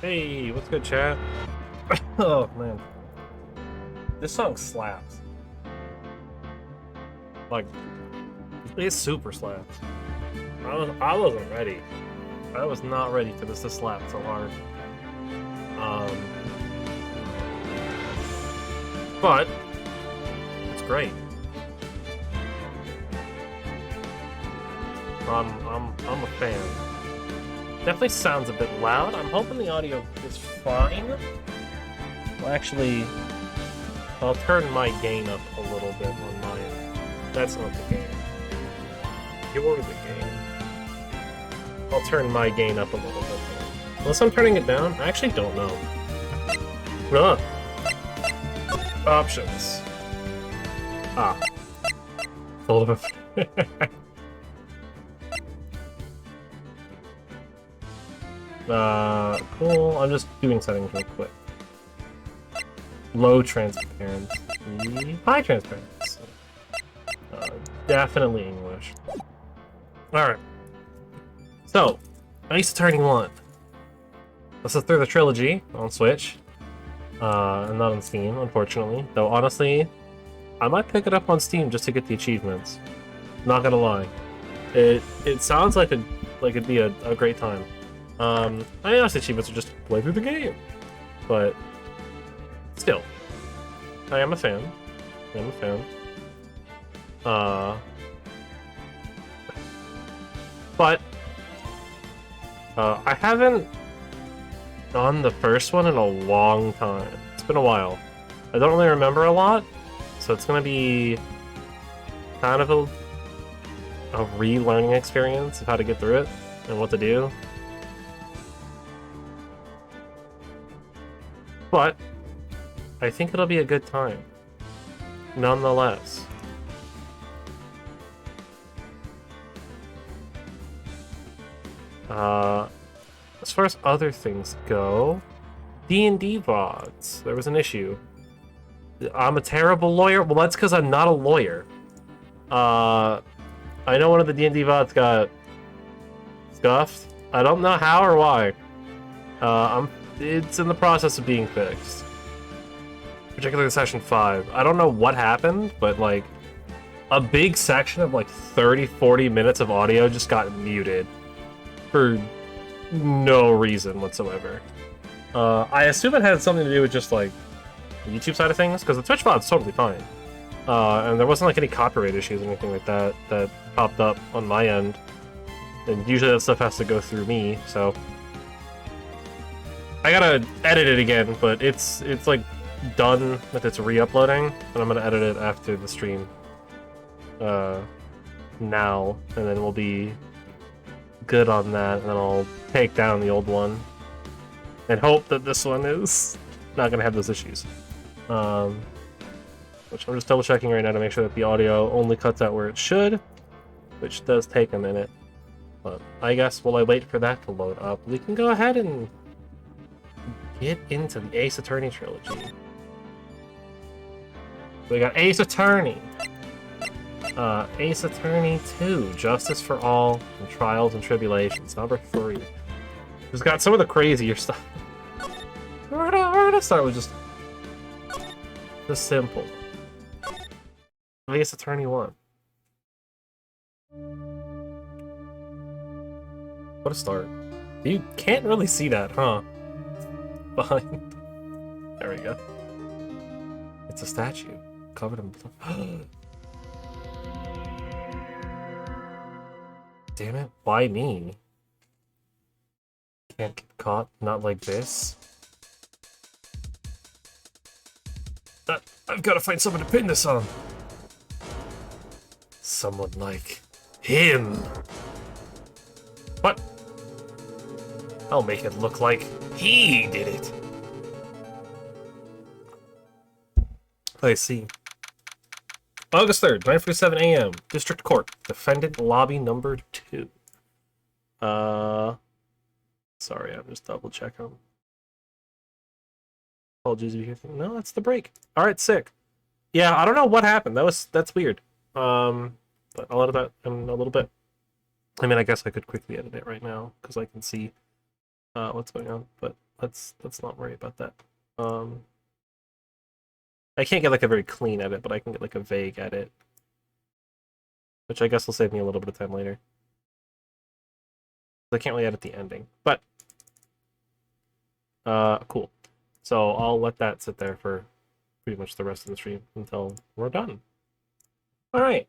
Hey, what's good, chat? Oh man, this song slaps. Like, it super slaps. I wasn't ready. I was not ready for this to slap so hard. Um, but it's great. I'm a fan. Definitely sounds a bit loud. I'm hoping the audio is fine. Well, actually, I'll turn my gain up a little bit on my end. That's not the gain. You're the gain. I'll turn my gain up a little bit. Unless I'm turning it down, I actually don't know. Ugh. Options. Ah. Full of cool. I'm just doing settings real quick. Low transparency. High transparency. Definitely English. Alright. So, Ace Attorney 1. This is through the trilogy on Switch. And not on Steam, unfortunately. Though, honestly, I might pick it up on Steam just to get the achievements. Not gonna lie. It sounds like it'd be a great time. I mean, honestly, achievements are just to play through the game. But, still. I am a fan. I am a fan. But I haven't done the first one in a long time. It's been a while. I don't really remember a lot, so it's gonna be kind of a relearning experience of how to get through it and what to do. But I think it'll be a good time, nonetheless. As far as other things go, D&D VODs. There was an issue. I'm a terrible lawyer. Well, that's because I'm not a lawyer. I know one of the D&D VODs got scuffed. I don't know how or why. It's in the process of being fixed. Particularly session 5. I don't know what happened, but like a big section of like 30-40 minutes of audio just got muted for no reason whatsoever. I assume it had something to do with just like the YouTube side of things, because the Twitch VOD's totally fine. And there wasn't like any copyright issues or anything like that that popped up on my end. And usually that stuff has to go through me, so I gotta edit it again, but it's like done with its re-uploading, and I'm gonna edit it after the stream now, and then we'll be good on that, and then I'll take down the old one and hope that this one is not gonna have those issues. Which I'm just double checking right now to make sure that the audio only cuts out where it should, which does take a minute. But I guess while I wait for that to load up, we can go ahead and get into the Ace Attorney trilogy. We got Ace Attorney. Ace Attorney 2, Justice for All and Trials and Tribulations, number 3. It's got some of the crazier stuff. We're gonna start with just the simple. Ace Attorney 1. What a start. You can't really see that, huh? Behind. There we go. It's a statue covered in blood. Damn it, why me? Can't get caught, not like this. I've got to find someone to pin this on. Someone like him. What? I'll make it look like he did it. I see. August 3rd, 9:47 a.m. District Court. Defendant lobby number 2. Sorry, I'm just double checking. Apologies if you hear things. No, that's the break. Alright, sick. Yeah, I don't know what happened. That's weird. But I'll edit that in a little bit. I mean, I guess I could quickly edit it right now, because I can see what's going on. But let's not worry about that. I can't get like a very clean edit, but I can get like a vague edit, which I guess will save me a little bit of time later. I can't really edit the ending, but cool. So I'll let that sit there for pretty much the rest of the stream until we're done. All right.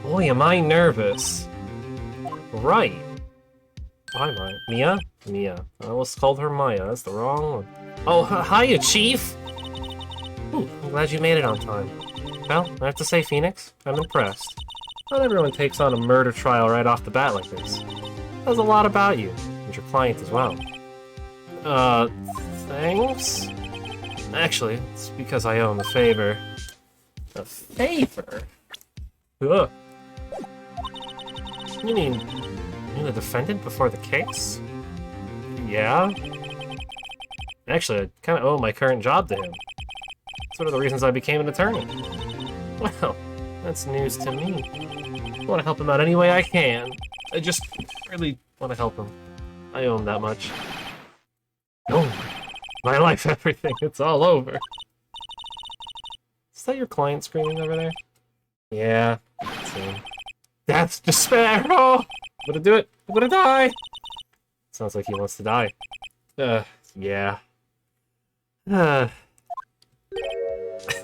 Boy, am I nervous. Right. Why am I? Mia? Mia. I almost called her Maya. That's the wrong one. Oh, hiya, Chief! Ooh, I'm glad you made it on time. Well, I have to say, Phoenix, I'm impressed. Not everyone takes on a murder trial right off the bat like this. Says a lot about you, and your client as well. Thanks? Actually, it's because I owe him a favor. A favor? Ugh. You mean, you're the defendant before the case? Yeah? Actually, I kind of owe my current job to him. That's one of the reasons I became an attorney. Well, that's news to me. I want to help him out any way I can. I just really want to help him. I owe him that much. Oh, my life, everything, it's all over. Is that your client screaming over there? Yeah, that's him. That's despair! Oh! I'm gonna do it! I'm gonna die! Sounds like he wants to die. Yeah.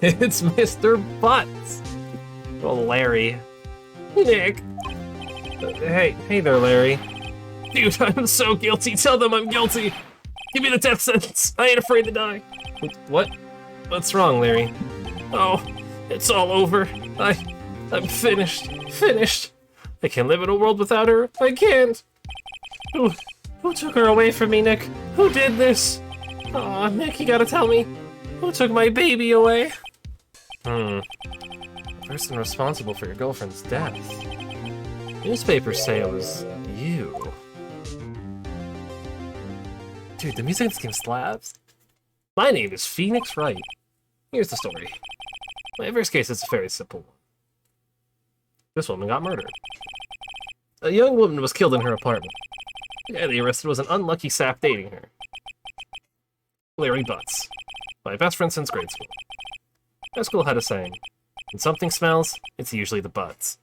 It's Mr. Butts! Oh, Larry. Nick! Hey there, Larry. Dude, I'm so guilty. Tell them I'm guilty. Give me the death sentence. I ain't afraid to die. What? What's wrong, Larry? Oh, it's all over. I'm finished. Finished. I can't live in a world without her. I can't. Who took her away from me, Nick? Who did this? Aw, Nick, you gotta tell me. Who took my baby away? The person responsible for your girlfriend's death. Newspapers say it was you. Dude, the music in this game slaps. My name is Phoenix Wright. Here's the story. My first case is a very simple one. This woman got murdered. A young woman was killed in her apartment. The guy they arrested was an unlucky sap dating her. Larry Butts. My best friend since grade school. Our school had a saying, when something smells, it's usually the butts.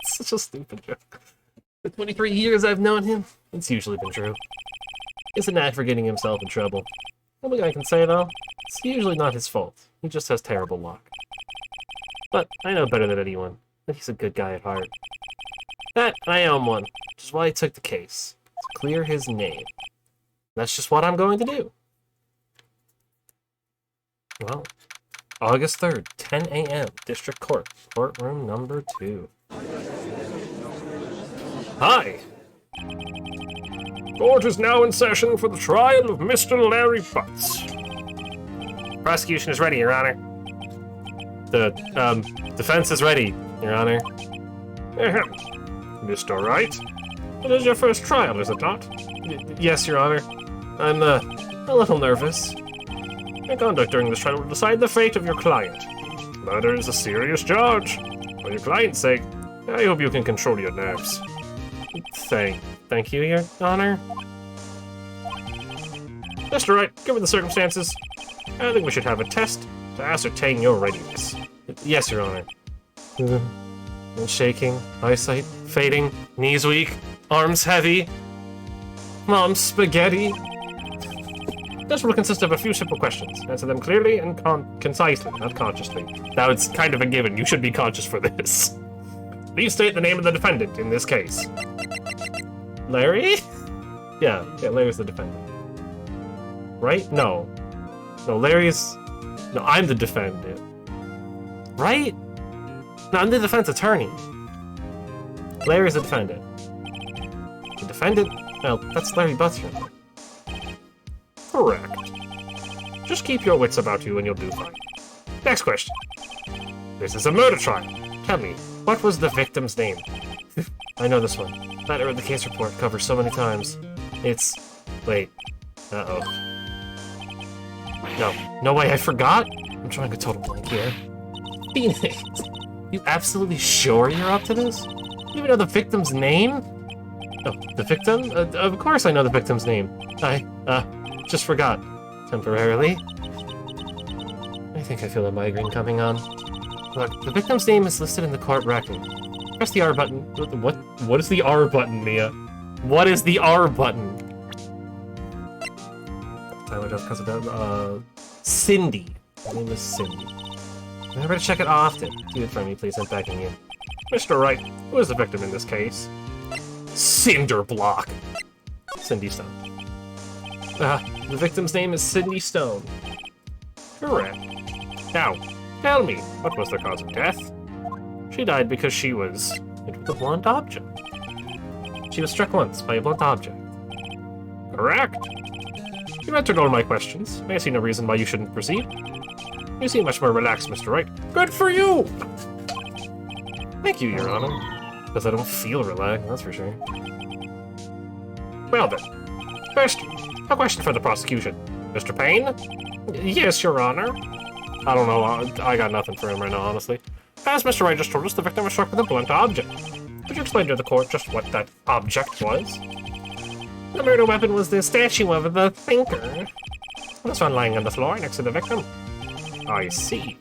It's such a stupid joke. For 23 years I've known him, it's usually been true. He's a knack for getting himself in trouble. One thing I can say, though, it's usually not his fault. He just has terrible luck. But I know better than anyone that he's a good guy at heart. That, I owe him one, which is why I took the case. To clear his name. That's just what I'm going to do. Well, August 3rd, 10 a.m., District Court, courtroom number 2. Hi! Court is now in session for the trial of Mr. Larry Butts. Prosecution is ready, Your Honor. The, defense is ready, Your Honor. Ahem. Mr. Wright, it is your first trial, is it not? Yes, Your Honor. I'm, a little nervous. Your conduct during this trial will decide the fate of your client. Murder is a serious charge. For your client's sake, I hope you can control your nerves. Thank you, Your Honor. Mr. Wright, given the circumstances, I think we should have a test to ascertain your readiness. Yes, Your Honor. Shaking, eyesight fading, knees weak, arms heavy. Mom's spaghetti. This will consist of a few simple questions. Answer them clearly and concisely, not consciously. That was kind of a given. You should be conscious for this. Please state the name of the defendant in this case. Larry? Yeah, Larry's the defendant. Right? No. No, Larry's... No, I'm the defendant. Right? No, I'm the defense attorney. Larry's the defendant. The defendant? Well, that's Larry Butts. Correct. Just keep your wits about you and you'll do fine. Next question. This is a murder trial. Tell me, what was the victim's name? I know this one. I read the case report covered so many times. It's... Wait. Uh-oh. No way, I forgot? I'm drawing a total blank here. Phoenix, you absolutely sure you're up to this? You even know the victim's name? Oh, the victim? Of course I know the victim's name. I, just forgot. Temporarily. I think I feel a migraine coming on. Look, the victim's name is listed in the court record. Press the R button. What is the R button, Mia? What is the R button? Tyler does because of that. Cindy. Her name is Cindy. Remember to check it often. Do it for me, please. I'm begging you. Mr. Wright, who is the victim in this case? Cinderblock. Cindy Stone. The victim's name is Cindy Stone. Correct. Now, tell me, what was the cause of death? She died because she was hit with a blunt object. She was struck once by a blunt object. Correct. You've answered all my questions. I see no reason why you shouldn't proceed. You seem much more relaxed, Mr. Wright. Good for you! Thank you, Your Honor. Because I don't feel relaxed, that's for sure. Well then. First, a question for the prosecution. Mr. Payne? Yes, Your Honor. I don't know, I got nothing for him right now, honestly. As Mr. Wright just told us, the victim was struck with a blunt object. Could you explain to the court just what that object was? The murder weapon was the statue of the Thinker. This one lying on the floor next to the victim. I see.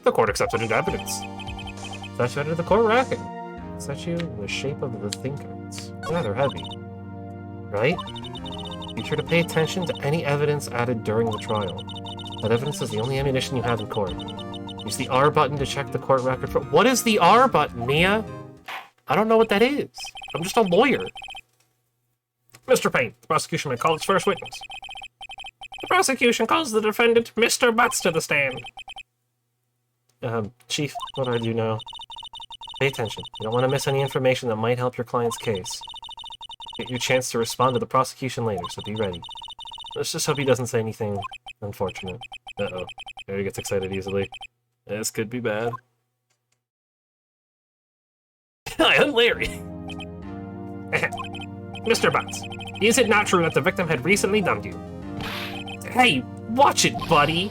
The court accepted into evidence. Statue out of the court record. Statue in the shape of the Thinker. It's rather heavy. Right? Be sure to pay attention to any evidence added during the trial. That evidence is the only ammunition you have in court. Use the R button to check the court record for— What is the R button, Mia? I don't know what that is. I'm just a lawyer. Mr. Payne, the prosecution may call its first witness. The prosecution calls the defendant, Mr. Butts, to the stand. Chief, what do I do now? Pay attention. You don't want to miss any information that might help your client's case. Get your chance to respond to the prosecution later, so be ready. Let's just hope he doesn't say anything unfortunate. Uh-oh. He gets excited easily. This could be bad. Hi, I'm Larry. Mr. Butts, is it not true that the victim had recently dumped you? Hey, watch it, buddy!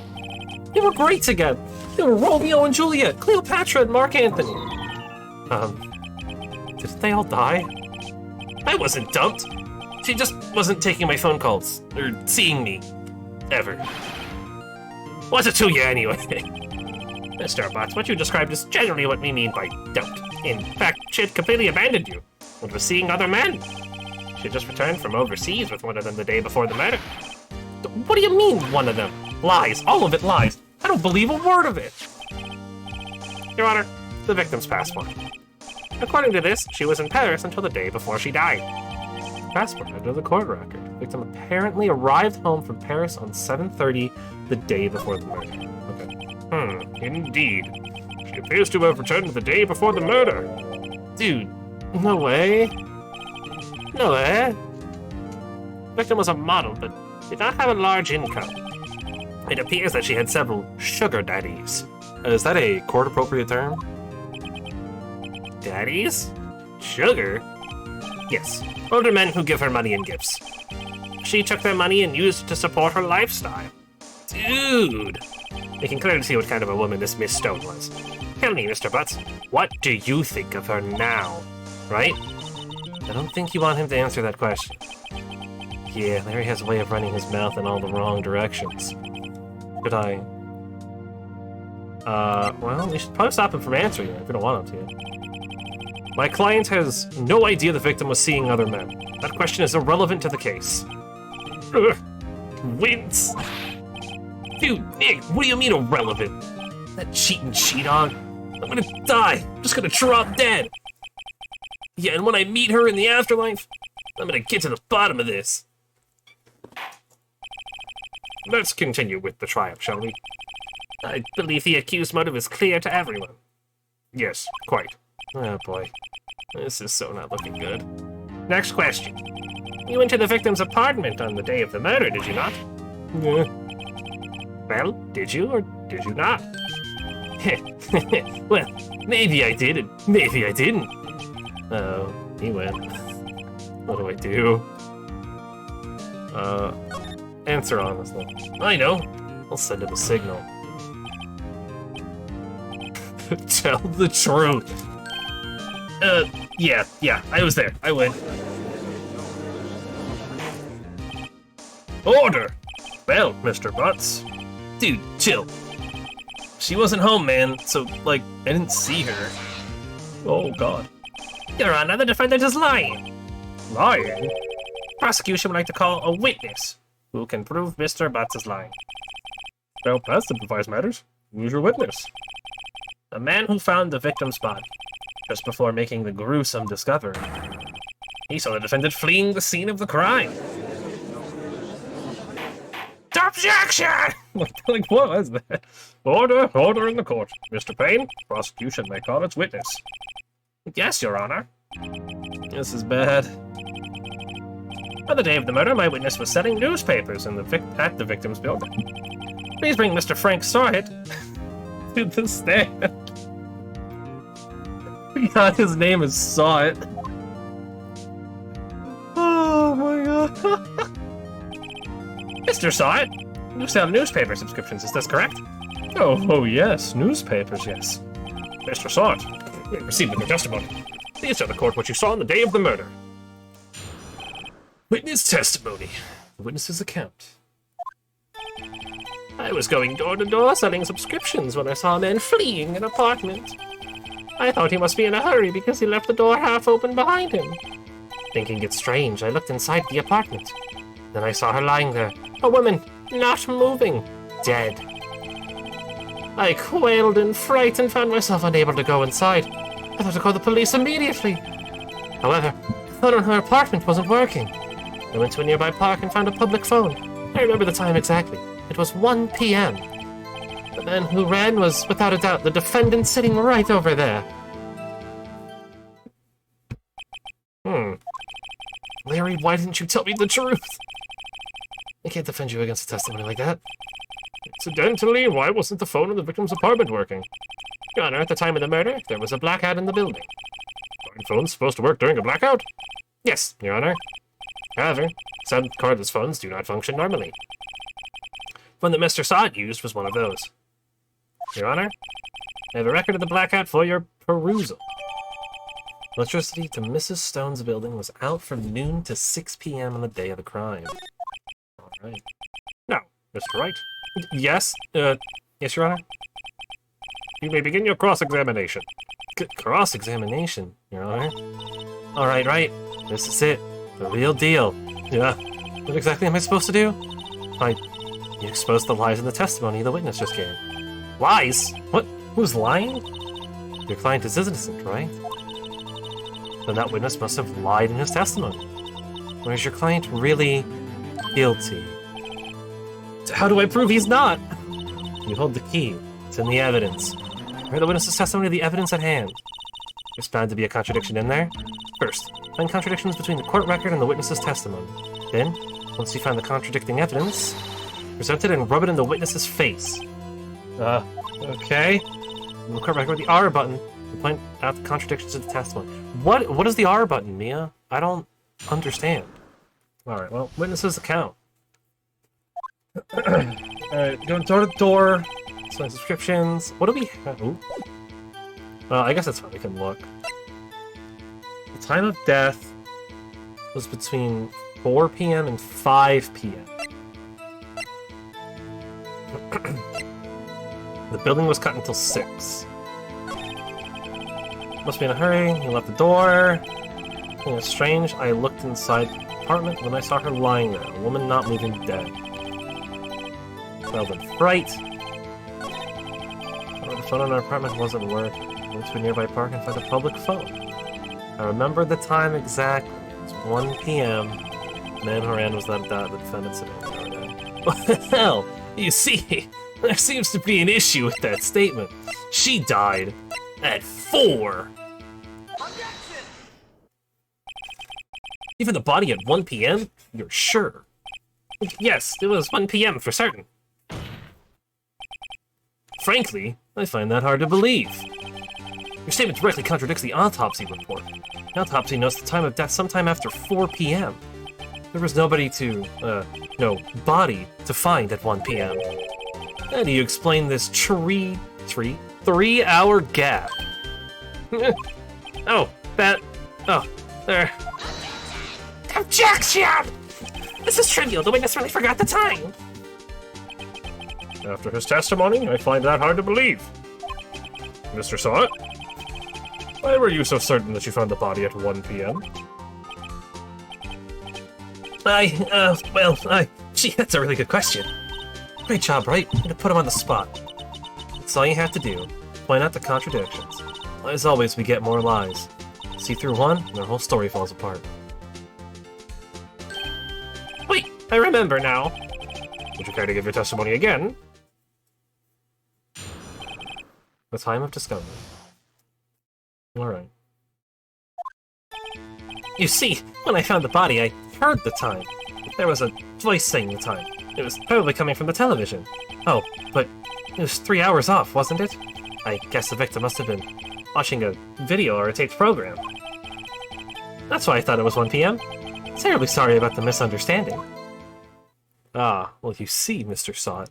They were great together! They were Romeo and Juliet, Cleopatra and Mark Anthony! Didn't they all die? I wasn't dumped! She just wasn't taking my phone calls, or seeing me. Ever. What's it to you, anyway? Mr. Butts, what you described is generally what we mean by dumped. In fact, she had completely abandoned you, and was seeing other men. She had just returned from overseas with one of them the day before the murder. What do you mean, one of them? Lies. All of it lies. I don't believe a word of it. Your Honor, the victim's passport. According to this, she was in Paris until the day before she died. Passport under the court record. The victim apparently arrived home from Paris on 7:30 the day before the murder. Okay. Indeed. She appears to have returned the day before the murder. Dude, no way. No way. The victim was a model, but did not have a large income. It appears that she had several sugar daddies. Is that a court-appropriate term? Daddies? Sugar? Yes, older men who give her money and gifts. She took their money and used it to support her lifestyle. Dude! You can clearly see what kind of a woman this Miss Stone was. Tell me, Mr. Butts, what do you think of her now? Right? I don't think you want him to answer that question. Yeah, Larry has a way of running his mouth in all the wrong directions. Should I? Well, we should probably stop him from answering it if we don't want him to. My client has no idea the victim was seeing other men. That question is irrelevant to the case. Wince! Dude, Nick, what do you mean irrelevant? That cheating she-dog? I'm gonna die! I'm just gonna drop dead! Yeah, and when I meet her in the afterlife, I'm gonna get to the bottom of this. Let's continue with the trial, shall we? I believe the accused motive is clear to everyone. Yes, quite. Oh boy. This is so not looking good. Next question. You went to the victim's apartment on the day of the murder, did you not? Yeah. Well, did you or did you not? Well, maybe I did and maybe I didn't. Oh, he went. What do I do? Answer honestly. I know. I'll send him a signal. Tell the truth. Yeah, I was there. I win. Order! Well, Mr. Butts. Dude, chill. She wasn't home, man, so, like, I didn't see her. Oh, God. Your Honor, the defendant is lying. Lying? Prosecution would like to call a witness who can prove Mr. Butts is lying. Well, that simplifies matters. Who's your witness? The man who found the victim's body just before making the gruesome discovery. He saw the defendant fleeing the scene of the crime. Objection! Like, what was that? Order in the court. Mr. Payne, prosecution may call its witness. Yes, Your Honor. This is bad. On the day of the murder, my witness was selling newspapers at the victim's building. Please bring Mr. Frank Sawhit to the stand. God, his name is Sawhit. Oh my God. Mr. Sawhit, you sell newspaper subscriptions, is this correct? Oh yes, newspapers, yes. Mr. Sawhit, we received your testimony. Please tell the court what you saw on the day of the murder. Witness testimony. The witness's account. I was going door to door selling subscriptions when I saw a man fleeing an apartment. I thought he must be in a hurry because he left the door half open behind him. Thinking it strange, I looked inside the apartment. Then I saw her lying there, a woman, not moving, dead. I quailed in fright and found myself unable to go inside. I thought to call the police immediately. However, the phone in her apartment wasn't working. I went to a nearby park and found a public phone. I remember the time exactly. It was 1 p.m. The man who ran was, without a doubt, the defendant sitting right over there. Larry, why didn't you tell me the truth? I can't defend you against a testimony like that. Incidentally, why wasn't the phone in the victim's apartment working? Your Honor, at the time of the murder, there was a blackout in the building. Are phones supposed to work during a blackout? Yes, Your Honor. However, some cordless phones do not function normally. One that Mr. Sawhit used was one of those. Your Honor, I have a record of the blackout for your perusal. Electricity to Mrs. Stone's building was out from noon to 6 p.m. on the day of the crime. All right. Now, Mr. Wright. Yes? Yes, Your Honor? You may begin your cross-examination. Cross-examination, Your Honor? All right. This is it. The real deal. Yeah. What exactly am I supposed to do? You exposed the lies in the testimony the witness just gave. Lies? What? Who's lying? Your client is innocent, right? Then that witness must have lied in his testimony. Or is your client really guilty? How do I prove he's not? You hold the key. It's in the evidence. Where the witness's testimony, the evidence at hand. There's bound to be a contradiction in there. First, find contradictions between the court record and the witness's testimony. Then, once you find the contradicting evidence, present it and rub it in the witness's face. Okay. In the court record, the R button to point out the contradictions of the testimony. What is the R button, Mia? I don't understand. Alright, well, witness's account. Alright, going door to door, selling subscriptions. What do we have? Ooh. Well, I guess that's what we can look. The time of death was between 4 p.m. and 5 p.m. The building was cut until 6. Must be in a hurry. He left the door. It was strange. I looked inside the apartment when I saw her lying there, a woman not moving, dead. Well, in fright. The phone in our apartment wasn't working. I went to a nearby park and found a public phone. I remember the time exactly. It was 1 p.m. The man who ran was that the defendant sitting over there. Well, you see, there seems to be an issue with that statement. She died at 4. Even the body at 1 p.m.? You're sure? Yes, it was 1 p.m. for certain. Frankly, I find that hard to believe. Your statement directly contradicts the autopsy report. The autopsy notes the time of death sometime after 4 p.m. There was nobody no body to find at 1 p.m. How do you explain this 3-hour gap? Oh, That... Oh, there. Objection! This is trivial. The witness really forgot the time. After his testimony, I find that hard to believe. Mr. Sawit? Why were you so certain that you found the body at 1 p.m.? Gee, that's a really good question. Great job, right? To put him on the spot. That's all you have to do. Point out the contradictions. As always, we get more lies. See through one, and the whole story falls apart. Wait, I remember now. Would you care to give your testimony again? The time of discovery. Alright. You see, when I found the body, I heard the time. There was a voice saying the time. It was probably coming from the television. Oh, but it was 3 hours off, wasn't it? I guess the victim must have been watching a video or a taped program. That's why I thought it was 1 p.m. Terribly sorry about the misunderstanding. Ah, well you see, Mr. Sawit.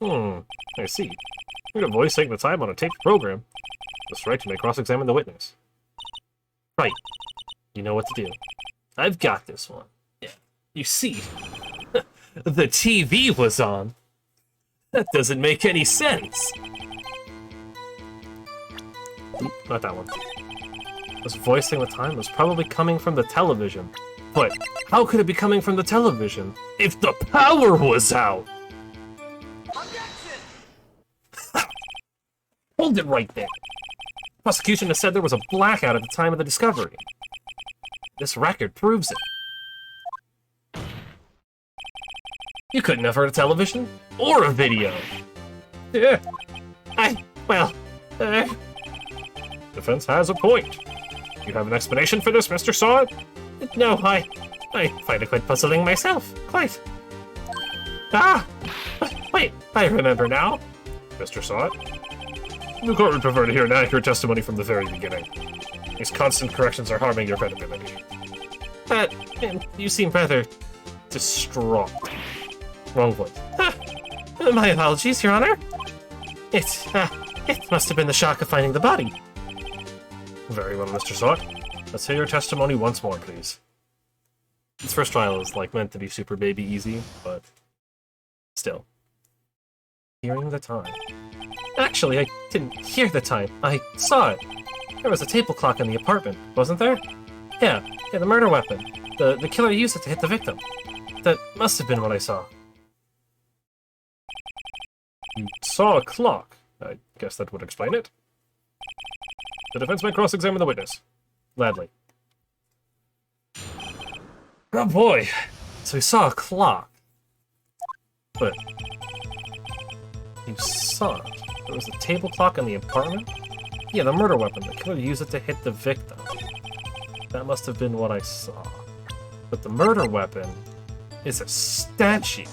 I see. You heard a voice saying the time on a taped program. That's right, you may cross-examine the witness. Right. You know what to do. I've got this one. Yeah. You see, the TV was on. That doesn't make any sense. Not that one. This voice saying the time was probably coming from the television. But how could it be coming from the television if the power was out? Hold it right there. Prosecution has said there was a blackout at the time of the discovery. This record proves it. You couldn't have heard a television or a video. Yeah. Defense has a point. You have an explanation for this, Mr. Sawit? No, I find it quite puzzling myself. Quite. Ah! Wait, I remember now. Mr. Sawit? The court would prefer to hear an accurate testimony from the very beginning. These constant corrections are harming your credibility. But you seem rather distraught. Wrong voice. My apologies, Your Honor. It must have been the shock of finding the body. Very well, Mr. Sawit. Let's hear your testimony once more, please. This first trial is, meant to be super baby easy, but still. Hearing the time. Actually, I didn't hear the time. I saw it. There was a table clock in the apartment, wasn't there? Yeah, the murder weapon. The killer used it to hit the victim. That must have been what I saw. You saw a clock. I guess that would explain it. The defense may cross-examine the witness. Gladly. Oh boy. So he saw a clock. But you saw it. There was a table clock in the apartment? Yeah, the murder weapon. The killer used it to hit the victim. That must have been what I saw. But the murder weapon is a statue.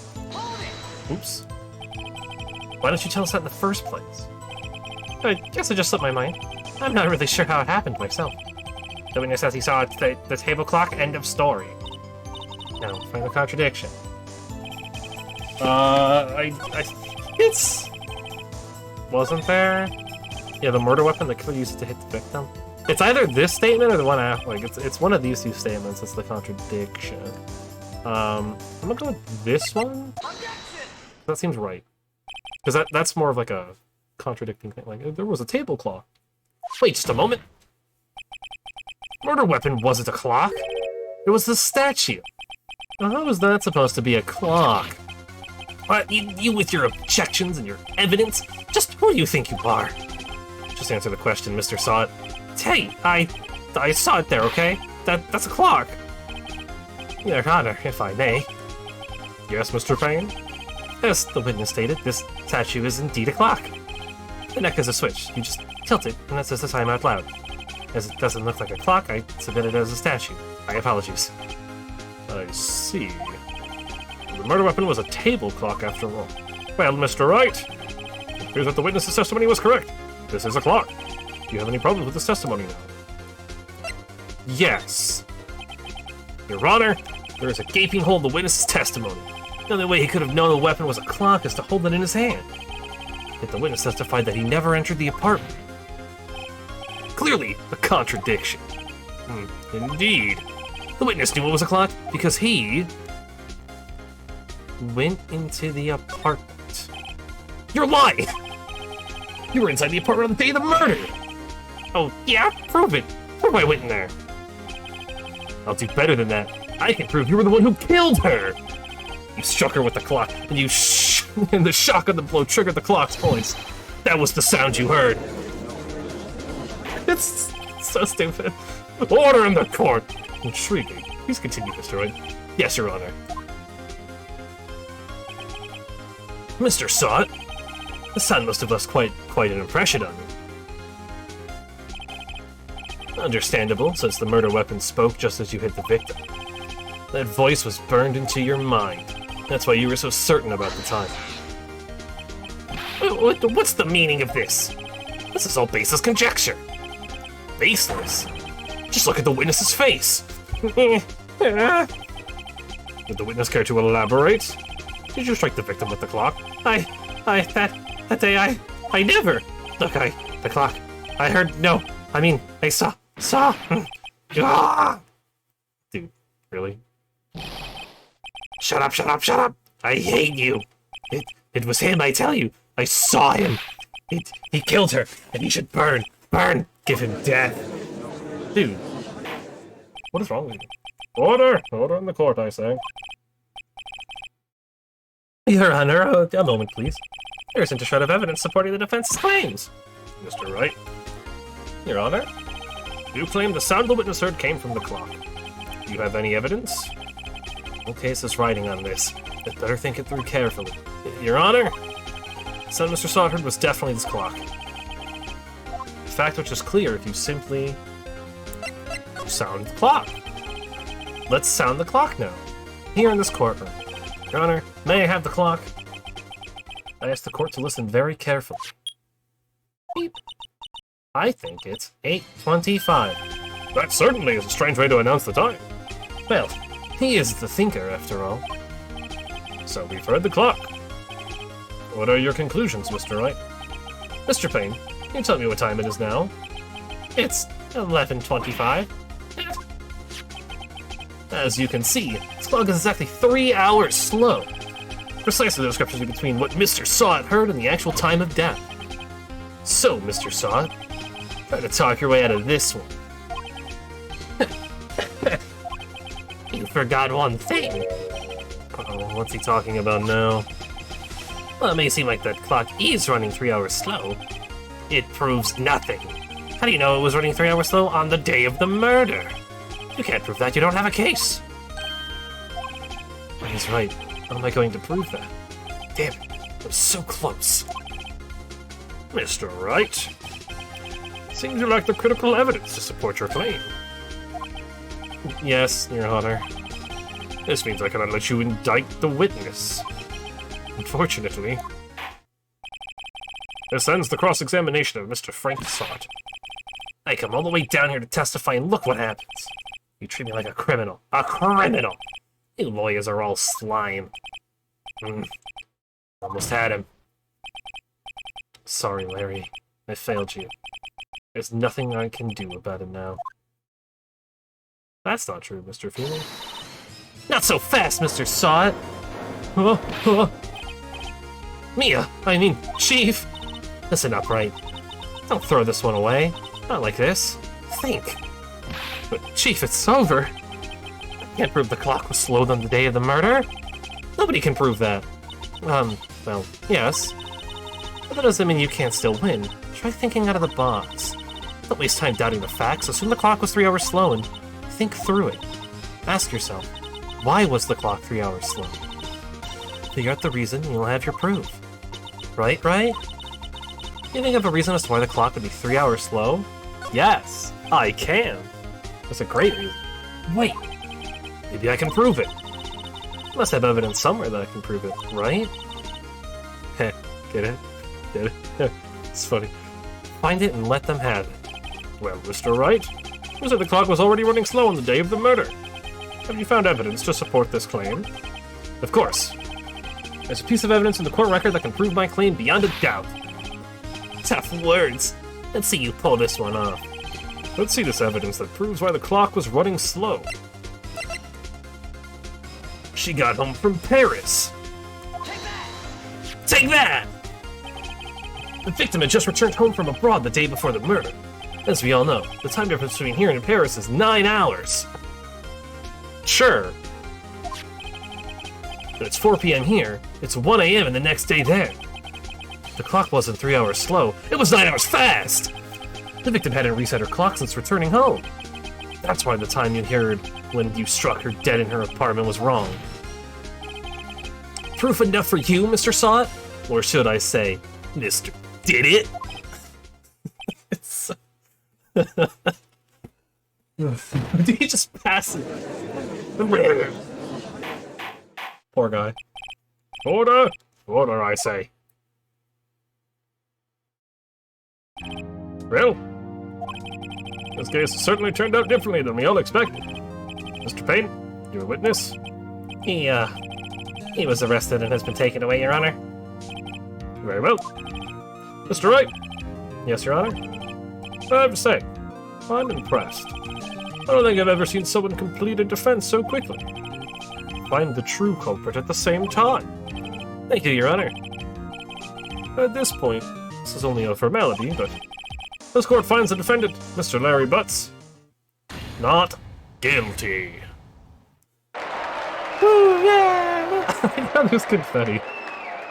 Oops. Why don't you tell us that in the first place? I guess it just slipped my mind. I'm not really sure how it happened myself. The witness says he saw the table clock, end of story. Now, find the contradiction. It's... Wasn't there? Yeah, the murder weapon, the killer used it to hit the victim. It's either this statement or the one after. It's one of these two statements. It's the contradiction. I'm gonna go with this one. That seems right. Because that's more of like a contradicting thing. Like, there was a table clock. Wait just a moment. Murder weapon wasn't a clock. It was the statue. Now, how was that supposed to be a clock? What, you with your objections and your evidence? Just who do you think you are? Just answer the question, Mr. Sawit. Hey, I saw it there, okay? That's a clock. Your Honor, if I may. Yes, Mr. Payne? As the witness stated, this statue is indeed a clock. The neck is a switch. You just tilt it, and that says the time out loud. As it doesn't look like a clock, I submit it as a statue. My apologies. I see. The murder weapon was a table clock after all. Well, Mr. Wright, it appears that the witness's testimony was correct. This is a clock. Do you have any problems with this testimony now? Yes. Your Honor, there is a gaping hole in the witness's testimony. The only way he could have known the weapon was a clock is to hold it in his hand. Yet the witness testified that he never entered the apartment. Clearly, a contradiction. Indeed. The witness knew it was a clock because he went into the apartment. You're lying! You were inside the apartment on the day of the murder! Oh, yeah? Prove it! Prove I went in there! I'll do better than that. I can prove you were the one who killed her! You struck her with the clock, and and the shock of the blow triggered the clock's points. That was the sound you heard. It's so stupid. Order in the court! Intriguing. Please continue, Mr. Wright. Yes, Your Honor. Mr. Sott, the sound must have left quite an impression on you. Understandable, since the murder weapon spoke just as you hit the victim. That voice was burned into your mind. That's why you were so certain about the time. What's the meaning of this? This is all baseless conjecture. Baseless? Just look at the witness's face. Would the witness care to elaborate? Did you strike the victim with the clock? That day, I never. Look, the clock. I heard, no, I mean, I saw. Dude, really? Shut up. I hate you. It was him, I tell you. I saw him. He killed her, and he should burn. Give him death. Dude, what is wrong with you? Order in the court, I say. Your Honor, a moment, please. There isn't a shred of evidence supporting the defense's claims. Mr. Wright. Your Honor, you claim the sound the witness heard came from the clock. Do you have any evidence? No case is riding on this. But better think it through carefully. Your Honor, the sound Mr. Sott heard was definitely this clock. A fact which is clear if you simply sound the clock. Let's sound the clock now. Here in this courtroom. Your Honor, may I have the clock? I ask the court to listen very carefully. Beep. I think it's 8:25. That certainly is a strange way to announce the time. Well, he is the thinker, after all. So we've heard the clock. What are your conclusions, Mr. Wright? Mr. Payne, can you tell me what time it is now? It's 11:25. As you can see, this clock is exactly 3 hours slow. Precisely the discrepancy between what Mr. Sott heard and the actual time of death. So, Mr. Sott, try to talk your way out of this one. You forgot one thing. Uh-oh, what's he talking about now? Well, it may seem like that clock is running 3 hours slow. It proves nothing. How do you know it was running 3 hours slow on the day of the murder? You can't prove that, you don't have a case. He's right. How am I going to prove that? Damn it, I was so close. Mr. Wright, seems you lack the critical evidence to support your claim. Yes, Your Honor. This means I cannot let you indict the witness. Unfortunately. This ends the cross-examination of Mr. Frank Sott. I come all the way down here to testify and look what happens. You treat me like a criminal. A criminal! You lawyers are all slime. Almost had him. Sorry, Larry. I failed you. There's nothing I can do about it now. That's not true, Mr. Feely. Not so fast, Mr. Sott! Mia! I mean, Chief! Listen up, right? Don't throw this one away. Not like this. Think. But, Chief, it's over. I can't prove the clock was slowed on the day of the murder. Nobody can prove that. Well, yes. But that doesn't mean you can't still win. Try thinking out of the box. Don't waste time doubting the facts. Assume the clock was 3 hours slow and think through it. Ask yourself, why was the clock 3 hours slow? Figure out the reason and you'll have your proof. Right? You think of a reason as to why the clock would be 3 hours slow? Yes, I can. That's a great reason. Wait, maybe I can prove it. I must have evidence somewhere that I can prove it, right? Heh, get it? It's funny. Find it and let them have it. Well, Mr. Wright, you said the clock was already running slow on the day of the murder. Have you found evidence to support this claim? Of course. There's a piece of evidence in the court record that can prove my claim beyond a doubt. Tough words. Let's see you pull this one off. Let's see this evidence that proves why the clock was running slow. She got home from Paris. Take that! The victim had just returned home from abroad the day before the murder. As we all know, the time difference between here and Paris is 9 hours. Sure. But it's 4 p.m. here, it's 1 a.m. and the next day there. The clock wasn't 3 hours slow, it was 9 hours fast! The victim hadn't reset her clock since returning home. That's why the time you heard when you struck her dead in her apartment was wrong. Proof enough for you, Mr. Saw It? Or should I say, Mr. Did It? Did he just pass it? Poor guy. Order! Order, I say. Well, this case certainly turned out differently than we all expected. Mr. Payne, you're a witness? He was arrested and has been taken away, Your Honor. Very well. Mr. Wright? Yes, Your Honor? I have to say, I'm impressed. I don't think I've ever seen someone complete a defense so quickly. Find the true culprit at the same time. Thank you, Your Honor. At this point, this is only a formality, but this court finds the defendant, Mr. Larry Butts, not guilty. Ooh, yeah! I know there's confetti.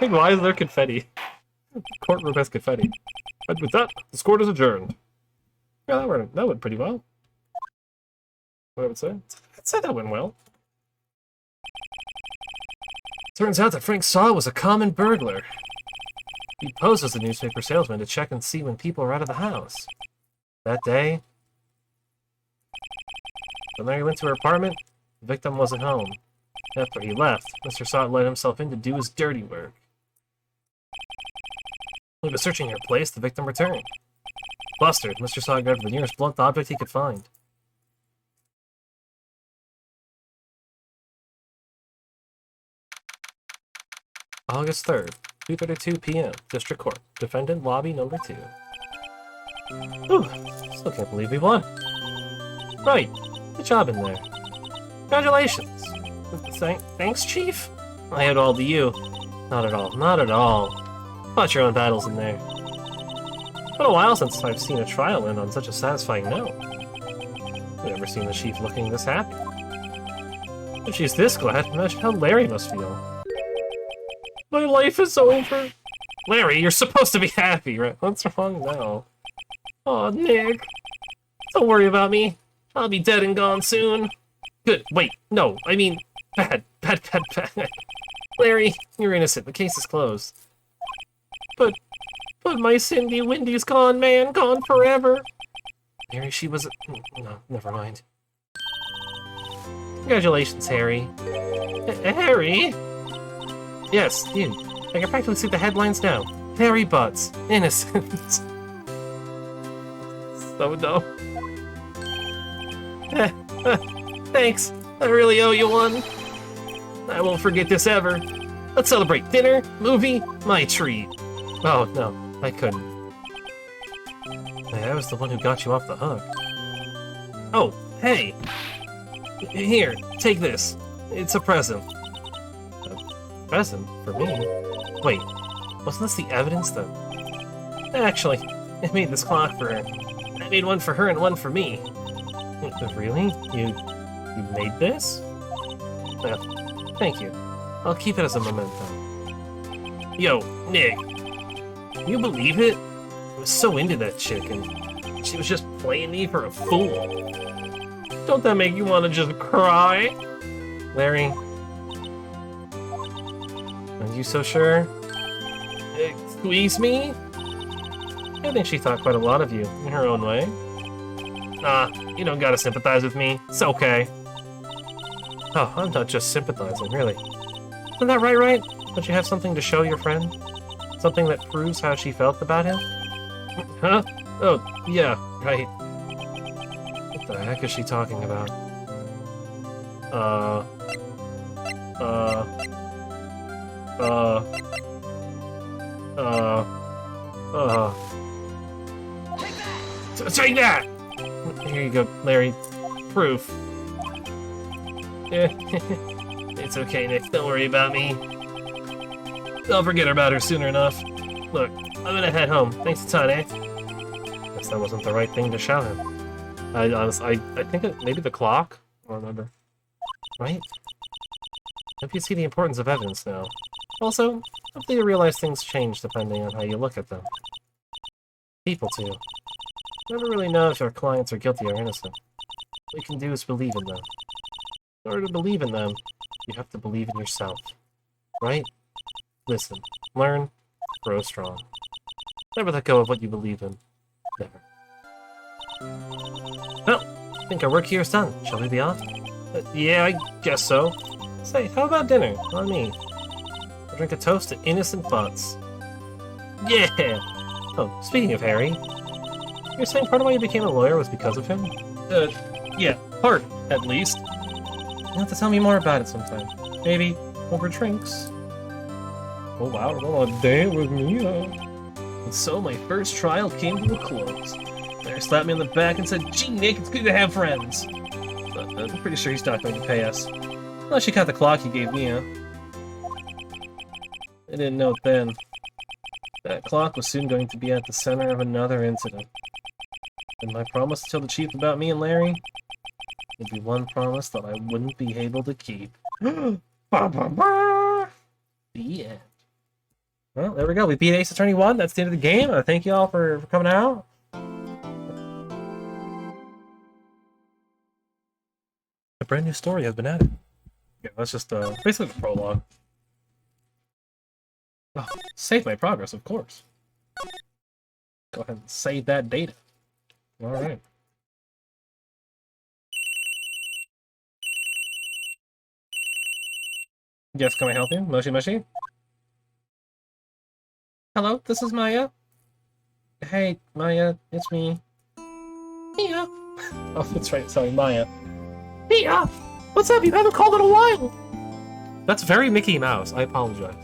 Like, why is there confetti? The courtroom has confetti. And with that, this court is adjourned. Yeah, that went pretty well. What I would say? I'd say that went well. Turns out that Frank Saw was a common burglar. He posed as a newspaper salesman to check and see when people were out of the house. That day, when Larry went to her apartment, the victim wasn't home. After he left, Mr. Saw let himself in to do his dirty work. When he was searching her place, the victim returned. Flustered, Mr. Saw grabbed the nearest blunt object he could find. August 3rd, 2:32 p.m., District Court. Defendant, lobby number 2. Ooh, still can't believe we won. Right, good job in there. Congratulations. Thanks, Chief? I had all to you. Not at all, not at all. Fought your own battles in there. It's been a while since I've seen a trial end on such a satisfying note. I've never seen the Chief looking this happy. If she's this glad, imagine how Larry must feel. My life is over. Larry, you're supposed to be happy, right? What's wrong now? Aw, Nick. Don't worry about me. I'll be dead and gone soon. Good. Wait, no, I mean, bad. Larry, you're innocent. The case is closed. But my Cindy Windy's gone, man. Gone forever. Harry, she was... No, never mind. Congratulations, Harry. Harry? Yes, you. I can practically see the headlines now. Harry Butts. Innocent. So dumb. Thanks. I really owe you one. I won't forget this ever. Let's celebrate. Dinner, movie, my treat. Oh, no. I couldn't. I was the one who got you off the hook. Oh, hey. Here, take this. It's a present. Present? For me? Wait, wasn't this the evidence, though? Actually, I made this clock for her. I made one for her and one for me. Really? You made this? Well, thank you. I'll keep it as a memento. Yo, Nick. Can you believe it? I was so into that chick, and she was just playing me for a fool. Don't that make you want to just cry? Larry, are you so sure? Squeeze me? I think she thought quite a lot of you, in her own way. You don't gotta sympathize with me. It's okay. Oh, I'm not just sympathizing, really. Isn't that right? Don't you have something to show your friend? Something that proves how she felt about him? Huh? Oh, yeah, right. What the heck is she talking about? Take that! Here you go, Larry. Proof. It's okay, Nick. Don't worry about me. I'll forget about her soon enough. Look, I'm gonna head home. Thanks a ton, eh? Guess that wasn't the right thing to shout him. I think maybe the clock? I don't remember. Right? Hope you see the importance of evidence now. Also, hopefully you realize things change depending on how you look at them. People, too. Never really know if your clients are guilty or innocent. What you can do is believe in them. In order to believe in them, you have to believe in yourself. Right? Listen, learn, grow strong. Never let go of what you believe in. Never. Well, I think our work here is done. Shall we be off? Yeah, I guess so. Say, how about dinner? On me. I'll drink a toast to innocent butts. Yeah! Oh, speaking of Harry, you're saying part of why you became a lawyer was because of him? Yeah, part, at least. You'll have to tell me more about it sometime. Maybe over drinks. Oh wow, we're going on a date with me, And so my first trial came to a close. Larry slapped me on the back and said, "Gee, Nick, it's good to have friends." But I'm pretty sure he's not going to pay us. Unless you count the clock he gave me, huh? I didn't know it then. That clock was soon going to be at the center of another incident. And my promise to tell the chief about me and Larry would be one promise that I wouldn't be able to keep. The end. Well, there we go. We beat Ace Attorney 1. That's the end of the game. Thank you all for coming out. A brand new story has been added. Yeah, that's just basically the prologue. Oh, save my progress, of course. Go ahead and save that data. Alright. Yes, can I help you? Moshi Moshi? Hello, this is Maya. Hey, Maya, it's me. Mia! Oh, that's right, sorry, Maya. Mia! What's up? You haven't called in a while! That's very Mickey Mouse. I apologize.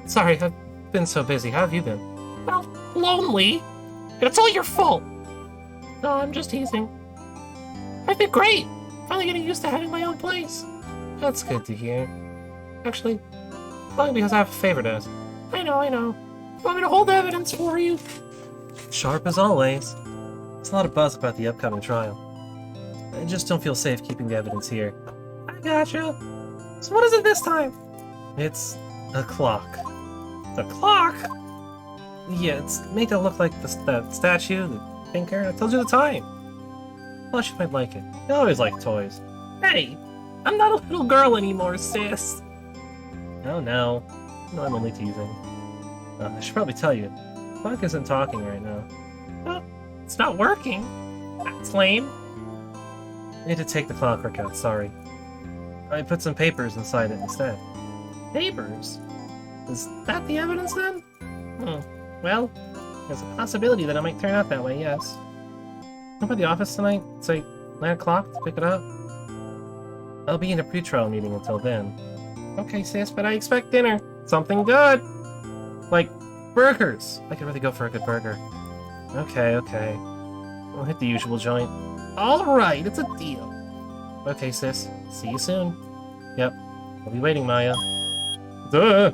Sorry, I've been so busy. How have you been? Well, lonely. And it's all your fault. No, I'm just teasing. I've been great. Finally getting used to having my own place. That's good to hear. Actually, only because I have a favor to ask. I know. You want me to hold evidence for you? Sharp as always. There's a lot of buzz about the upcoming trial. I just don't feel safe keeping the evidence here. I gotcha. So what is it this time? It's a clock. The clock? Yeah, it's made to look like the statue, the thinker. I told you the time. Plus, you might like it. You always like toys. Hey, I'm not a little girl anymore, sis. Oh no. No, I'm only teasing. I should probably tell you. The clock isn't talking right now. Well, it's not working. That's lame. I need to take the clockwork out, sorry. I put some papers inside it instead. Papers? Is that the evidence then? Well, there's a possibility that it might turn out that way, yes. Come by the office tonight, say 9 o'clock to pick it up. I'll be in a pre-trial meeting until then. Okay, sis, but I expect dinner. Something good! Like, burgers! I could really go for a good burger. Okay. We'll hit the usual joint. Alright, it's a deal. Okay, sis. See you soon. Yep. I'll be waiting, Maya. Duh!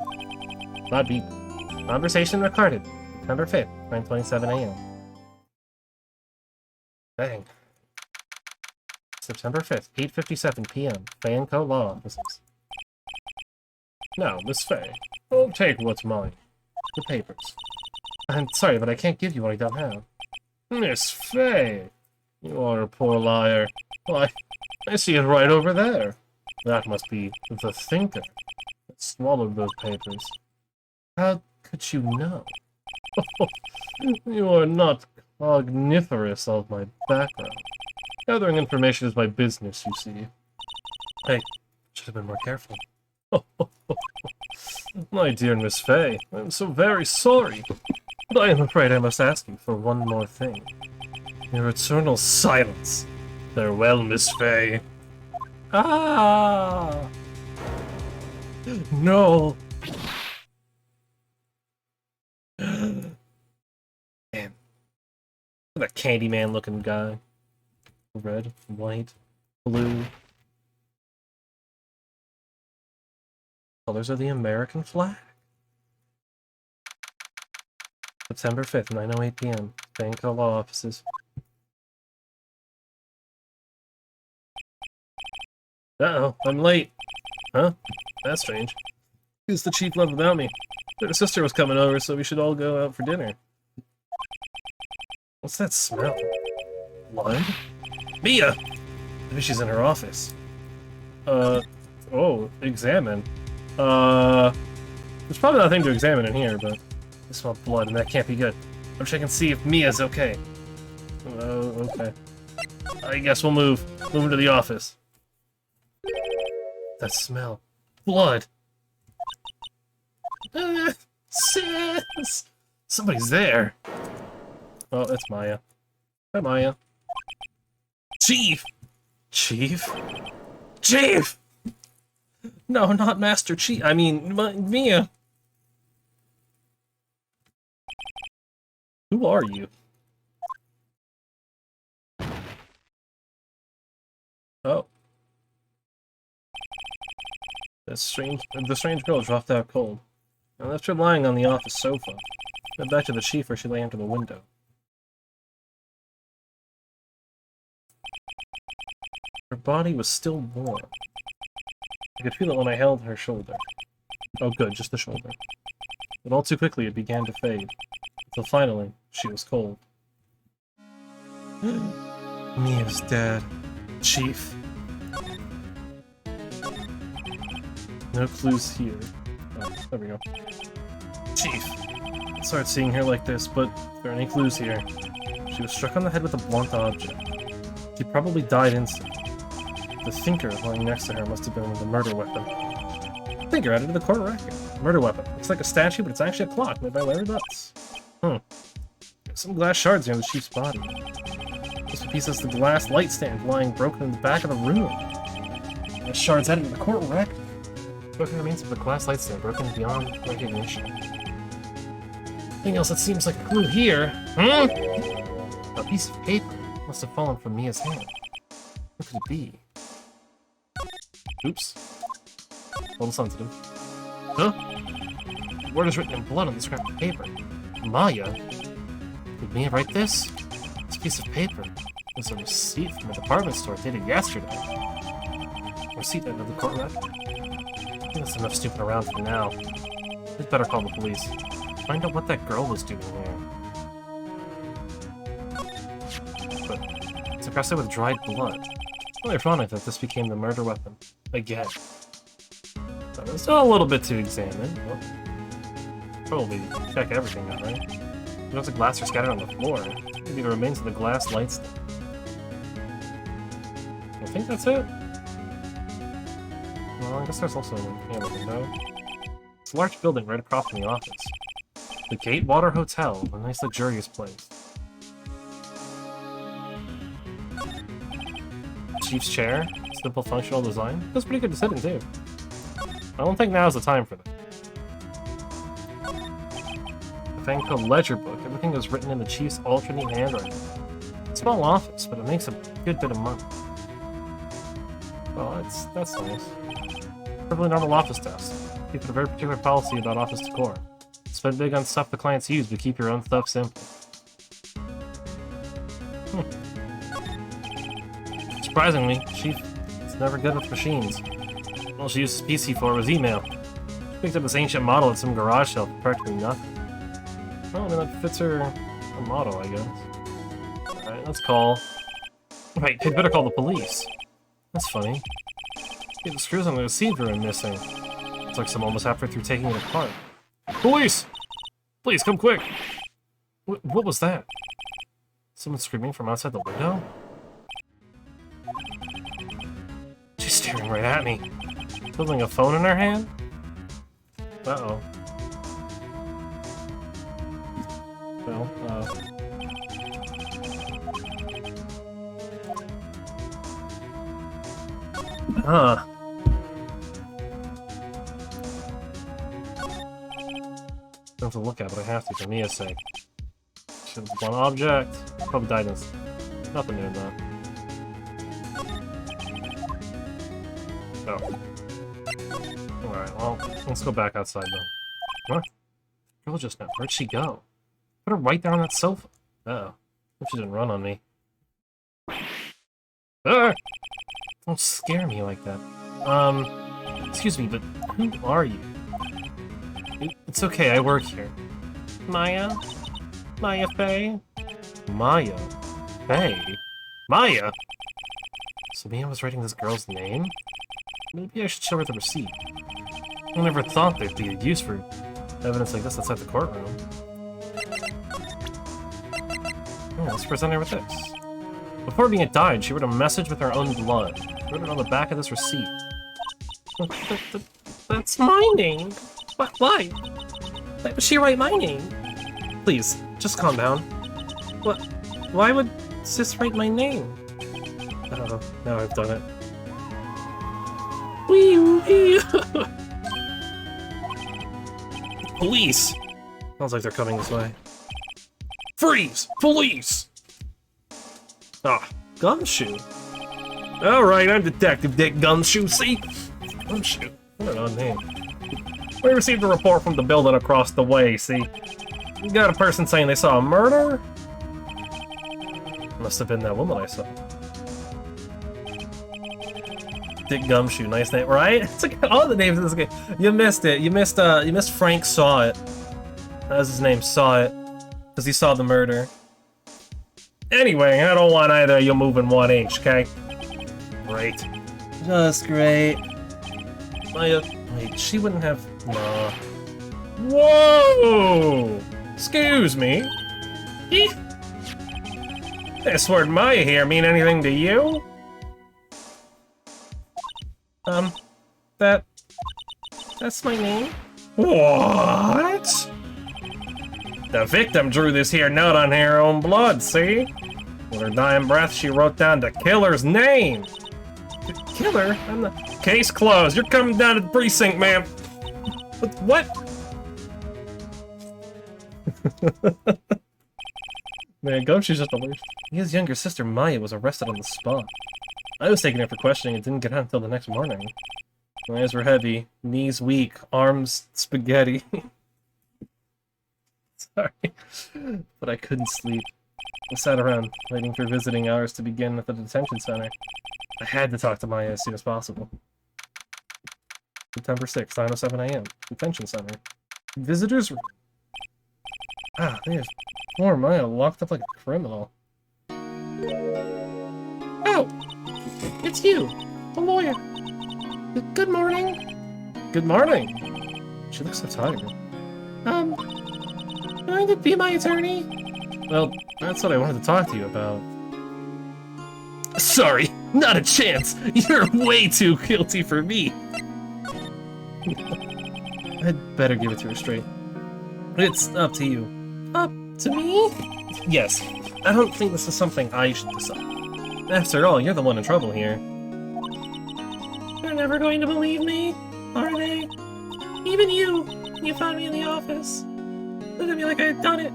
Loud beep. Conversation recorded. September 5th, 9:27 a.m. Bang. September 5th, 8:57 p.m. Fanco Law Offices. Now, Miss Faye, I'll take what's mine. The papers. I'm sorry, but I can't give you what I don't have. Miss Faye! You are a poor liar. Why, I see it right over there. That must be the thinker that swallowed those papers. How could you know? You are not cogniferous of my background. Gathering information is my business, you see. I should have been more careful. My dear Miss Faye, I'm so very sorry, but I am afraid I must ask you for one more thing. Your eternal silence. Farewell, Miss Faye. Ah! No! Man. That Candyman looking guy. Red, white, blue. Colors of the American flag. September 5th, 9:08 p.m. Bank law offices. Uh-oh, I'm late. Huh? That's strange. Who's the chief left without me? Her sister was coming over, so we should all go out for dinner. What's that smell? Blood? Mia! Maybe she's in her office. Oh, examine. There's probably nothing to examine in here, but I smell blood, and that can't be good. I'm checking to see if Mia's okay. Okay. I guess we'll move into the office. That smell. Blood! Sis! Somebody's there. Oh, it's Maya. Hi, Maya. Chief! Chief? Chief! No, not Master Chief. I mean, Mia. Who are you? Oh. The strange girl dropped out cold. I left her lying on the office sofa. Went back to the chief where she lay under the window. Her body was still warm. I could feel it when I held her shoulder. Oh good, just the shoulder. But all too quickly it began to fade. Until finally, she was cold. Mia's dead. Chief. No clues here. Oh, there we go. Chief. I started seeing her like this, but are there any clues here? She was struck on the head with a blunt object. She probably died instantly. The thinker lying next to her must have been with a murder weapon. Thinker added to the court record. Murder weapon. Looks like a statue, but it's actually a clock made by Larry Butts. Some glass shards near the chief's body. Just pieces of the glass light stand lying broken in the back of the room. The shards added to the court record. Broken remains of the glass light stand broken beyond recognition. Anything else that seems like a clue here? A piece of paper must have fallen from Mia's hand. What could it be? Oops. A little sensitive. Huh? The word is written in blood on the scrap of paper. Maya? Did Mia write this? This piece of paper was a receipt from a department store dated yesterday. Receipt under the court record. I think that's enough snooping around for now. We'd better call the police. Find out what that girl was doing there. But it's encrusted with dried blood. Well, ironic that this became the murder weapon. Again. So there's still a little bit to examine. Well, probably check everything out, right? There's the glass are scattered on the floor. Maybe the remains of the glass light stand. I think that's it. Well, I guess there's also a window. It's a large building right across from the office. The Gatewater Hotel, a nice luxurious place. Chief's chair, simple functional design. That's pretty good to sit in too. I don't think now's the time for that. A thing called ledger book. Everything was written in the chief's alternate handwriting. Small office, but it makes a good bit of money. Well, that's nice. Perfectly normal office desk. Keep a very particular policy about office decor. Spend big on stuff the clients use, but keep your own stuff simple. Surprisingly, Chief is never good with machines. All she used his PC for was email. Picked up this ancient model at some garage shelf for practically nothing. Well, I mean, that fits her model, I guess. Alright, let's call... Wait, they'd better call the police. That's funny. Yeah, the screws on the receiver are missing. It's like someone was halfway through taking it apart. Police! Please, come quick! What was that? Someone screaming from outside the window? She's staring right at me. Holding a phone in her hand? Uh-oh. Well, Huh. I don't have to look at it, but I have to for Mia's sake. One object. Probably died in... Nothing new in that. Oh. Alright, well, let's go back outside then. What? Girl just now. Where'd she go? Put her right there on that sofa. Uh-oh. Hope she didn't run on me. Ah! Don't scare me like that. Excuse me, but who are you? It's okay, I work here. Maya? Maya Faye? Maya? Faye? Maya? So Mia was writing this girl's name? Maybe I should show her the receipt. I never thought there'd be a use for evidence like this outside the courtroom. Oh, let's present her with this. Before being died, she wrote a message with her own blood. She wrote it on the back of this receipt. That's my name! Why? Why would she write my name? Please, just calm down. What? Why would Sis write my name? Oh, now I've done it. Wee wee! Police! Sounds like they're coming this way. Freeze! Police! Ah, Gumshoe. Alright, I'm Detective Dick Gumshoe, see? Gumshoe? What an odd name. We received a report from the building across the way, see? We got a person saying they saw a murder? Must have been that woman I saw. Dick Gumshoe, nice name, right? It's like all the names in this game. You missed it. You missed Frank Saw It. That was his name, Saw It. Because he saw the murder. Anyway, I don't want either of you moving 1 inch, okay? Great. Just great. Wait, she wouldn't have... Nah. Whoa! Excuse me. Eek. This word Maya here mean anything to you? That's my name. What? The victim drew this here note on her own blood, see? With her dying breath, she wrote down the killer's name. The killer? I'm the... Case closed. You're coming down to the precinct, ma'am. What? Man, Gumshoe's just a leaf. His younger sister, Maya, was arrested on the spot. I was taken in for questioning and didn't get out until the next morning. My eyes were heavy, knees weak, arms spaghetti. Sorry. But I couldn't sleep. I sat around, waiting for visiting hours to begin at the detention center. I had to talk to Maya as soon as possible. September 6th, 9:07 a.m. Detention center. Visitors... Ah, there's poor Maya locked up like a criminal. Oh! It's you! The lawyer! Good morning! Good morning! She looks so tired. Going to be my attorney? Well, that's what I wanted to talk to you about. Sorry, not a chance! You're way too guilty for me! I'd better give it to her straight. It's up to you. Up to me? Yes. I don't think this is something I should decide. After all, you're the one in trouble here. They're never going to believe me, are they? Even you found me in the office. Look at me like I had done it.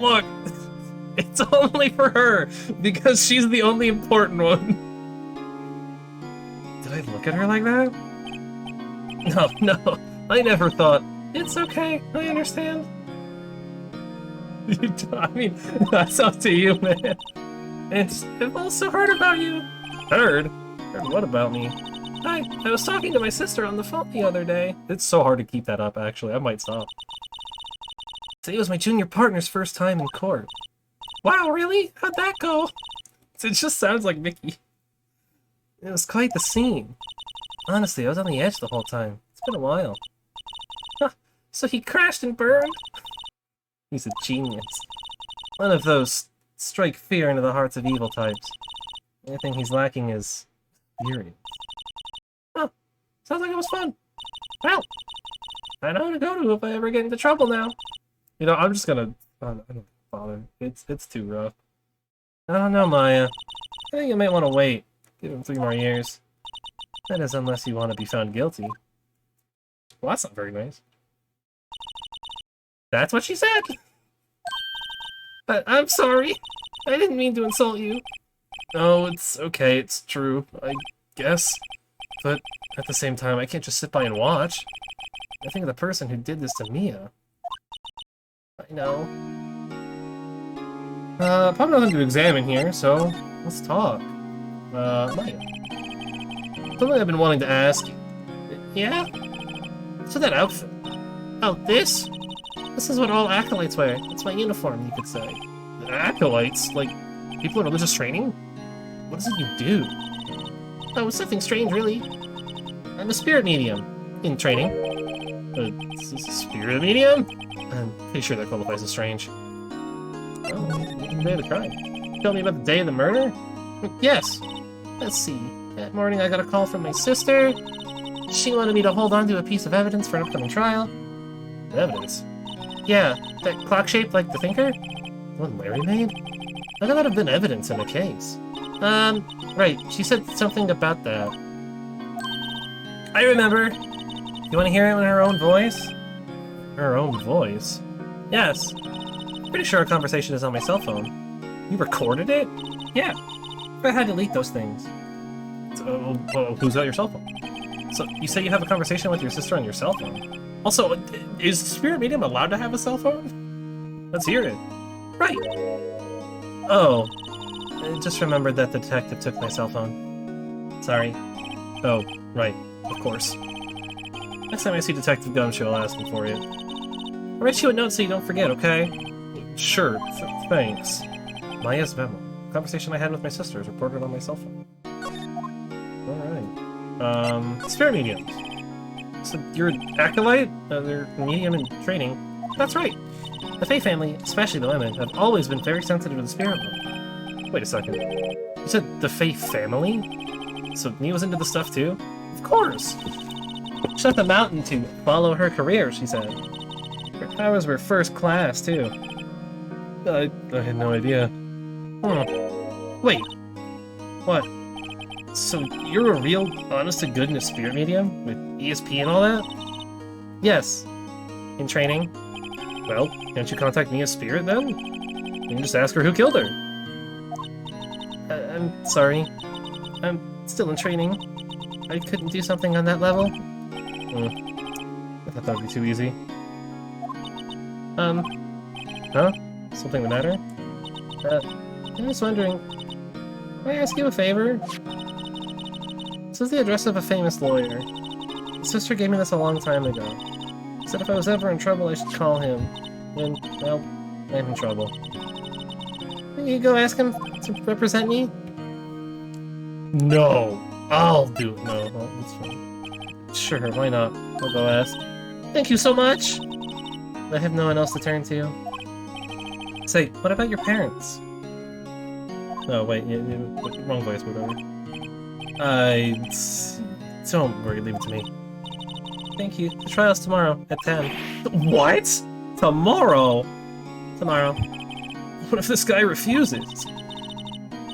Look, it's only for her, because she's the only important one. Did I look at her like that? No, I never thought. It's okay, I understand. I mean, that's up to you, man. I've also heard about you. Heard? Heard what about me? I was talking to my sister on the phone the other day. It's so hard to keep that up, actually. I might stop. Today was my junior partner's first time in court. Wow, really? How'd that go? It just sounds like Mickey. It was quite the scene. Honestly, I was on the edge the whole time. It's been a while. Huh, so he crashed and burned? He's a genius. One of those strike fear into the hearts of evil types. The only thing he's lacking is fury. Oh, sounds like it was fun. Well, I know who to go to if I ever get into trouble now. You know, I'm just gonna... I don't bother. It's too rough. I don't know, Maya. I think you might want to wait. Give him 3 more years. That is, unless you want to be found guilty. Well, that's not very nice. That's what she said! I'm sorry. I didn't mean to insult you. Oh, it's okay, it's true, I guess. But at the same time, I can't just sit by and watch. I think of the person who did this to Mia. I know. Probably nothing to examine here, so let's talk. Maya. Something I've been wanting to ask you. Yeah? So that outfit. Oh, this? This is what all acolytes wear. It's my uniform, you could say. Acolytes? Like, people in religious training? What is it you do? Oh, it's nothing strange, really. I'm a spirit medium. In training. Is this a spirit medium? I'm pretty sure that qualifies as strange. Oh, the day of the crime. Tell me about the day of the murder? Yes. Let's see. That morning I got a call from my sister. She wanted me to hold on to a piece of evidence for an upcoming trial. Evidence? Yeah, that clock shaped like the thinker? The one Larry made? How could that have been evidence in a case? Right, she said something about that. I remember. You want to hear it in her own voice? Her own voice? Yes. Pretty sure our conversation is on my cell phone. You recorded it? Yeah. I had to delete those things. So, who's got your cell phone? So, you say you have a conversation with your sister on your cell phone? Also, is Spirit Medium allowed to have a cell phone? Let's hear it. Right. Oh. I just remembered that the detective took my cell phone. Sorry. Oh, right. Of course. Next time I see Detective Gumshoe, I'll ask him for you. I'll write you a note so you don't forget, okay? Sure. Thanks. Maya's memo. Conversation I had with my sister is reported on my cell phone. Alright. Spirit mediums. So you're an acolyte? They're medium in training. That's right. The Fae family, especially the women, have always been very sensitive to the spirit world. Wait a second. You said the Fae family? So Mia's into the stuff too? Of course! She left the mountain to follow her career, she said. Her powers were first class, too. I had no idea. Wait. What? So you're a real, honest-to-goodness spirit medium? With ESP and all that? Yes. In training. Well, can't you contact me as spirit, then? You can just ask her who killed her. I'm sorry. I'm still in training. I couldn't do something on that level. I thought that would be too easy. Huh? Something the matter? I was wondering, can I ask you a favor? This is the address of a famous lawyer. His sister gave me this a long time ago. Said if I was ever in trouble, I should call him. And, well, I'm in trouble. Can you go ask him to represent me? No! I'll do it. No, that's fine. Sure, why not? I'll go ask. Thank you so much! I have no one else to turn to. Say, what about your parents? Oh, wait, wrong voice, whatever. Don't worry, leave it to me. Thank you. The trial's tomorrow, at 10. What? Tomorrow? Tomorrow. What if this guy refuses?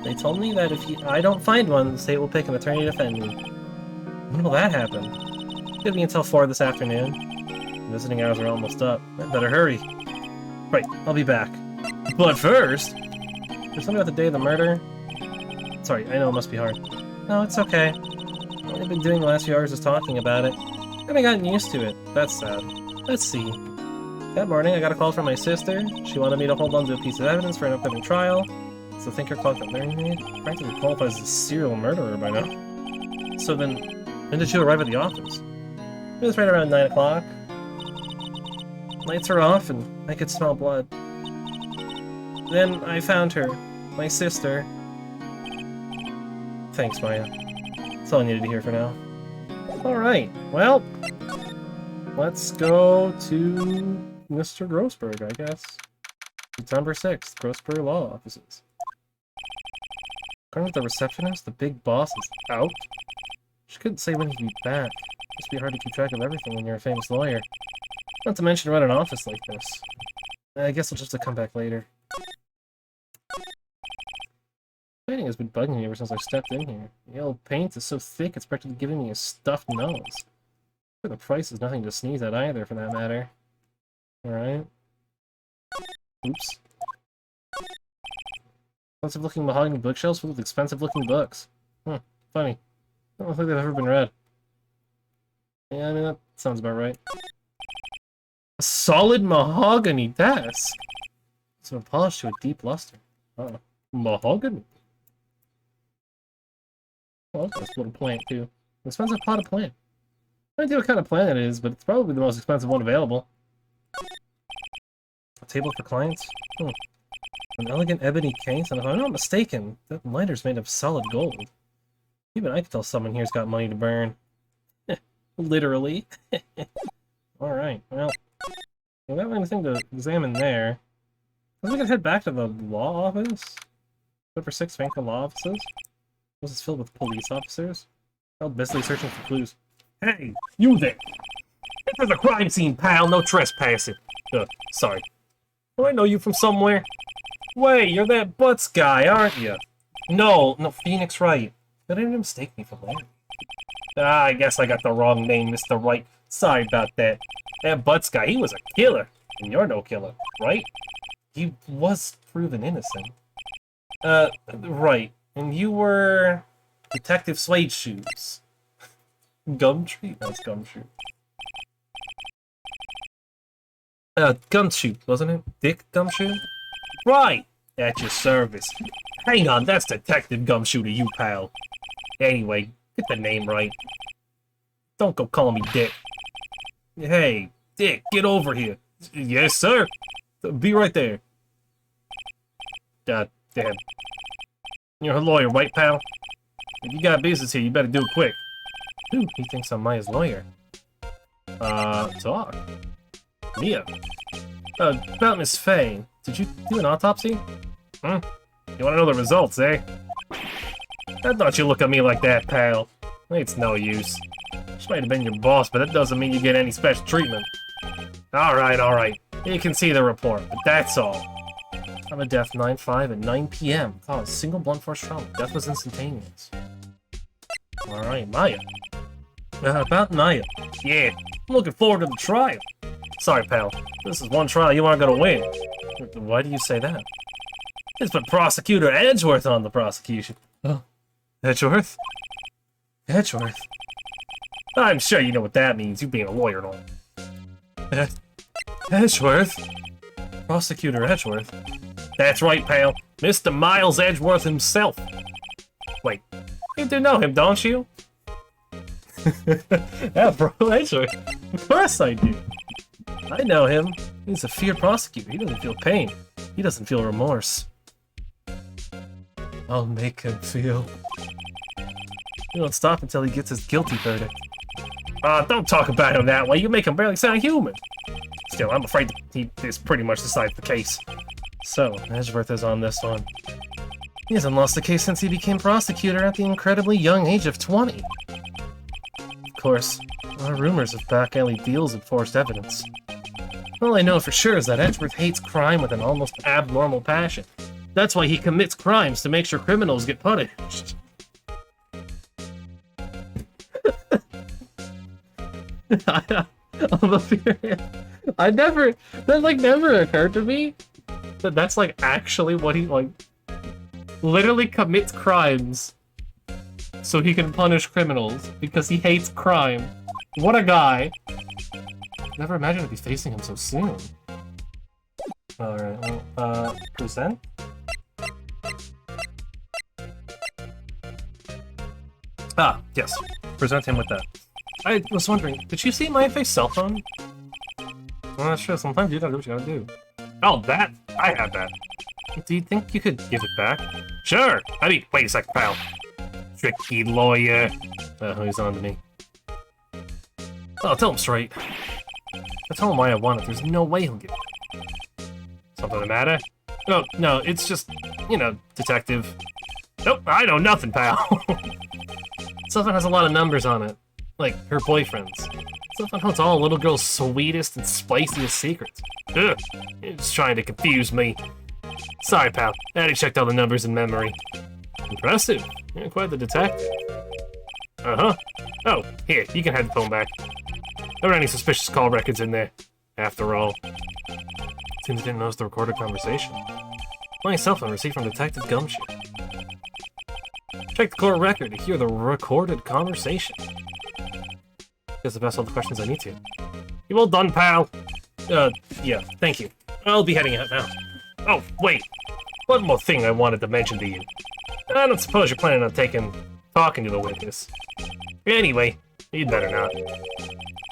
They told me that if I don't find one, the state will pick an attorney to defend me. When will that happen? Give me until 4 this afternoon. The visiting hours are almost up. I better hurry. Right, I'll be back. But first... There's something about the day of the murder? Sorry, I know it must be hard. No, it's okay. All I've been doing the last few hours is talking about it. I haven't gotten used to it. That's sad. Let's see. That morning, I got a call from my sister. She wanted me to hold on to a piece of evidence for an upcoming trial. It's the thinker clock that Larry made. Practically qualifies as a serial murderer by now. So then, when did you arrive at the office? It was right around 9 o'clock. Lights are off, and I could smell blood. Then I found her. My sister. Thanks, Maya. That's all I needed to hear for now. Alright, well... Let's go to Mr. Grossberg, I guess. September 6th, Grossberg Law Offices. According to the receptionist, the big boss is out. She couldn't say when he'd be back. It must be hard to keep track of everything when you're a famous lawyer. Not to mention run an office like this. I guess I'll just have to come back later. Painting has been bugging me ever since I stepped in here. The yellow paint is so thick it's practically giving me a stuffed nose. The price is nothing to sneeze at either, for that matter. Alright. Oops. Expensive-looking mahogany bookshelves full of expensive-looking books. Funny. I don't think they've ever been read. Yeah, I mean, that sounds about right. A solid mahogany desk! It's been polished to a deep luster. Oh, mahogany? Well, that's a little plant, too. An expensive potted plant. I don't know what kind of plant it is, but it's probably the most expensive one available. A table for clients? An elegant ebony case, and if I'm not mistaken, that lighter's made of solid gold. Even I can tell someone here's got money to burn. Literally. Alright, well, we don't have anything to examine there. I guess we can head back to the law office? Number 6 Vanka law offices? This is filled with police officers. They're busily searching for clues. Hey, you there! This is a crime scene, pal, no trespassing. Sorry. Do I know you from somewhere? Wait, you're that Butts guy, aren't you? No, Phoenix Wright. They didn't mistake me for Larry. I guess I got the wrong name, Mr. Wright. Sorry about that. That Butts guy, he was a killer. And you're no killer, right? He was proven innocent. Right. And you were... Detective Suede Shoes. Gumtree? That's Gumshoe. Gumshoe, wasn't it? Dick Gumshoe? Right! At your service. Hang on, that's Detective Gumshoe to you, pal. Anyway, get the name right. Don't go calling me Dick. Hey, Dick, get over here. Yes, sir. Be right there. God damn. You're a lawyer, right, pal? If you got business here, you better do it quick. Ooh, he thinks I'm Maya's lawyer. Talk. Mia. About Miss Faye. Did you do an autopsy? You wanna know the results, eh? I thought you look at me like that, pal. It's no use. She might have been your boss, but that doesn't mean you get any special treatment. Alright. You can see the report, but that's all. Time of death 9/5 at 9 p.m. Cause single blunt force trauma. Death was instantaneous. Alright, Maya. About Maya. Yeah, I'm looking forward to the trial. Sorry, pal. This is one trial you aren't gonna win. Why do you say that? It's put Prosecutor Edgeworth on the prosecution. Oh. Edgeworth? Edgeworth? I'm sure you know what that means, you being a lawyer and all. Edgeworth? Prosecutor Edgeworth? That's right, pal. Mr. Miles Edgeworth himself. Wait, you do know him, don't you? Yeah, bro, Edgeworth. Of course I do. I know him. He's a feared prosecutor. He doesn't feel pain. He doesn't feel remorse. I'll make him feel. He won't stop until he gets his guilty verdict. Don't talk about him that way. You make him barely sound human. Still, I'm afraid this pretty much decides the case. So, Edgeworth is on this one. He hasn't lost a case since he became prosecutor at the incredibly young age of 20. Of course, there are rumors of back alley deals and forced evidence. All I know for sure is that Edgeworth hates crime with an almost abnormal passion. That's why he commits crimes, to make sure criminals get punished. That never occurred to me that that's actually what he literally commits crimes so he can punish criminals because he hates crime. What a guy. Never imagined I'd be facing him so soon. Alright, well, present? Yes. Present him with that. I was wondering, did you see my face cell phone? Well, that's true. Sometimes you gotta do what you gotta do. Oh, that? I had that. Do you think you could give it back? Sure! I mean, wait a second, pal. Tricky lawyer. He's on to me. Oh, tell him straight. I tell him why I want it. There's no way he'll get it. Something the matter? No, it's just, detective. Nope, I know nothing, pal. Something has a lot of numbers on it. Like, her boyfriend's. Something holds all a little girl's sweetest and spiciest secrets. Ugh, it's trying to confuse me. Sorry, pal. I already checked all the numbers in memory. Impressive. You're quite the detective. Uh-huh. Oh, here, you can have the phone back. There weren't any suspicious call records in there, after all. Seems you didn't notice the recorded conversation. My cell phone received from Detective Gumshoe. Check the court record to hear the recorded conversation. Guess I've asked all the questions I need to. You all done, pal? Yeah, thank you. I'll be heading out now. Oh, wait. One more thing I wanted to mention to you. I don't suppose you're planning on talking to the witness. Anyway, you'd better not.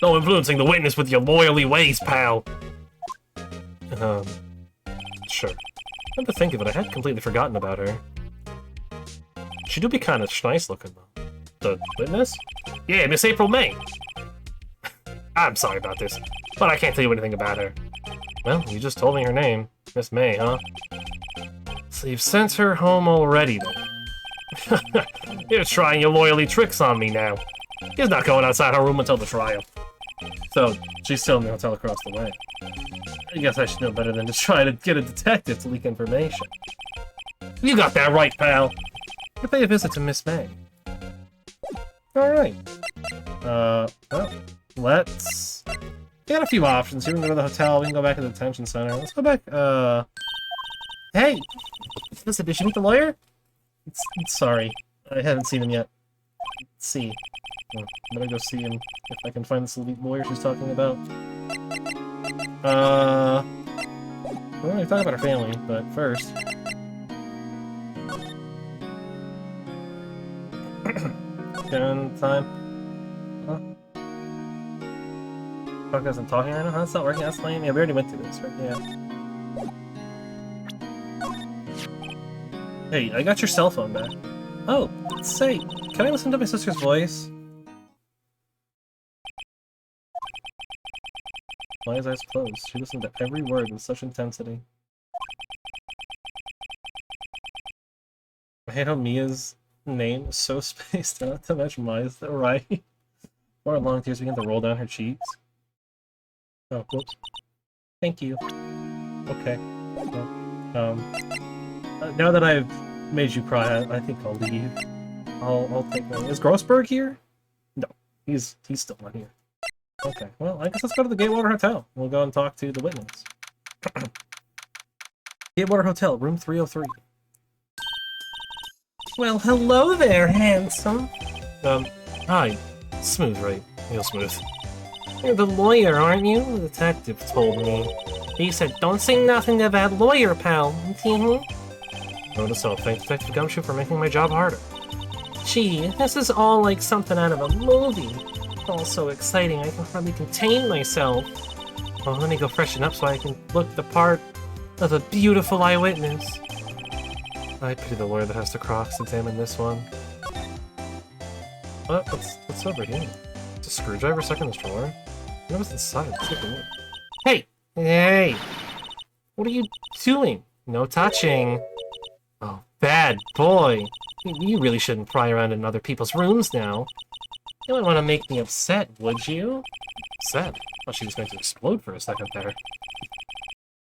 No influencing the witness with your lawyerly ways, pal. Sure. Come to think of it, I had completely forgotten about her. She do be kind of nice looking, though. The witness? Yeah, Miss April May. I'm sorry about this, but I can't tell you anything about her. Well, you just told me her name. Miss May, huh? So you've sent her home already, then? You're trying your loyalty tricks on me now. She's not going outside her room until the trial. So, she's still in the hotel across the way. I guess I should know better than to try to get a detective to leak information. You got that right, pal. You pay a visit to Miss May. Alright. Well, let's... We got a few options here. We can go to the hotel, we can go back to the detention center. Let's go back, Hey! Listen, did you meet the lawyer? Sorry. I haven't seen him yet. Let's see. I'm gonna go see him if I can find this elite lawyer she's talking about. We're gonna talk about her family, but first... Gun time. Huh? Fuck isn't talking right now? Huh? It's not working? That's fine. Yeah, we already went through this, right? Yeah. Hey, I got your cell phone back. Oh, say, can I listen to my sister's voice? Why is eyes closed? She listened to every word with such intensity. I hate how Mia's name is so spaced out to match Maya's, right? Or long tears begin to roll down her cheeks. Oh, whoops. Thank you. Okay. Well, now that I've made you cry, I think I'll leave. I'll take my... Is Grossberg here? No, he's still not here. Okay, well, I guess let's go to the Gatewater Hotel. We'll go and talk to the witness. Gatewater Hotel, room 303. Well, hello there, handsome. Hi. Smooth, right? Real smooth. You're the lawyer, aren't you? The detective told me. He said, don't say nothing to that lawyer, pal. Notice I'll thank Detective Gumshoe for making my job harder. Gee, this is all like something out of a movie. All so exciting, I can hardly contain myself. Well, let me go freshen up so I can look the part of a beautiful eyewitness. I pity the lawyer that has to cross-examine this one. What's over here? It's a screwdriver stuck in this drawer? What was inside? Hey! Hey! What are you doing? No touching. Oh, bad boy. You really shouldn't pry around in other people's rooms now. You wouldn't want to make me upset, would you? Upset? I thought she was going to explode for a second there. I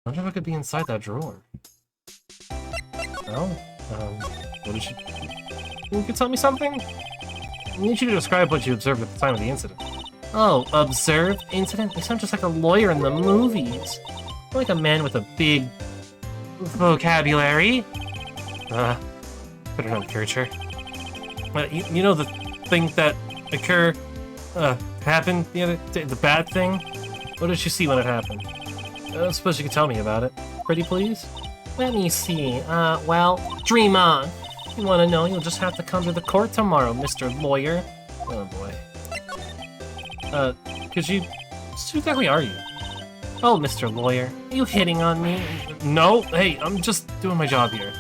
wonder if I could be inside that drawer. Oh? What did you... You could tell me something? I need you to describe what you observed at the time of the incident. Oh, observe? Incident? You sound just like a lawyer in the movies. You're like a man with a big... vocabulary. Better not encourage her. You know the thing that happened the other day? The bad thing? What did you see when it happened? I suppose you could tell me about it. Pretty please? Let me see. Well, dream on. If you want to know, you'll just have to come to the court tomorrow, Mr. Lawyer. Oh boy. Could you... Who exactly are you? Oh, Mr. Lawyer, are you hitting on me? No, hey, I'm just doing my job here.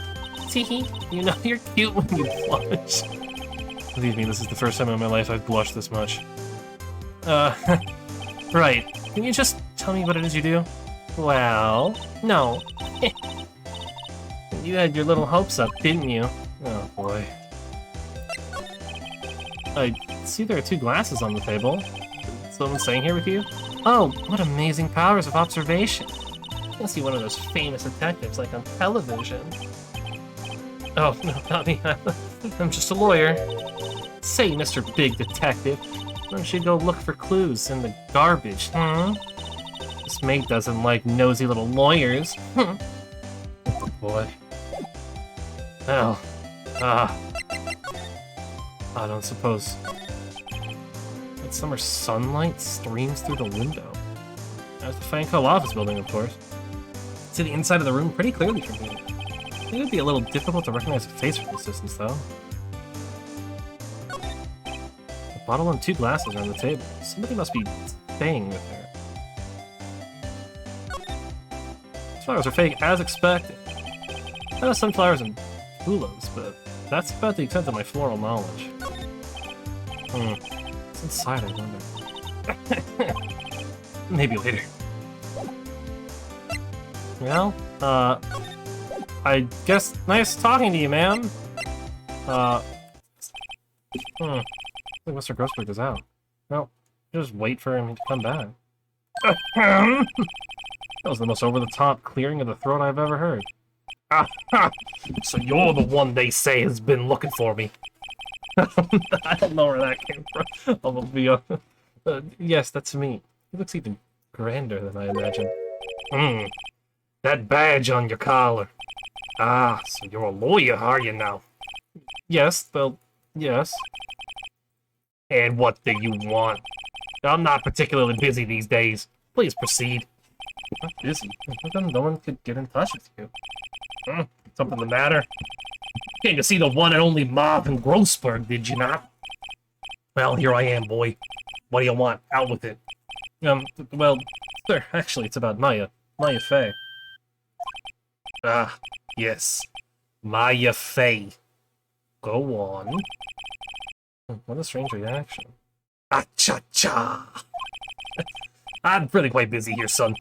Teehee, you know you're cute when you blush. Believe me, this is the first time in my life I've blushed this much. Right. Can you just tell me what it is you do? Well, no. You had your little hopes up, didn't you? Oh, boy. I see there are 2 glasses on the table. Someone staying here with you? Oh, what amazing powers of observation. I see one of those famous detectives like on television. Oh, no, not me. I'm just a lawyer. Say, Mr. Big Detective, why don't you go look for clues in the garbage, hmm? This maid doesn't like nosy little lawyers. Oh, boy. Well, I don't suppose that summer sunlight streams through the window. There's the Fanco office building, of course. See the inside of the room pretty clearly from here. I think it'd be a little difficult to recognize a face from this distance, though. A bottle and 2 glasses are on the table. Somebody must be staying with her. Flowers are fake, as expected. I know sunflowers and tulips, but that's about the extent of my floral knowledge. What's inside, I wonder. Maybe later. Well, I guess nice talking to you, ma'am. I think Mr. Grossberg is out. Well, just wait for him to come back. That was the most over-the-top clearing of the throat I've ever heard. So you're the one they say has been looking for me. I don't know where that came from. I'll be yes, that's me. He looks even grander than I imagined. That badge on your collar. Ah, so you're a lawyer, are you now? Yes, well, yes. And what do you want? I'm not particularly busy these days. Please proceed. Not busy? No one could get in touch with you. Something the matter? Came to see the one and only Marvin Grossberg, did you not? Well, here I am, boy. What do you want? Out with it. Well, sir, actually, it's about Maya. Maya Fey. Ah, yes. Maya Fey. Go on. What a strange reaction. Ah-cha-cha! I'm really quite busy here, son.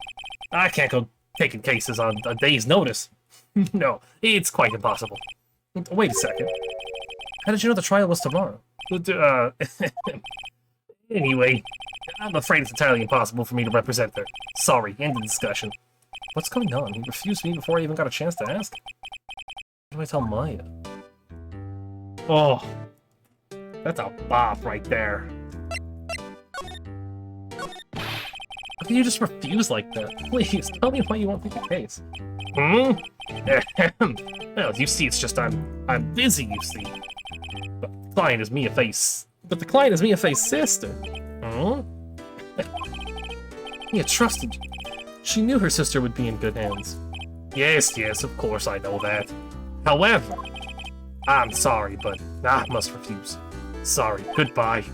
I can't go taking cases on a day's notice. No, it's quite impossible. Wait a second. How did you know the trial was tomorrow? Anyway, I'm afraid it's entirely impossible for me to represent her. Sorry, end of discussion. What's going on? He refused me before I even got a chance to ask. What do I tell Maya? Oh, that's a bop right there. How can you just refuse like that? Please, tell me why you won't take the case. Well, as you see, it's just I'm busy, you see. But the client is Mia Fey's sister. Mia trusted you. She knew her sister would be in good hands. Yes, of course I know that. However, I'm sorry, but I must refuse. Sorry, goodbye.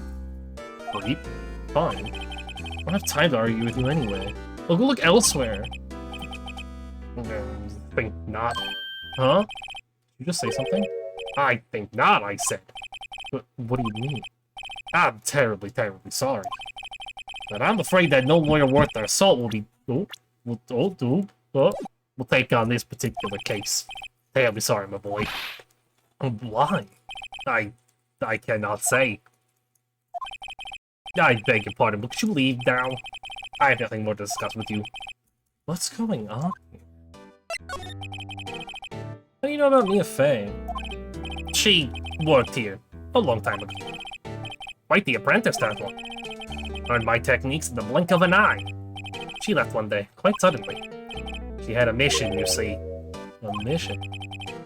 Great. Fine. I don't have time to argue with you anyway. I'll go look elsewhere. Think not. Huh? Did you just say something? I think not, I said. But what do you mean? I'm terribly, terribly sorry. But I'm afraid that no lawyer worth their salt will be... will take on this particular case. Terribly sorry, my boy. Why? I cannot say. I beg your pardon, but could you leave now? I have nothing more to discuss with you. What's going on here? How do you know about Mia Fey? She worked here a long time ago. Quite the apprentice, that one. Learned my techniques in the blink of an eye. She left one day, quite suddenly. She had a mission, you see. A mission?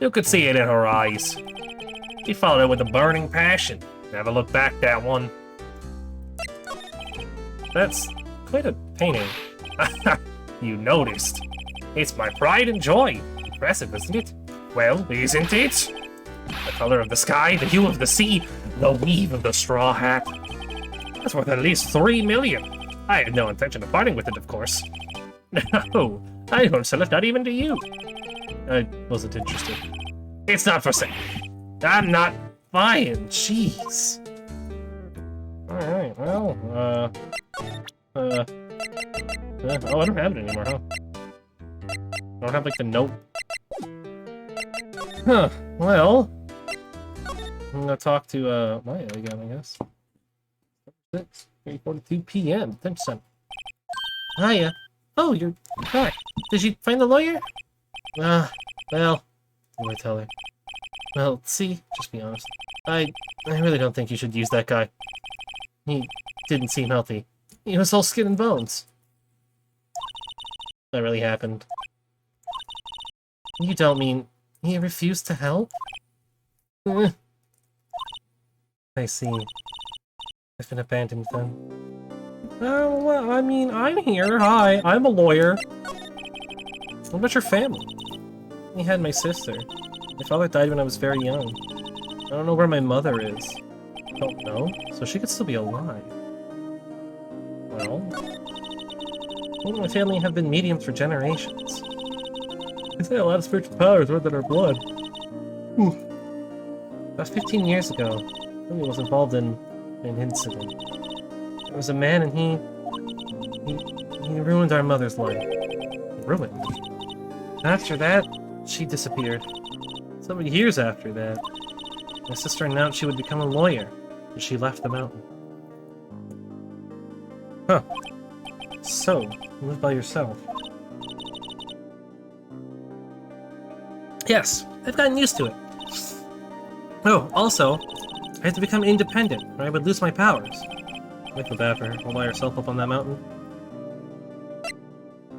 You could see it in her eyes. She followed it with a burning passion. Never looked back, that one. That's quite a painting. You noticed. It's my pride and joy. Impressive, isn't it? Well, isn't it? The color of the sky, the hue of the sea, the weave of the straw hat. That's worth at least 3 million. I had no intention of parting with it, of course. No, I won't sell it, not even to you. I wasn't interested. It's not for sale. I'm not buying. Jeez. Alright, well, oh, I don't have it anymore, huh? I don't have, like, the note. Huh, well... I'm gonna talk to, Maya again, I guess. 3:42 p.m., 10%. Maya? Oh, you're back. Did you find the lawyer? Well, what do I tell her? Well, see, just be honest. I really don't think you should use that guy. He didn't seem healthy. He was all skin and bones. That really happened. You don't mean he refused to help? Eh, I see. I've been abandoned then. Oh, well, I mean, I'm here. Hi, I'm a lawyer. What about your family? I had my sister. My father died when I was very young. I don't know where my mother is. Don't know? So she could still be alive. Well... me and my family have been mediums for generations. They say a lot of spiritual powers run in our blood. About 15 years ago, Lily was involved in an incident. There was a man and he ruined our mother's life. Ruined? After that, she disappeared. So many years after that, my sister announced she would become a lawyer, and she left the mountain. Huh. So, you live by yourself. Yes, I've gotten used to it. Oh, also, I had to become independent, or I would lose my powers. I feel bad for her, all by herself up on that mountain.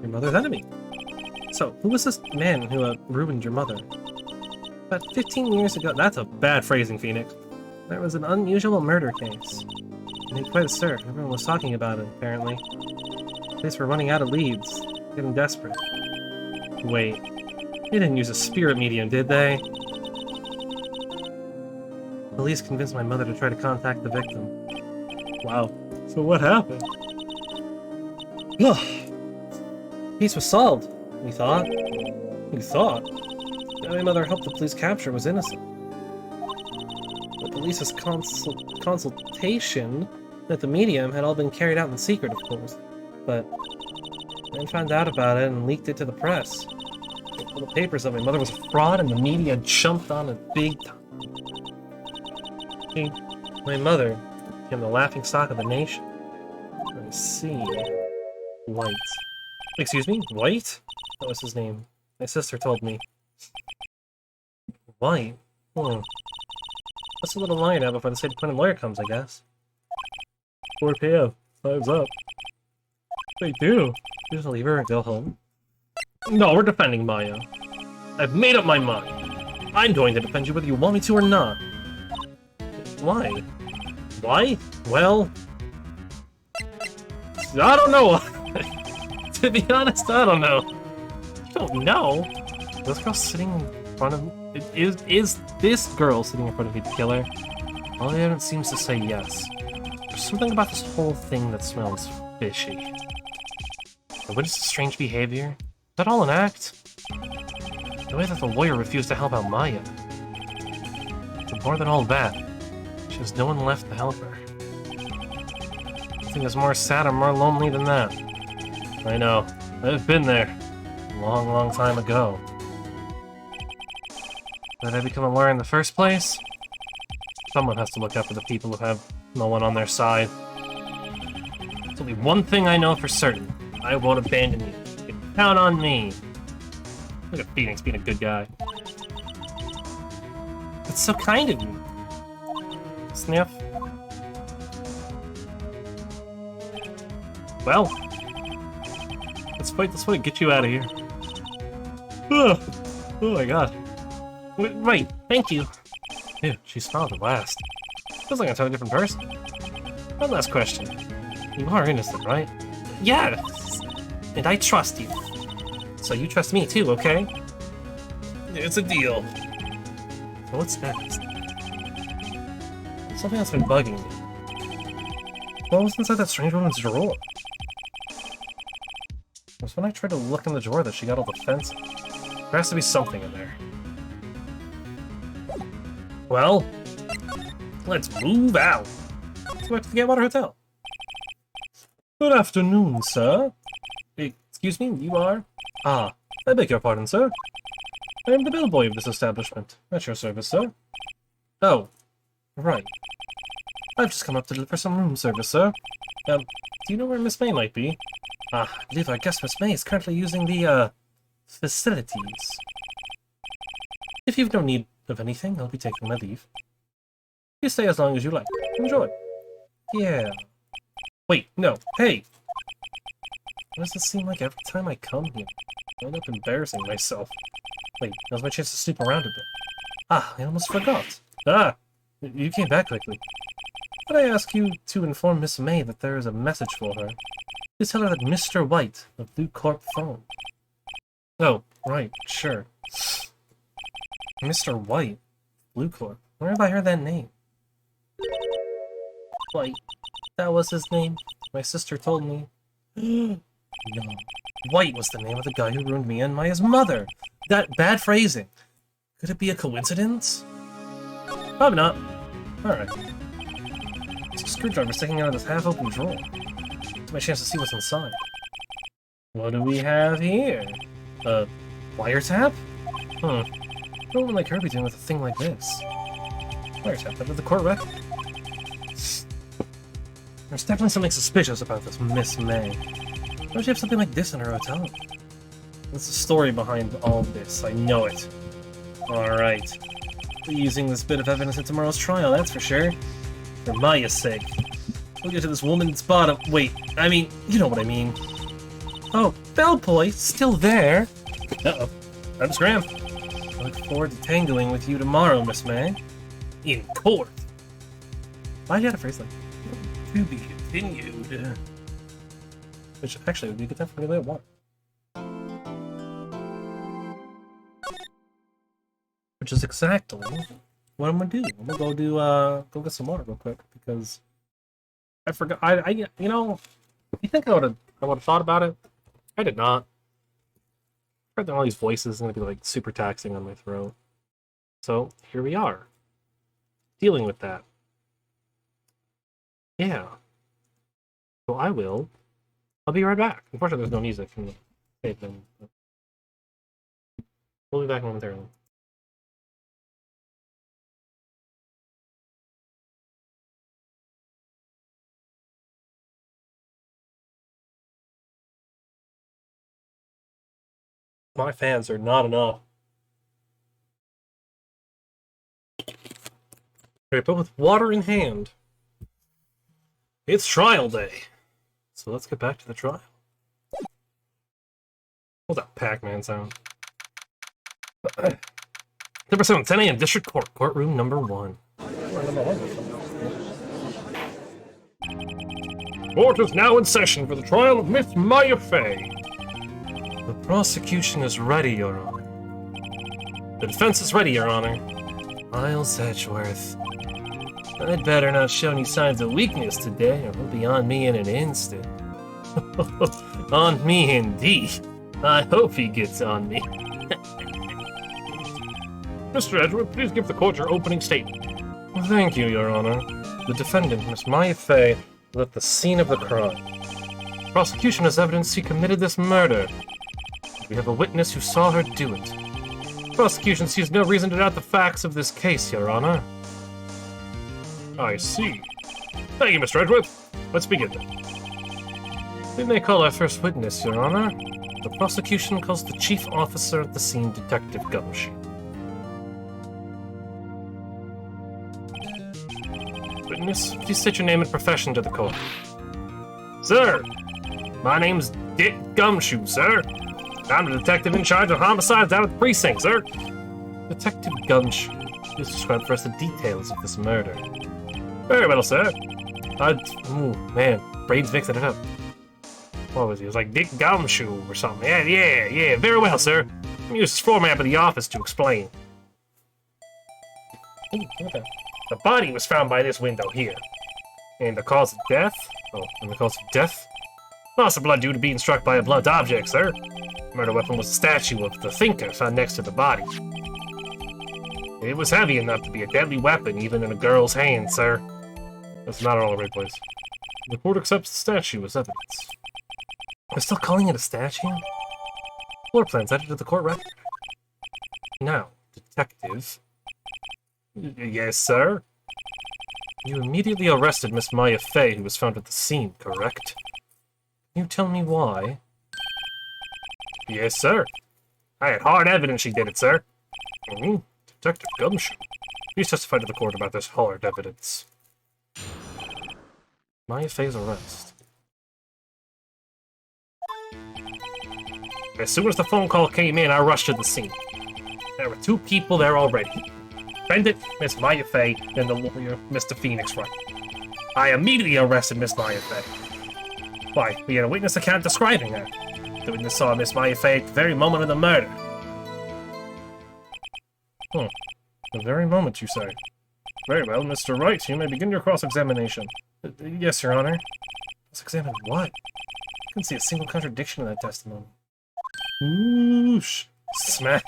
Your mother's enemy. So, who was this man who ruined your mother? About 15 years ago— that's a bad phrasing, Phoenix. There was an unusual murder case. It made quite a stir. Everyone was talking about it, apparently. Police were running out of leads, getting desperate. Wait, they didn't use a spirit medium, did they? Police convinced my mother to try to contact the victim. Wow. So what happened? Case was solved, we thought. You thought? My mother helped the police capture was innocent. The police's consultation with the medium had all been carried out in secret, of course. But I found out about it and leaked it to the press. All the papers that my mother was a fraud and the media jumped on it big time. My mother became the laughingstock of the nation. I see. White. Excuse me? White? That was his name. My sister told me. White? That's a little line out before the state appointed lawyer comes, I guess. 4 p.m. Time's up. They do. You just leave her and go home? No, we're defending Maya. I've made up my mind. I'm going to defend you whether you want me to or not. Why? Why? Well... I don't know! To be honest, I don't know. I don't know? This girl sitting in front of me... Is this girl sitting in front of me the killer? All the evidence seems to say yes. There's something about this whole thing that smells fishy. And what is the strange behavior? Is that all an act? The way that the lawyer refused to help out Maya. But more than all that, she has no one left to help her. Nothing is more sad or more lonely than that. I know. I've been there. A long, long time ago. Why did I become a lawyer in the first place? Someone has to look after the people who have no one on their side. There's only one thing I know for certain. I won't abandon you. You can count on me. Look at Phoenix being a good guy. That's so kind of you. Sniff. Well, let's fight this way. Get you out of here. Oh my god. Wait, thank you. Ew, she smiled at last. Feels like I'm a different person. One last question. You are innocent, right? Yes! And I trust you. So you trust me too, okay? It's a deal. So what's next? Something that's been bugging me. What was inside that strange woman's drawer? It was when I tried to look in the drawer that she got all defensive. There has to be something in there. Well, let's move out. Let's go back to the Gatwater Hotel. Good afternoon, sir. Excuse me, you are? Ah, I beg your pardon, sir. I am the bellboy of this establishment. At your service, sir. Oh, right. I've just come up to deliver some room service, sir. Do you know where Miss May might be? Ah, I believe our guest Miss May is currently using the, facilities. If you've no need of anything, I'll be taking my leave. You stay as long as you like. Enjoy. Yeah. Wait, no. Hey! Why does it seem like every time I come here, I end up embarrassing myself? Wait, now's my chance to snoop around a bit. Ah, I almost forgot. Ah, you came back quickly. Could I ask you to inform Miss May that there is a message for her? Please tell her that Mr. White of Blue Corp phone. Oh, right, sure. Mr. White? Blue Corp? Where have I heard that name? White. That was his name. My sister told me. No. White was the name of the guy who ruined me and Maya's mother. That bad phrasing. Could it be a coincidence? Probably not. Alright. There's a screwdriver sticking out of this half-open drawer. It's my chance to see what's inside. What do we have here? A wiretap? No one like her be doing with a thing like this. Wiretap out of the court record. There's definitely something suspicious about this Miss May. Why would she have something like this in her hotel? There's a story behind all this, I know it. Alright. We're using this bit of evidence in tomorrow's trial, that's for sure. For Maya's sake. We'll get to this woman's bottom. Wait, I mean, you know what I mean. Oh, Bellboy, still there? Uh-oh. I'm Scram. I look forward to tangling with you tomorrow, Miss May. In court. Why'd you have a phrase like to be continued? Which actually would be a good time for me to lay water. Which is exactly what I'm gonna do. I'm gonna go get some water real quick because I forgot. You know, you think I would have thought about it? I did not. I heard all these voices and it'd be like super taxing on my throat. So here we are, dealing with that. Yeah. So I'll be right back. Unfortunately, there's no music in the statement. We'll be back momentarily. My fans are not enough. Okay, but with water in hand, it's trial day. So let's get back to the trial. What's that Pac-Man sound? Number 7, 10 a.m. District Court, courtroom number 1. Court is now in session for the trial of Miss Maya Fey. The prosecution is ready, Your Honor. The defense is ready, Your Honor. Miles Edgeworth. I'd better not show any signs of weakness today, or he'll be on me in an instant. On me, indeed. I hope he gets on me. Mr. Edgeworth, please give the court your opening statement. Thank you, Your Honor. The defendant, Miss Maya Fey, was at the scene of the crime. The prosecution has evidence she committed this murder. We have a witness who saw her do it. The prosecution sees no reason to doubt the facts of this case, Your Honor. I see. Thank you, Mr. Edgeworth. Let's begin then. We may call our first witness, Your Honor. The prosecution calls the chief officer at the scene, Detective Gumshoe. Witness, please state your name and profession to the court. Sir, my name's Dick Gumshoe, sir. I'm the detective in charge of homicides down at the precinct, sir. Detective Gumshoe, please describe for us the details of this murder. Very well, sir. Oh, man, brains mixing it up. What was he? It was like Dick Gumshoe or something. Yeah, very well, sir. Let me use this floor map of the office to explain. Ooh, okay. The body was found by this window here. And the cause of death? Oh, and the cause of death? Loss of blood due to being struck by a blunt object, sir. The murder weapon was a statue of the thinker found next to the body. It was heavy enough to be a deadly weapon, even in a girl's hand, sir. That's not all the right place. The court accepts the statue as evidence. They're still calling it a statue? Floor plans added to the court record. Now, detective. Yes, sir? You immediately arrested Miss Maya Fey, who was found at the scene, correct? Can you tell me why? Yes, sir. I had hard evidence she did it, sir. Detective Gumshoe. Please testify to the court about this hard evidence. Maya Fey's arrest. As soon as the phone call came in, I rushed to the scene. There were 2 people there already. defendant, Miss Maya Fey, and the lawyer, Mr. Phoenix Wright. I immediately arrested Miss Maya Fey. Why, we had a witness account describing her. The witness saw Miss Maya Fey at the very moment of the murder. The very moment, you say? Very well, Mr. Wright, you may begin your cross-examination. Yes, Your Honor. Cross-examine what? I couldn't see a single contradiction in that testimony. Whoosh! Smack!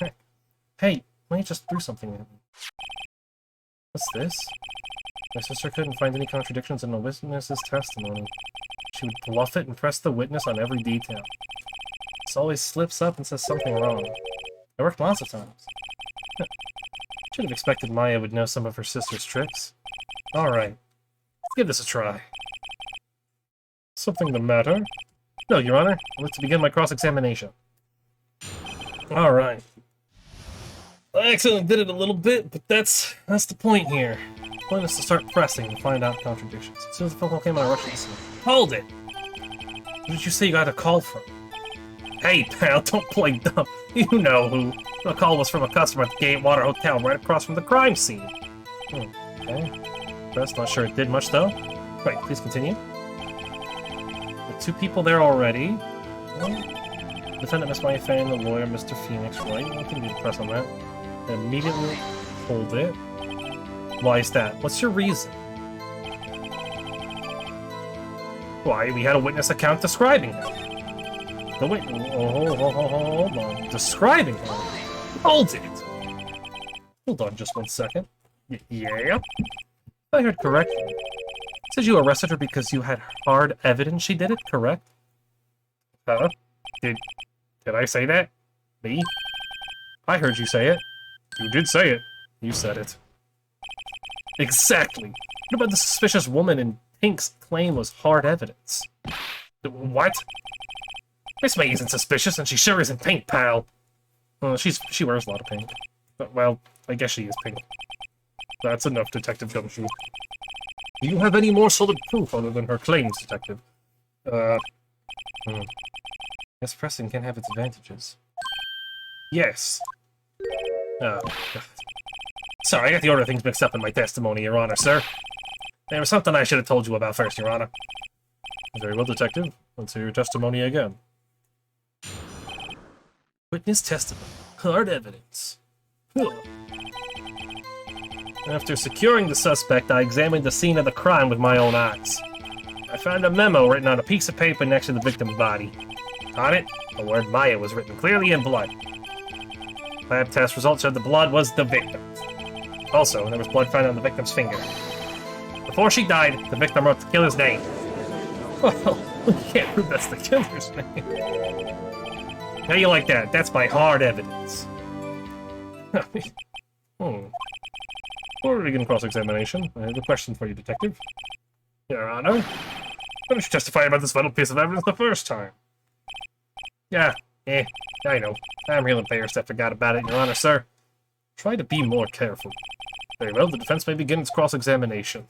Hey, why don't you just threw something at me? What's this? My sister couldn't find any contradictions in the witness's testimony. She would bluff it and press the witness on every detail. This always slips up and says something wrong. It worked lots of times. Should have expected Maya would know some of her sister's tricks. Alright, let's give this a try. Something the matter? No, Your Honor. Let's begin my cross-examination. Alright. I accidentally did it a little bit, but that's the point here. The point is to start pressing to find out contradictions. As soon as the phone call came out, I rushed to the scene. Hold it! What did you say you got a call from? Hey, pal, don't play dumb. You know who. The call was from a customer at the Gatewater Hotel right across from the crime scene. Okay. That's not sure it did much, though. Right, please continue. There are two people there already. Defendant Miss Maya Fey and the lawyer, Mr. Phoenix Wright. I can do press on that. Immediately hold it. Why is that? What's your reason? Why, we had a witness account describing her. The witness... hold on. Describing her? Hold it! Hold on just one second. Yeah? If I heard correctly. Said you arrested her because you had hard evidence she did it, correct? Huh? Did I say that? Me? I heard you say it. You did say it. You said it. Exactly. What about the suspicious woman in pink's claim was hard evidence? What? Miss May isn't suspicious, and she sure isn't pink, pal. Well, she wears a lot of pink. But, well, I guess she is pink. That's enough, Detective Gumshoe. Do you have any more solid proof other than her claims, Detective? Guess pressing can have its advantages. Yes. Sorry, I got the order of things mixed up in my testimony, Your Honor, sir. There was something I should have told you about first, Your Honor. Very well, Detective. Let's hear your testimony again. Witness testimony. Hard evidence. After securing the suspect, I examined the scene of the crime with my own eyes. I found a memo written on a piece of paper next to the victim's body. On it, the word Maya was written clearly in blood. Lab test results showed the blood was the victim's. Also, there was blood found on the victim's finger. Before she died, the victim wrote the killer's name. Well, we can't prove that's the killer's name. How you like that? That's my hard evidence. Before we begin cross-examination, I have a question for you, Detective. Your Honor, why don't you testify about this vital piece of evidence the first time? Yeah, I know. I'm real embarrassed I forgot about it, Your Honor, sir. Try to be more careful. Very well, the defense may begin its cross-examination.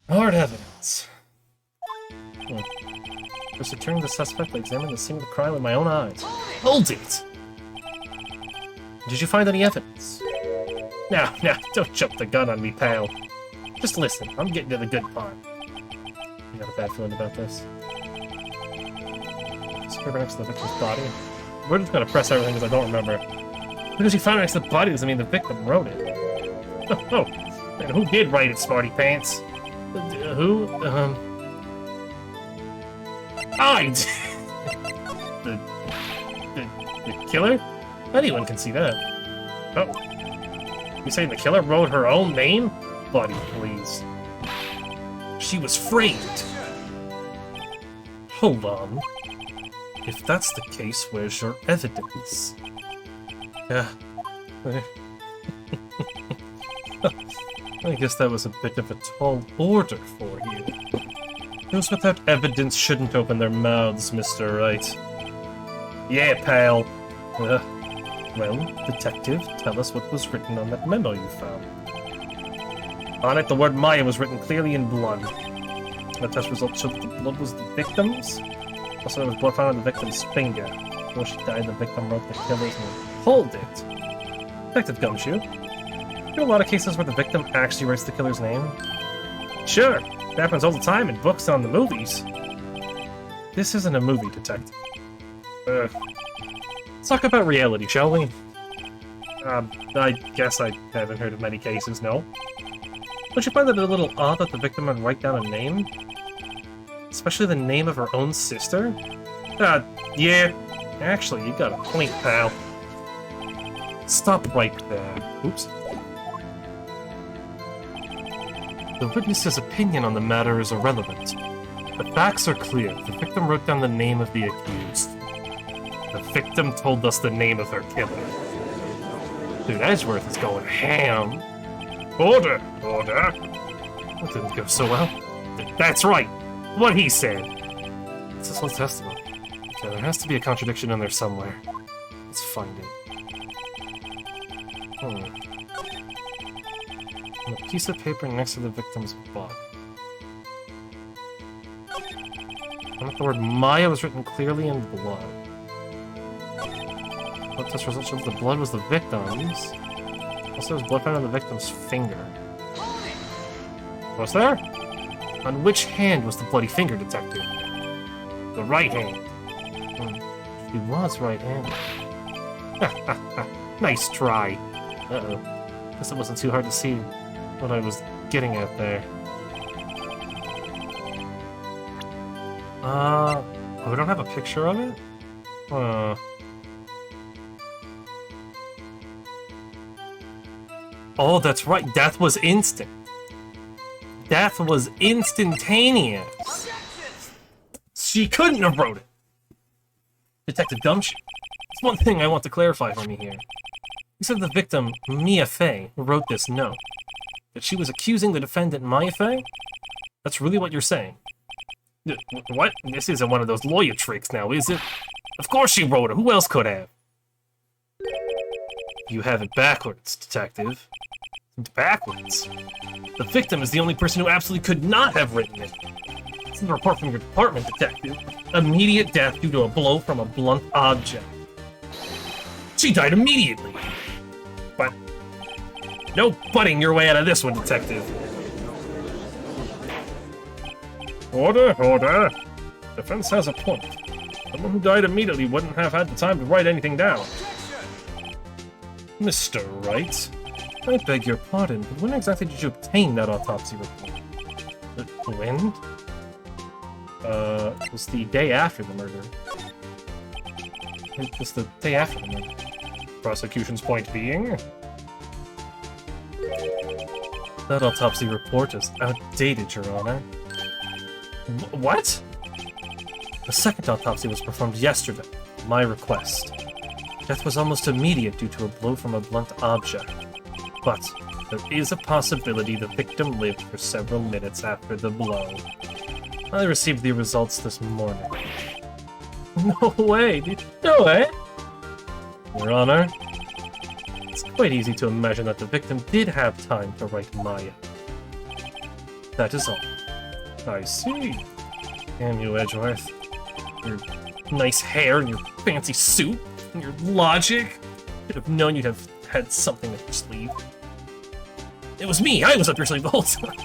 Hard evidence. After securing the suspect, I examined the scene of the crime with my own eyes. Hold it! Did you find any evidence? Now, don't jump the gun on me, pal. Just listen, I'm getting to the good part. You got a bad feeling about this? Paper next to the victim's body. We're just gonna press everything because I don't remember. Because you found it next to the body doesn't mean the victim wrote it. Oh, and who did write it, Smarty Pants? Who? I did. the killer? Anyone can see that. Oh. You saying the killer wrote her own name? Buddy, please. She was framed. Hold on. If that's the case, where's your evidence? Yeah. I guess that was a bit of a tall order for you. Those without evidence shouldn't open their mouths, Mr. Wright. Yeah, pal. Well, Detective, tell us what was written on that memo you found. On it, the word Maya was written clearly in blood. The test results showed that the blood was the victim's. Also, there was blood found on the victim's finger. Before she died, the victim wrote the killer's name. Hold it! Detective Gumshoe. You know a lot of cases where the victim actually writes the killer's name? Sure, it happens all the time in books and on the movies. This isn't a movie, Detective. Let's talk about reality, shall we? I guess I haven't heard of many cases, no. Don't you find it a little odd that the victim would write down a name? Especially the name of her own sister? Yeah. Actually, you got a point, pal. Stop right there. Oops. The witness's opinion on the matter is irrelevant. The facts are clear. The victim wrote down the name of the accused. The victim told us the name of her killer. Dude, Edgeworth is going ham. Order! That didn't go so well. That's right! What he said! It's his whole testimony. Okay, there has to be a contradiction in there somewhere. Let's find it. On a piece of paper next to the victim's body. And the word Maya was written clearly in blood. Blood test results shows the blood was the victim's. Also, there was blood found on the victim's finger. Was there? On which hand was the bloody finger, Detective? The right hand. She was right-handed. Nice try. Uh-oh. Guess it wasn't too hard to see what I was getting at there. Oh, we don't have a picture of it? Oh, that's right. Death was instant. Death was instantaneous. She couldn't have wrote it. Detective Gumshoe, there's one thing I want to clarify from you here. You said the victim, Mia Fey, wrote this note. That she was accusing the defendant, Maya Fey? That's really what you're saying? What? This isn't one of those lawyer tricks now, is it? Of course she wrote it. Who else could have? You have it backwards, Detective. Backwards? The victim is the only person who absolutely could not have written it. It's in the report from your department, Detective. Immediate death due to a blow from a blunt object. She died immediately. But no butting your way out of this one, Detective. Order. Defense has a point. Someone who died immediately wouldn't have had the time to write anything down. Mr. Wright, I beg your pardon, but when exactly did you obtain that autopsy report? When? It was the day after the murder. It was the day after the murder. Prosecution's point being? That autopsy report is outdated, Your Honor. What? The second autopsy was performed yesterday, at my request. Death was almost immediate due to a blow from a blunt object. But there is a possibility the victim lived for several minutes after the blow. I received the results this morning. No way, dude. No way! Your Honor, it's quite easy to imagine that the victim did have time to write Maya. That is all. I see. Damn you, Edgeworth. Your nice hair and your fancy suit and your logic. Should have known you'd have had something up your sleeve. It was me! I was up your sleeve the whole time!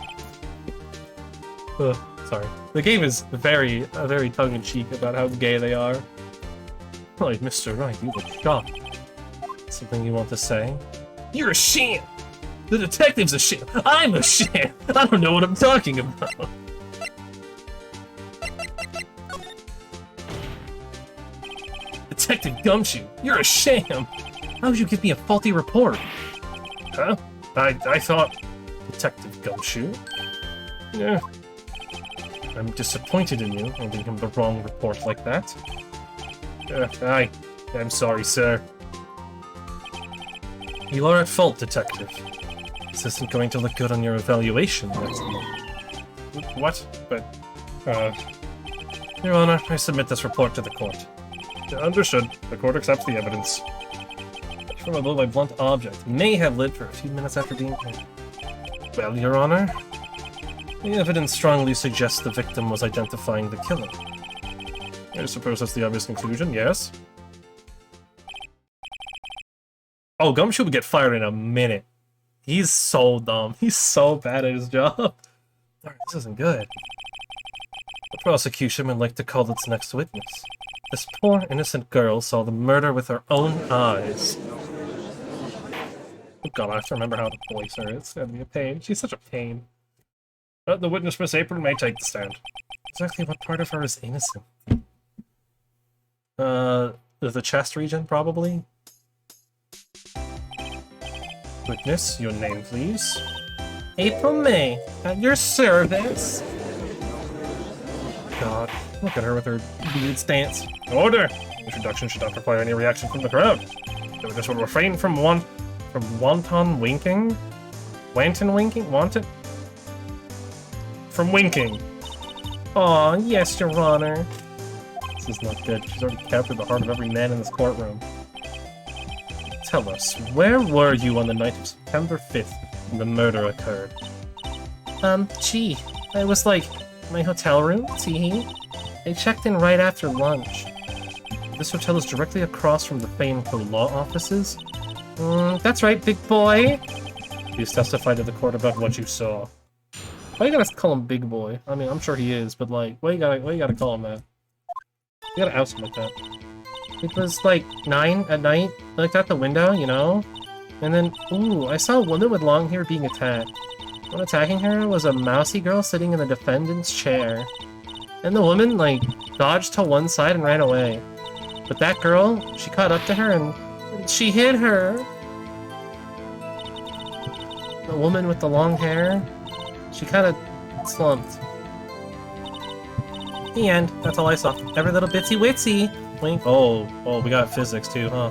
Sorry. The game is very tongue-in-cheek about how gay they are. Like, Mr. Wright, you look shocked. Something you want to say? You're a sham! The detective's a sham! I'm a sham! I don't know what I'm talking about! Detective Gumshoe, you're a sham! How would you give me a faulty report? Huh? I thought... Detective Gumshoe? Yeah. I'm disappointed in you, handing him the wrong report like that. I'm sorry, sir. You are at fault, Detective. This isn't going to look good on your evaluation next month. What? But, Your Honor, I submit this report to the court. Understood. The court accepts the evidence. From a blow by blunt object may have lived for a few minutes after being hit. Well, Your Honor, the evidence strongly suggests the victim was identifying the killer. I suppose that's the obvious conclusion, yes? Oh, Gumshoe would get fired in a minute. He's so dumb. He's so bad at his job. Alright, this isn't good. The prosecution would like to call its next witness. This poor innocent girl saw the murder with her own eyes. Oh god, I have to remember how to voice her. It's gonna be a pain. She's such a pain. The witness, Miss Apron, may take the stand. Exactly what part of her is innocent? The chest region, probably? Witness, your name, please. April May, at your service. God, look at her with her weird stance. Order! Introduction should not require any reaction from the crowd. The witness will refrain from wanton winking? Wanton winking? Wanted? From winking. Aw, yes, Your Honor. This is not good. She's already captured the heart of every man in this courtroom. Tell us, where were you on the night of September 5th when the murder occurred? Gee, I was like, my hotel room, tee. I checked in right after lunch. This hotel is directly across from the famed law offices. That's right, big boy. Please testify to the court about what you saw. Why you gotta call him big boy? I mean, I'm sure he is, but like, why you gotta call him that? You gotta oust him like that. It was like 9 at night. I looked out the window, you know? And then, ooh, I saw a woman with long hair being attacked. One attacking her was a mousy girl sitting in the defendant's chair. And the woman, like, dodged to one side and ran away. But that girl, she caught up to her and she hit her. The woman with the long hair, she kind of slumped. The end. That's all I saw. Every little bitsy witsy. Wink. Oh, we got physics too, huh?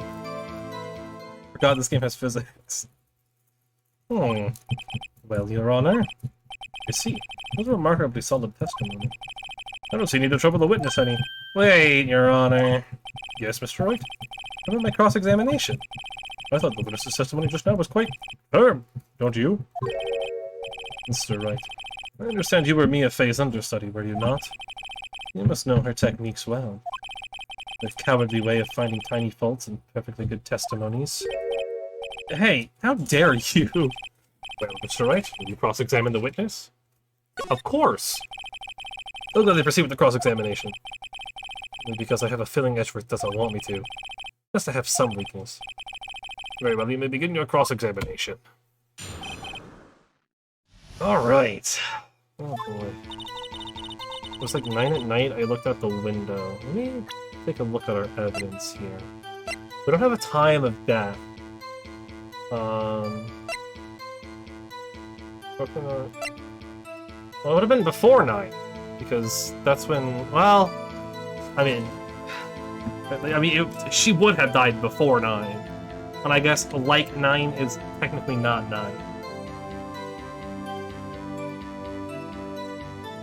Forgot this game has physics. Well, Your Honor. I see. Those are remarkably solid testimony. I don't see any trouble the witness any. Wait, Your Honor. Yes, Mr. Wright? How about my cross-examination? I thought the witness's testimony just now was quite firm. Don't you? Mr. Wright, I understand you were Mia Fey's understudy, were you not? You must know her techniques well. The cowardly way of finding tiny faults and perfectly good testimonies. Hey, how dare you? Well, Mr. Wright, will you cross-examine the witness? Of course! I'll gladly proceed with the cross-examination. Only because I have a feeling Edgeworth doesn't want me to. Just to have some weakness. Very well, you may begin your cross-examination. Alright. Oh boy. It was like 9 at night, I looked out the window. Let me take a look at our evidence here. We don't have a time of death. Well, it would have been before 9, because that's when, well, she would have died before 9, and I guess like 9 is technically not 9.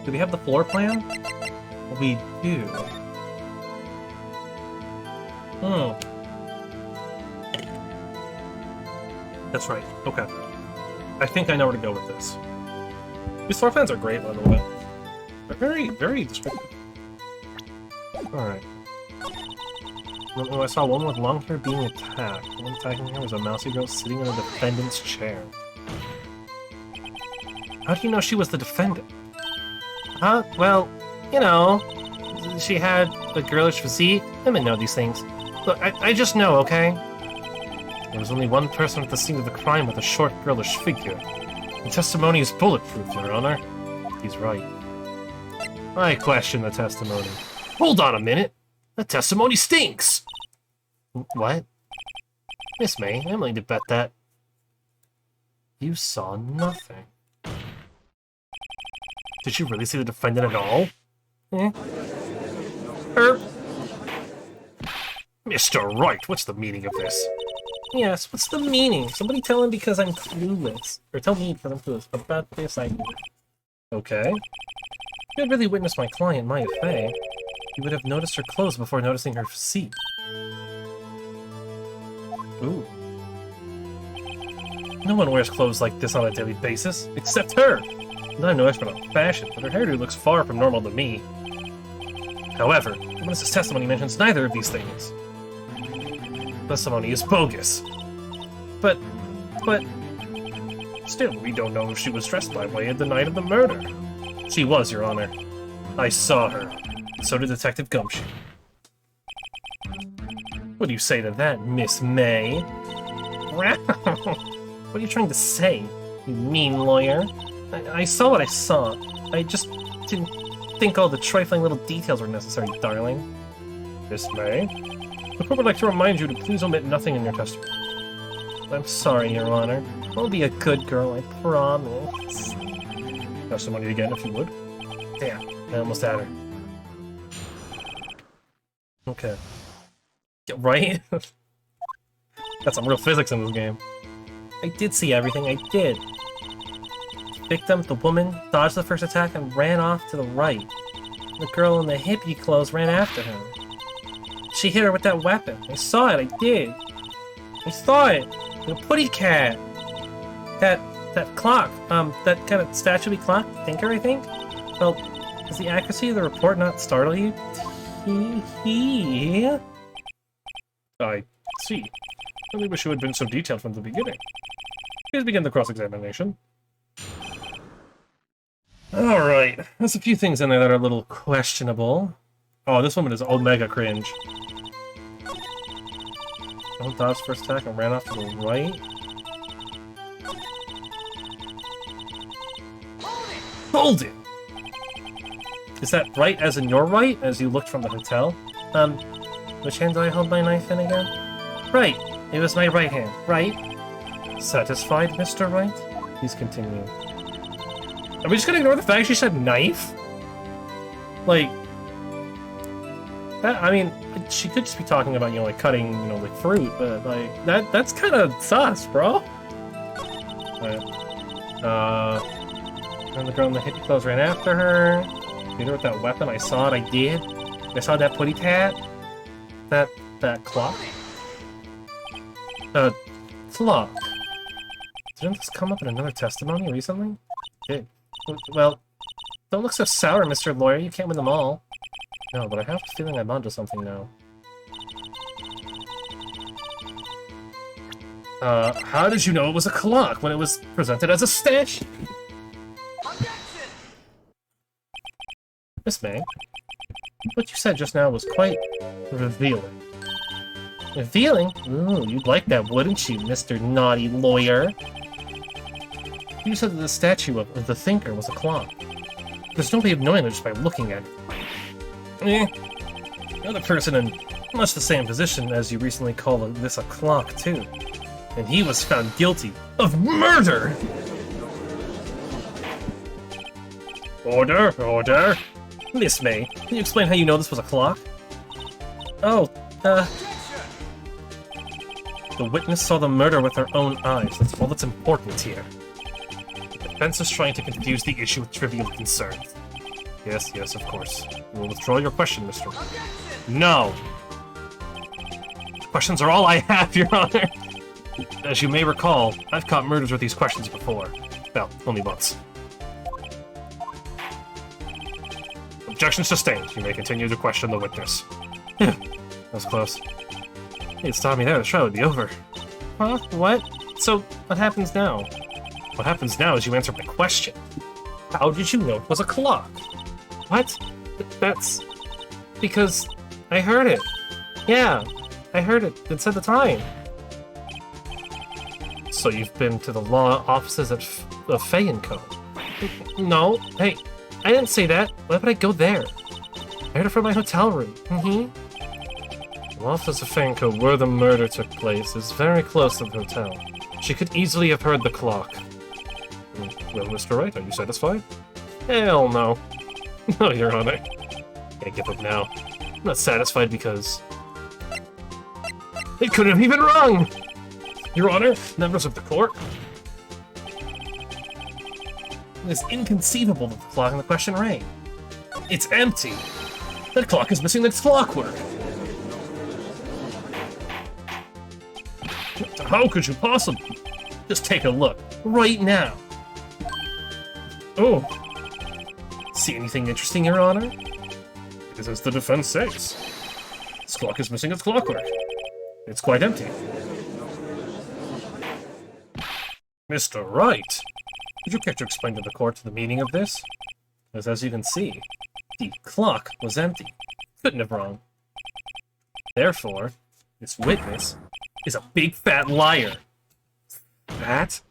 Do we have the floor plan? We do. That's right, okay. I think I know where to go with this. These floor plans are great, by the way. They're very, very descriptive. Alright. I saw one with long hair being attacked. The one attacking her was a mousy girl sitting in the defendant's chair. How do you know she was the defendant? Well, you know, she had a girlish physique. Women know these things. Look, I just know, okay? There was only one person at the scene of the crime with a short, girlish figure. The testimony is bulletproof, Your Honor. He's right. I question the testimony. Hold on a minute! The testimony stinks! What? Miss May, I'm willing to bet that... You saw nothing. Did you really see the defendant at all? Mr. Wright, what's the meaning of this? Yes, what's the meaning? Somebody tell him because I'm clueless. Or tell me because I'm clueless. About this idea. Okay. If you had really witnessed my client, Maya Fey, you would have noticed her clothes before noticing her physique. Ooh. No one wears clothes like this on a daily basis, except her! I'm no expert on fashion, but her hairdo looks far from normal to me. However, the witness's testimony mentions neither of these things. Testimony is bogus. But... Still, we don't know if she was dressed that way at the night of the murder. She was, Your Honor. I saw her. So did Detective Gumshoe. What do you say to that, Miss May? What are you trying to say, you mean lawyer? I saw what I saw. I just didn't think all the trifling little details were necessary, darling. Miss May? The court would like to remind you to please omit nothing in your testimony. I'm sorry, Your Honor. I'll be a good girl, I promise. Testimony again, if you would. Damn, I almost had her. Okay. Yeah, right? Got some real physics in this game. I did see everything, I did. The victim, the woman, dodged the first attack and ran off to the right. The girl in the hippie clothes ran after him. She hit her with that weapon. I saw it, I did. I saw it! The putty cat! That clock, that kind of statue-y clock thinker, I think? Well, does the accuracy of the report not startle you? Tee-hee. I see. I really wish you had been so detailed from the beginning. Please begin the cross-examination. Alright, there's a few things in there that are a little questionable. Oh, this woman is omega cringe. Don't dodge first attack and ran off to the right. Hold it! Is that right as in your right, as you looked from the hotel? Which hand do I hold my knife in again? Right! It was my right hand, right? Satisfied, Mr. Wright? Please continue. Are we just gonna ignore the fact she said knife? Like... That, I mean, she could just be talking about, you know, like, cutting, you know, like, fruit, but, like, that's kind of sus, bro. Right. And the girl in the hippie clothes ran after her. Hit her with that weapon. I saw it. I did. I saw that putty tat. That clock. Clock. Didn't this come up in another testimony recently? It did. Well, don't look so sour, Mr. Lawyer. You can't win them all. No, but I have a feeling I'm onto something now. How did you know it was a clock when it was presented as a statue? Miss May, what you said just now was quite revealing. Revealing? Ooh, you'd like that, wouldn't you, Mr. Naughty Lawyer? You said that the statue of the thinker was a clock. There's no way of knowing it just by looking at it. Another person in much the same position as you recently called this a clock, too. And he was found guilty of murder! Order, order! Miss May, can you explain how you know this was a clock? Oh, the witness saw the murder with her own eyes. That's all that's important here. The defense is trying to confuse the issue with trivial concerns. Yes, of course. We'll withdraw your question, Mr. No! Questions are all I have, Your Honor! As you may recall, I've caught murders with these questions before. Well, only once. Objection sustained. You may continue to question the witness. That was close. You'd stop me there, the trial would be over. Huh? What? So, what happens now? What happens now is you answer my question. How did you know it was a clock? What? That's... because I heard it. Yeah, I heard it. It said the time. So you've been to the law offices of Fay & Co? No, hey, I didn't say that. Why would I go there? I heard it from my hotel room. The law office of Fay & Co, where the murder took place, is very close to the hotel. She could easily have heard the clock. Well, Mr. Wright, are you satisfied? Hell no. No, Your Honor. Can't give up now. I'm not satisfied because... it couldn't have even rung! Your Honor, members of the court. It is inconceivable that the clock in the question rang. It's empty. That clock is missing its clockwork. How could you possibly? Just take a look, right now. Oh. See anything interesting, Your Honor? It is as the defense says. This clock is missing its clockwork. It's quite empty. Mr. Wright, would you care to explain to the court the meaning of this? As you can see, the clock was empty. Couldn't have wrong. Therefore, this witness is a big fat liar. That?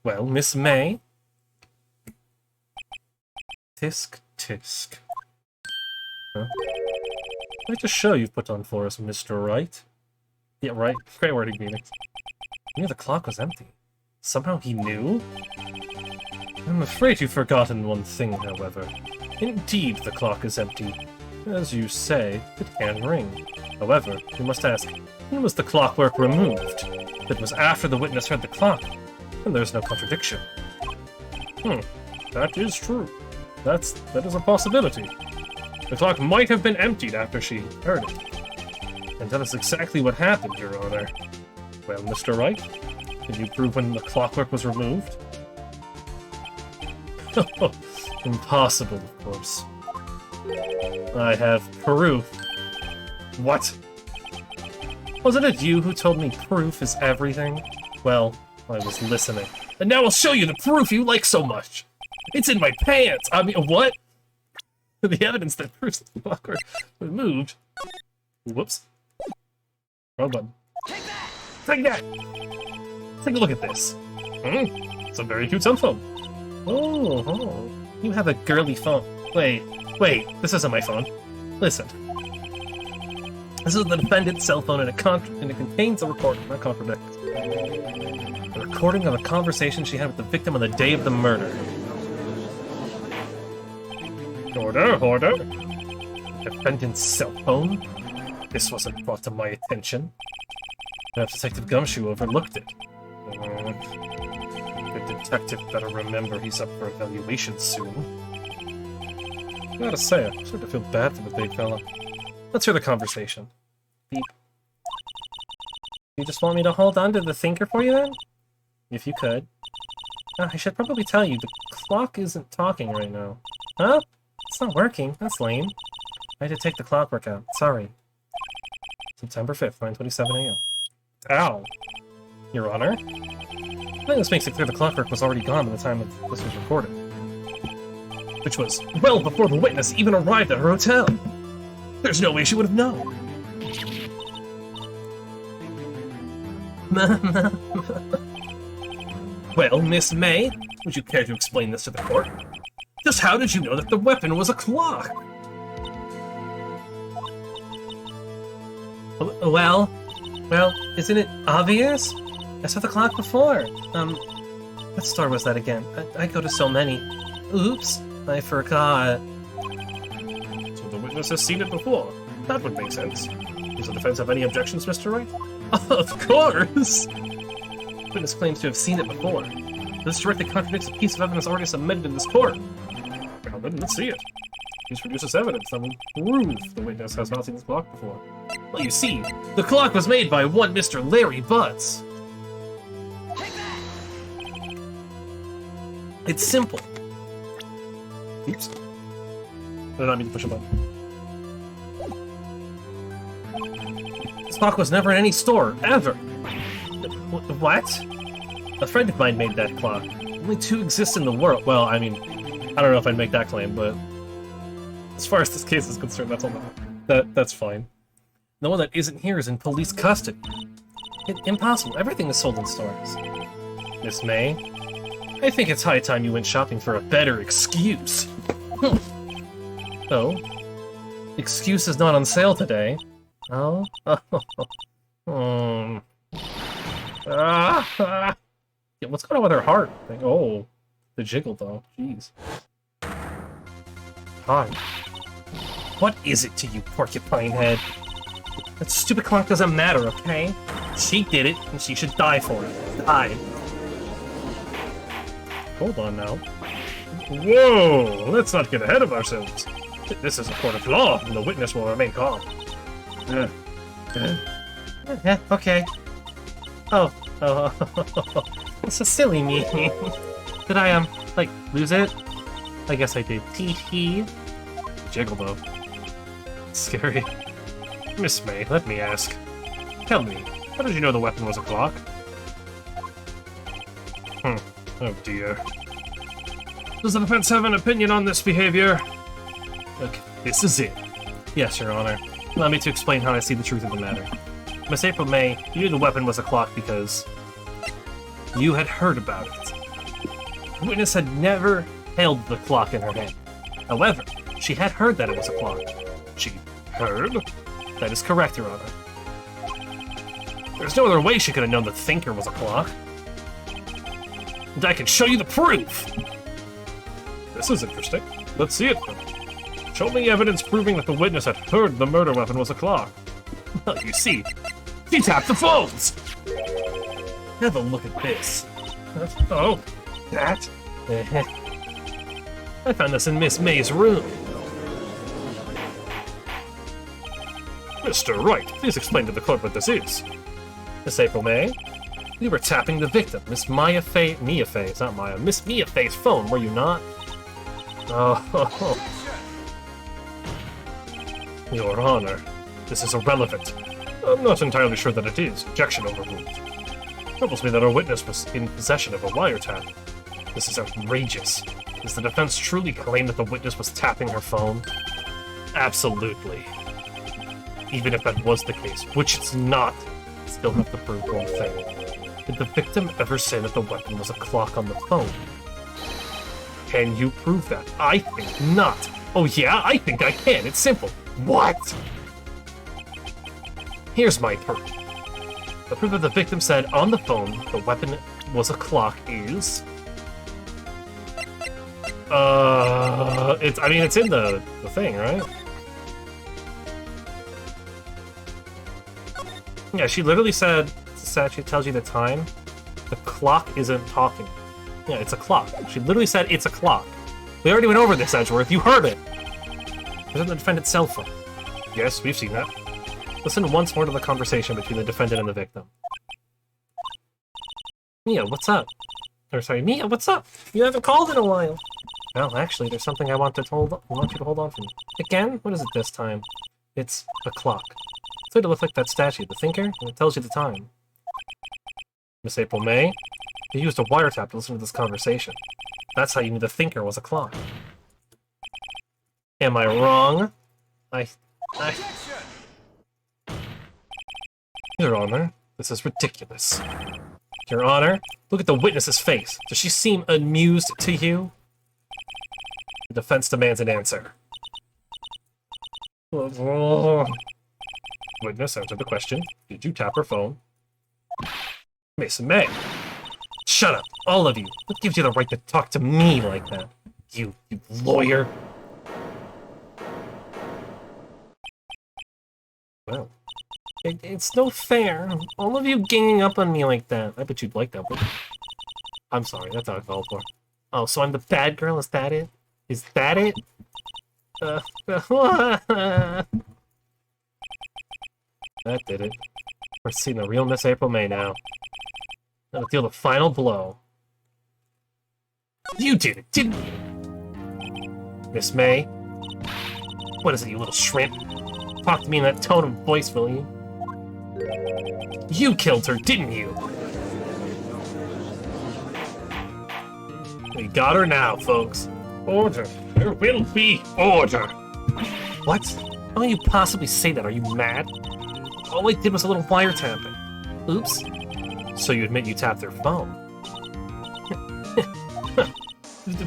Well, Miss May? Tisk, tisk. Huh? Quite a show you've put on for us, Mr. Wright. Yeah, right. Great wording, Phoenix. He knew the clock was empty. Somehow he knew? I'm afraid you've forgotten one thing, however. Indeed, the clock is empty. As you say, it can ring. However, you must ask, when was the clockwork removed? It was after the witness heard the clock, and there's no contradiction. That is true. That is a possibility. The clock might have been emptied after she heard it. And that is exactly what happened, Your Honor. Well, Mr. Wright, can you prove when the clockwork was removed? Impossible, of course. I have proof. What? Wasn't it you who told me proof is everything? Well, I was listening. And now I'll show you the proof you like so much! It's in my pants! I mean, what? The evidence that proves the clockwork was moved. Whoops. Wrong button. Take that! Take that! Take a look at this. It's a very cute cell phone. Oh, you have a girly phone. Wait, this isn't my phone. Listen. This is the defendant's cell phone, and it contains a recording, not contradicts. A recording of a conversation she had with the victim on the day of the murder. Order. Defendant's cell phone? This wasn't brought to my attention. Perhaps Detective Gumshoe overlooked it. The detective better remember he's up for evaluation soon. Gotta say, I'm starting to feel bad for the big fella. Let's hear the conversation. Beep. You just want me to hold on to the thinker for you, then? If you could. I should probably tell you, the clock isn't talking right now. Huh? It's not working. That's lame. I had to take the clockwork out. Sorry. September 5th, 9:27 a.m. Ow! Your Honor? I think this makes it clear the clockwork was already gone by the time this was recorded. Which was well before the witness even arrived at her hotel. There's no way she would have known. Well, Miss May, would you care to explain this to the court? Just how did you know that the weapon was a clock? Well, isn't it obvious? I saw the clock before. What store was that again? I go to so many. Oops, I forgot. So the witness has seen it before. That would make sense. Does the defense have any objections, Mr. Wright? Of course! The witness claims to have seen it before. This directly contradicts a piece of evidence already submitted in this court. Well then, let's see it. Please produce this evidence that will prove the witness has not seen this clock before. Well, you see, the clock was made by one Mr. Larry Butts. It's simple. Oops. I did not mean to push a button. This clock was never in any store, ever. What? A friend of mine made that clock. Only two exist in the world. Well, I mean, I don't know if I'd make that claim, but as far as this case is concerned, that's all that's fine. The one that isn't here is in police custody. Impossible. Everything is sold in stores. Miss May, I think it's high time you went shopping for a better excuse. Oh? Excuse is not on sale today. Oh? Yeah, what's going on with her heart? Oh, the jiggle though. Jeez. Hi. What is it to you, porcupine head? That stupid clock doesn't matter, okay? She did it, and she should die for it. Die. Hold on now. Whoa! Let's not get ahead of ourselves. This is a court of law, and the witness will remain calm. Yeah, okay. Oh. It's a silly me. Did I, like, lose it? I guess I did. Tee-hee. Jiggle, though. Scary. Miss May, let me ask. Tell me, how did you know the weapon was a clock? Oh dear. Does the defense have an opinion on this behavior? Okay, this is it. Yes, Your Honor. Allow me to explain how I see the truth of the matter. Miss April May, you knew the weapon was a clock because you had heard about it. The witness had never held the clock in her hand. However, she had heard that it was a clock. She heard? That is correct, Your Honor. There's no other way she could have known the thinker was a clock. And I can show you the proof! This is interesting. Let's see it. Show me evidence proving that the witness had heard the murder weapon was a clock. Well, you see, she tapped the phones! Have a look at this. Oh, that? I found this in Miss May's room. Mr. Wright, please explain to the court what this is. Miss April May, you were tapping the victim, Miss Mia Faye, it's not Maya, Miss Mia Faye's phone, were you not? Oh, Your Honor, this is irrelevant. I'm not entirely sure that it is. Objection overruled. Troubles me that our witness was in possession of a wiretap. This is outrageous. Does the defense truly claim that the witness was tapping her phone? Absolutely. Even if that was the case, which it's not, I still have to prove one thing. Did the victim ever say that the weapon was a clock on the phone? Can you prove that? I think not. Oh yeah, I think I can. It's simple. What? Here's my proof. The proof that the victim said on the phone the weapon was a clock is... it's in the thing, right? Yeah, she literally said, the statute tells you the time. The clock isn't talking. Yeah, it's a clock. She literally said it's a clock. We already went over this, Edgeworth. You heard it. It was on the defendant's cell phone. Yes, we've seen that. Listen once more to the conversation between the defendant and the victim. Mia, what's up? Mia, what's up? You haven't called in a while. Well, actually, there's something I want you to hold on for me. Again? What is it this time? It's a clock. It's made to look like that statue, the thinker, and it tells you the time. Miss April May, you used a wiretap to listen to this conversation. That's how you knew the thinker was a clock. Am I wrong? Your Honor, this is ridiculous. Your Honor, look at the witness's face. Does she seem amused to you? The defense demands an answer. Witness, answer the question. Did you tap her phone? Mason May. Shut up, all of you. What gives you the right to talk to me like that? You lawyer. Well, it's no fair. All of you ganging up on me like that. I bet you'd like that, wouldn't you? I'm sorry, that's not called for. Oh, so I'm the bad girl? Is that it? Is that it? That did it. We're seeing the real Miss April May now. Gonna deal the final blow. You did it, didn't you? Miss May? What is it, you little shrimp? Talk to me in that tone of voice, will you? You killed her, didn't you? We got her now, folks. Order. There will be order. What? How can you possibly say that? Are you mad? All I did was a little wiretapping. Oops. So you admit you tapped their phone.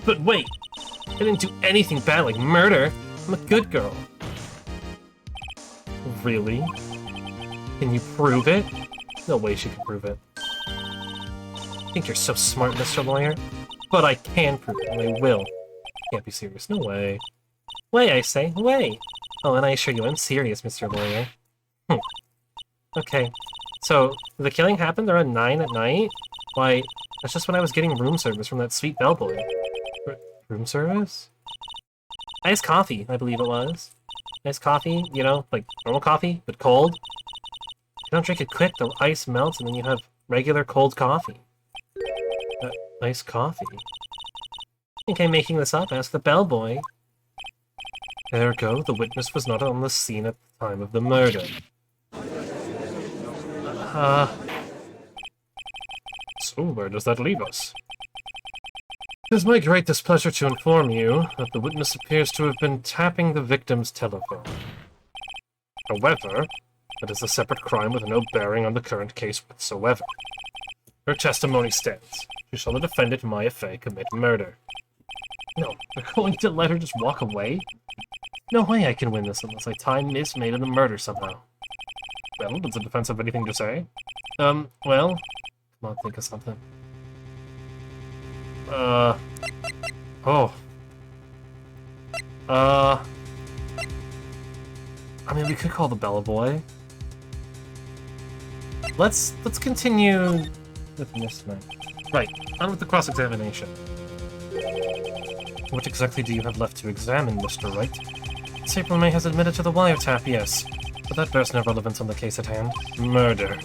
But wait. I didn't do anything bad like murder. I'm a good girl. Really? Can you prove it? No way she can prove it. I think you're so smart, Mr. Lawyer. But I can prove it, and I will. Can't be serious. No way. Way, I say. Way. Oh, and I assure you, I'm serious, Mr. Lawyer. Okay. So, the killing happened around 9 at night? Why, that's just when I was getting room service from that sweet bellboy. Room service? Iced coffee, I believe it was. Iced coffee, you know, like normal coffee, but cold. You don't drink it quick, the ice melts, and then you have regular cold coffee. Iced coffee? Think I'm making this up? Ask the bellboy. Ergo, the witness was not on the scene at the time of the murder. So, where does that leave us? It is my great displeasure to inform you that the witness appears to have been tapping the victim's telephone. However, it is a separate crime with no bearing on the current case whatsoever. Her testimony stands. She saw the defendant, Maya Fey, commit murder. No, they're going to let her just walk away? No way I can win this unless I tie Miss May to the murder somehow. Well, does the defense have anything to say? Well... Come on, think of something. Oh. I mean, we could call the bellboy. Let's continue with Miss May. Right, on with the cross-examination. What exactly do you have left to examine, Mr. Wright? Miss April May has admitted to the wiretap, yes. But that bears no relevance on the case at hand. Murder.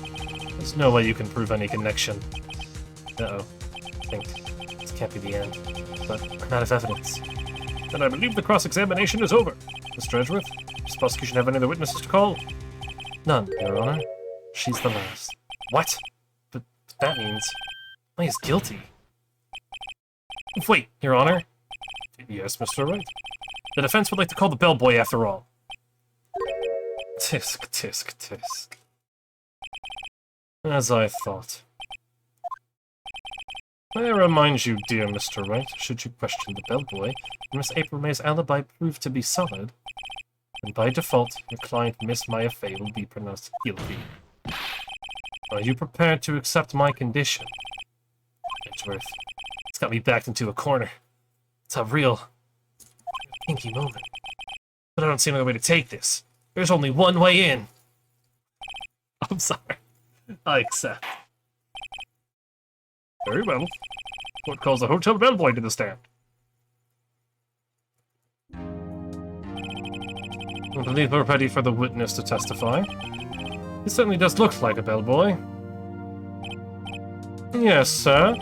There's no way you can prove any connection. Uh-oh. I think this can't be the end. But I'm out of evidence. Then I believe the cross-examination is over. Mr. Edgeworth, does the prosecution have any other witnesses to call? None, Your Honor. She's the last. What? But that means... May is guilty. Wait, Your Honor. Yes, Mr. Wright. The defense would like to call the bellboy after all. Tisk, tisk, tisk. As I thought. May I remind you, dear Mr. Wright, should you question the bellboy, Miss April May's alibi proved to be solid, and by default, your client, Miss Maya Fey, will be pronounced guilty. Are you prepared to accept my condition? Edgeworth, it's got me backed into a corner. It's a real pinky moment. But I don't see another way to take this. There's only one way in. I'm sorry. I accept. Very well. Court calls the hotel bellboy to the stand. I believe we're ready for the witness to testify. He certainly does look like a bellboy. Yes, sir.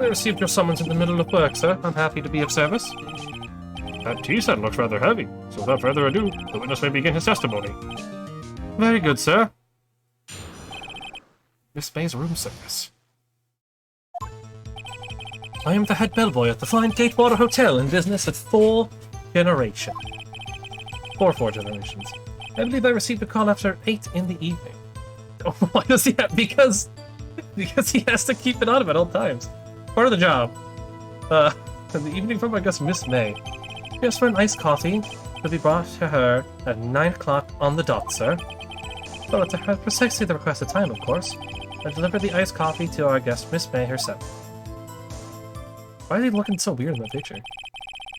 I received your summons in the middle of work, sir. I'm happy to be of service. That tea set looks rather heavy, so without further ado, the witness may begin his testimony. Very good, sir. Miss May's room service. I am the head bellboy at the fine Gatewater Hotel in business at 4 generations. Four generations. I believe I received a call after 8 in the evening. Oh, why does he have? Because he has to keep it on him at all times. Part of the job. In the evening from, I guess, Miss May. Yes, for an iced coffee to be brought to her at 9 o'clock on the dot, sir. Followed to her precisely the requested time, of course. I delivered the iced coffee to our guest, Miss May herself. Why is he looking so weird in the picture?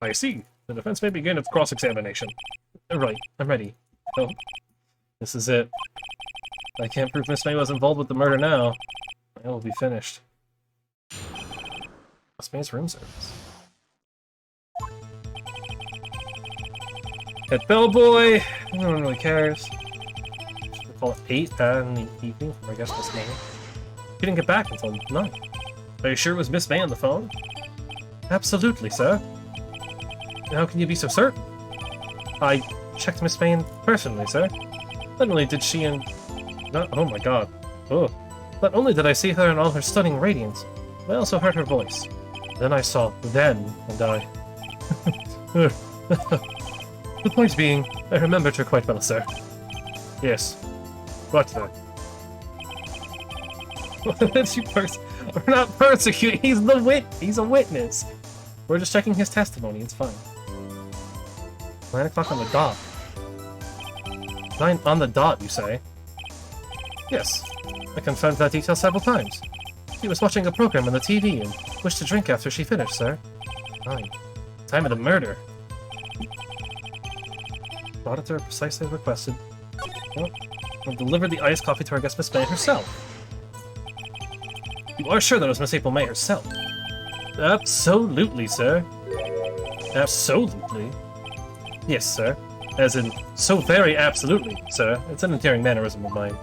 I see. The defense may begin its cross-examination. Right, I'm ready. Oh, this is it. I can't prove Miss May was involved with the murder now. I will be finished. Miss May's room service. Head bellboy. No one really cares. Should we call it 8 in the evening for, I guess, Miss May? She didn't get back until 9. Are you sure it was Miss May on the phone? Absolutely, sir. How can you be so certain? I checked Miss May personally, sir. Not only did she oh my god. Oh. Not only did I see her in all her stunning radiance, I also heard her voice. Then I saw them, and I... The point being, I remembered her quite well, sir. Yes. What then? We're not persecuting, he's a witness. We're just checking his testimony, it's fine. 9 o'clock on the dot. 9 on the dot, you say? Yes. I confirmed that detail several times. She was watching a program on the TV and wished to drink after she finished, sir. 9. Time of the murder. Brought it to her precisely as requested. Well, and delivered the iced coffee to our guest Miss May herself. You are sure that it was Miss April May herself? Absolutely, sir. Absolutely. Yes, sir. As in, so very absolutely, sir. It's an endearing mannerism of mine.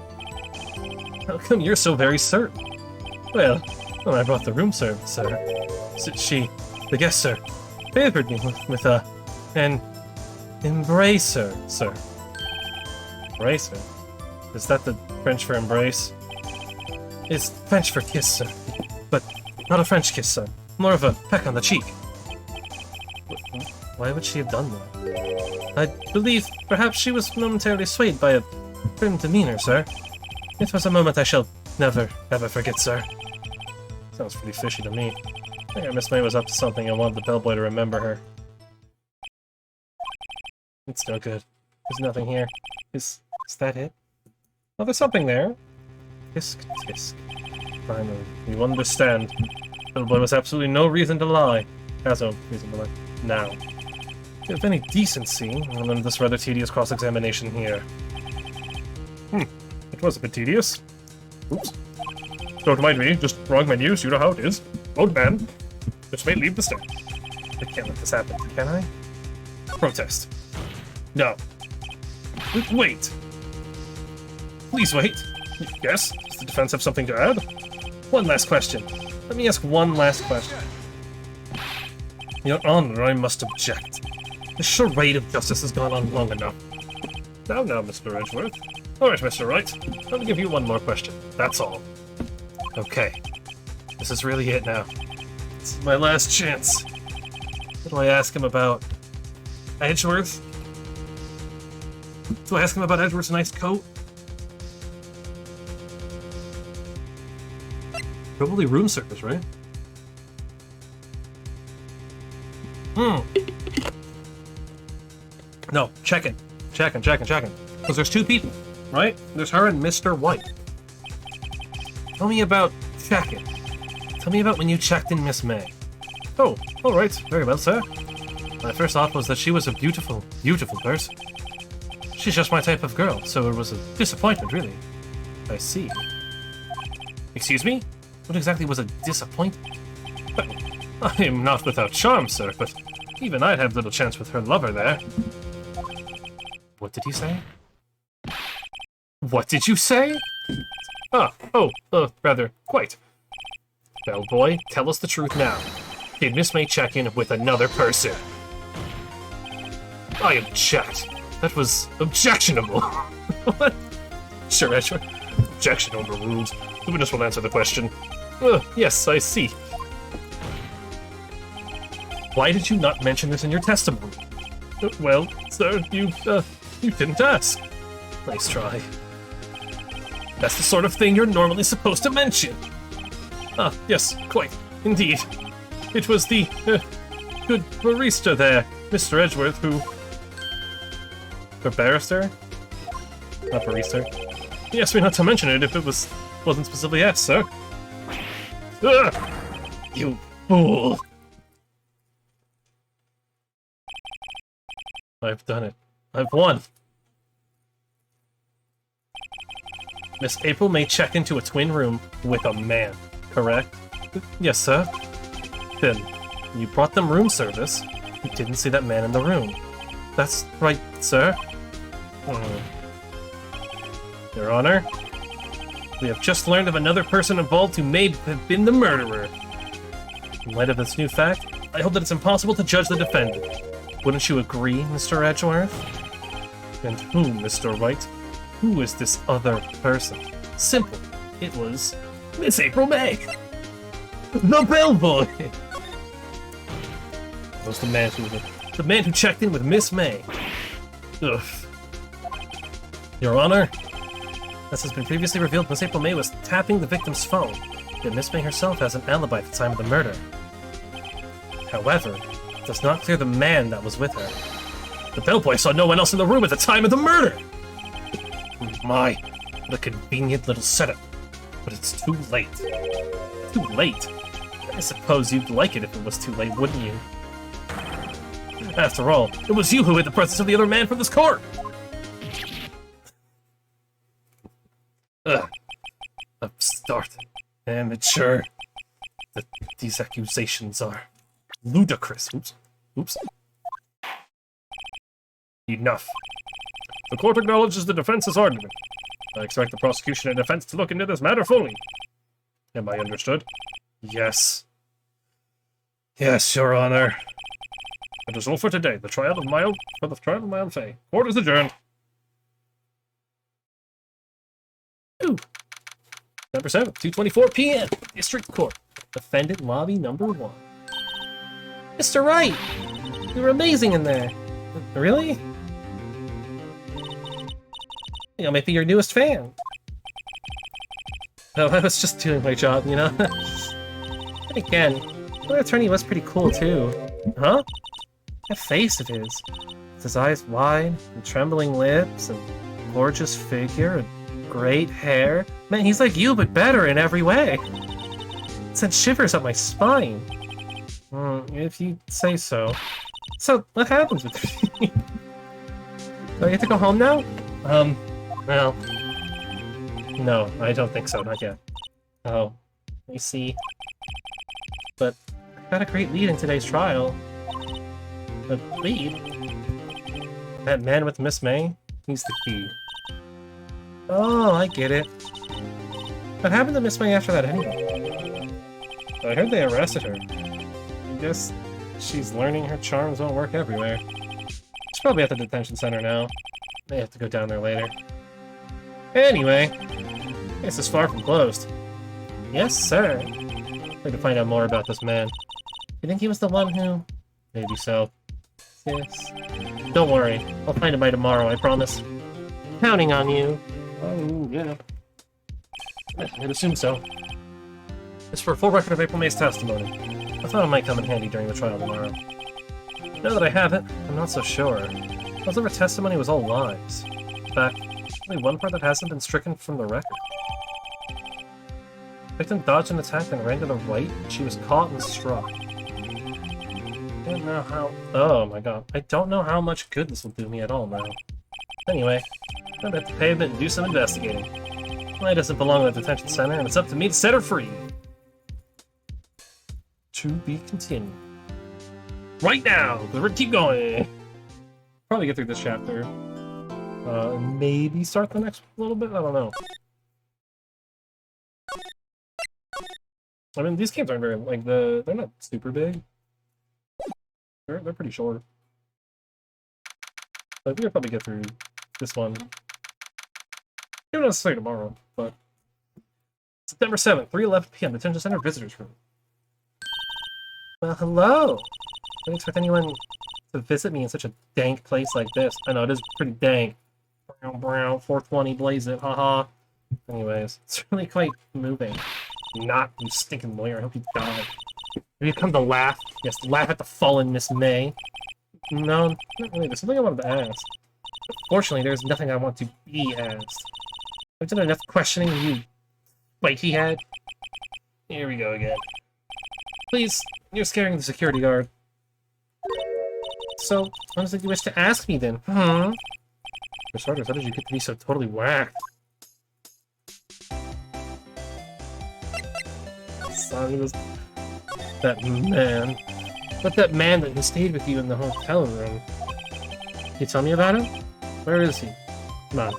How come you're so very certain? Well, when I brought the room service, sir, the guest, sir, favored me with an embracer, sir. Embracer? Is that the French for embrace? It's French for kiss, sir. But not a French kiss, sir. More of a peck on the cheek. Why would she have done that? I believe perhaps she was momentarily swayed by a prim demeanor, sir. It was a moment I shall never, ever forget, sir. Sounds pretty fishy to me. I think Miss May was up to something and wanted the bellboy to remember her. It's no good. There's nothing here. Is that it? Oh, there's something there. Tisk, tisk. Finally, you understand. Bellboy was absolutely no reason to lie. Has no reason to lie. Now. If you have any decency, we'll end this rather tedious cross-examination here. It was a bit tedious. Oops. Don't mind me, just wrong menus, you know how it is. Old man. Just may leave the stand. I can't let this happen, can I? Protest. No. Wait. Please wait. Yes? Does the defense have something to add? One last question. Let me ask one last question. Your Honor, I must object. The charade of justice has gone on long enough. Now, Mr. Edgeworth. Alright, Mr. Wright. Let me give you one more question. That's all. Okay. This is really it now. This is my last chance. What do I ask him about? Edgeworth? Do I ask him about Edgeworth's nice coat? Probably room service, right? No, checking. Because there's two people, right? There's her and Mr. White. Tell me about checking. Tell me about when you checked in Miss May. Oh, alright. Very well, sir. My first thought was that she was a beautiful, beautiful person. She's just my type of girl, so it was a disappointment, really. I see. Excuse me? What exactly was a disappointment? Well, I am not without charm, sir, but even I'd have little chance with her lover there. What did he say? What did you say? Rather, quite. Bellboy, tell us the truth now. Did Miss May check in with another person? I object. That was objectionable. What? Sure, Edgeworth. Objection overruled. The witness will answer the question. Yes, I see. Why did you not mention this in your testimony? Well, sir, you didn't ask. Nice try. That's the sort of thing you're normally supposed to mention. Ah, yes, quite. Indeed. It was the, good barista there, Mr. Edgeworth, who... The barrister? Not barista. He asked me not to mention it if it wasn't specifically asked, sir. Ugh! You fool! I've done it. I've won! Miss April May checked into a twin room with a man, correct? Yes, sir. Then, you brought them room service. You didn't see that man in the room. That's right, sir. Your Honor, we have just learned of another person involved who may have been the murderer. In light of this new fact, I hope that it's impossible to judge the defendant. Wouldn't you agree, Mr. Edgeworth? And who, Mr. Wright? Who is this other person? Simple. It was Miss April May. The bellboy. That was the man who checked in with Miss May. Ugh. Your Honor, as has been previously revealed, Miss April May was tapping the victim's phone, yet Miss May herself has an alibi at the time of the murder. However, it does not clear the man that was with her. The bellboy saw no one else in the room at the time of the murder! My, what a convenient little setup. But it's too late. Too late? I suppose you'd like it if it was too late, wouldn't you? After all, it was you who hid the presence of the other man from this court! Ugh. Upstart. Amateur. These accusations are ludicrous. Oops. Enough. The court acknowledges the defense's argument. I expect the prosecution and defense to look into this matter fully. Am I understood? Yes. Yes, Your Honor. That is all for today. The trial of Mild Fay. Court is adjourned. Ooh. November 7th, 2:24 p.m. District Court. Defendant lobby number 1. Mr. Wright! You were amazing in there! Really? I might be your newest fan. Oh, I was just doing my job, you know? And again, the attorney was pretty cool, too. Huh? That face of his. With his eyes wide, and trembling lips, and gorgeous figure, and great hair. Man, he's like you, but better in every way. It sent shivers up my spine. If you say so. So, what happens with me? Do I get to go home now? Well... No, I don't think so, not yet. Oh, I see. But I got a great lead in today's trial. The lead? That man with Miss May? He's the key. Oh, I get it. What happened to Miss May after that anyway? I heard they arrested her. I guess she's learning her charms won't work everywhere. She's probably at the detention center now. May have to go down there later. Anyway, this is far from closed. Yes, sir. I'd like to find out more about this man. You think he was the one who... Maybe so. Yes. Don't worry. I'll find him by tomorrow, I promise. Counting on you. Oh, yeah. I'd assume so. It's for a full record of April May's testimony. I thought it might come in handy during the trial tomorrow. Now that I have it, I'm not so sure. Most of her testimony was all lies. In fact, only one part that hasn't been stricken from the record. The victim dodged an attack and ran to the right. She was caught and struck. I don't know how... Oh my god. I don't know how much good this will do me at all now. Anyway, I'm at the pavement and do some investigating. May doesn't belong in the detention center, and it's up to me to set her free. To be continued. Right now! We're keep going! Probably get through this chapter. Maybe start the next little bit? I don't know. I mean, these games aren't very, like, they're not super big. They're pretty short. But we'll probably get through this one. Not necessarily tomorrow, but... September 7th, 3:11 p.m., Detention Center Visitors Room. Well, hello! I didn't expect anyone to visit me in such a dank place like this. I know, it is pretty dank. Brown, brown, 420, blaze it, haha. Anyways, it's really quite moving. Not, you stinking lawyer, I hope you die. Have you come to laugh? Yes, laugh at the fallen Miss May. No, not really. There's something I wanted to ask. Fortunately, there's nothing I want to be asked. I've done enough questioning, you spiky head. Here we go again. Please, you're scaring the security guard. So, what is it you wish to ask me then? For starters, how did you get to be so totally whacked? Sorry, it was that man. But that man that who stayed with you in the hotel room. Can you tell me about him? Where is he? Come on.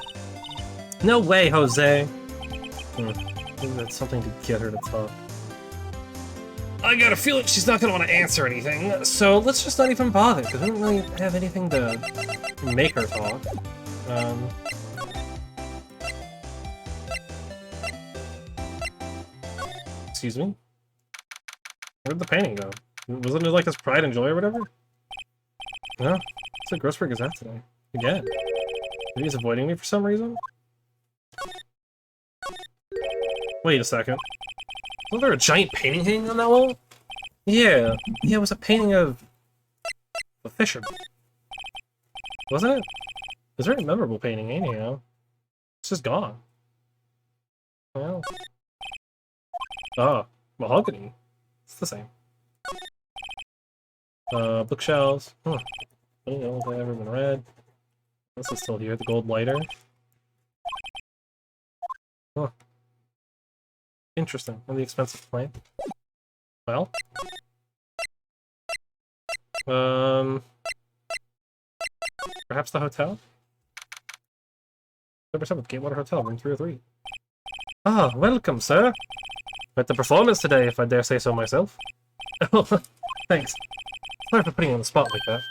No way, Jose! Maybe that's something to get her to talk. I got a feeling she's not gonna want to answer anything, so let's just not even bother, because we don't really have anything to make her talk. Excuse me? Where'd the painting go? Wasn't it like his pride and joy or whatever? No. Looks like Grossberg is out today. Again. Maybe he's avoiding me for some reason? Wait a second. Wasn't there a giant painting hanging on that wall? Yeah. Yeah, it was a painting of... a fisherman. Wasn't it? It was a very memorable painting, anyhow. It's just gone. Well... Ah, mahogany. It's the same. Bookshelves. Huh. I don't know if I've ever been read. This is still here, the gold lighter. Huh. Interesting. And the expensive plant. Well. Perhaps the hotel? Number 7, Gatewater Hotel, room 303. Ah, welcome, sir. At the performance today, if I dare say so myself. Oh, thanks. Sorry for putting you on the spot like that.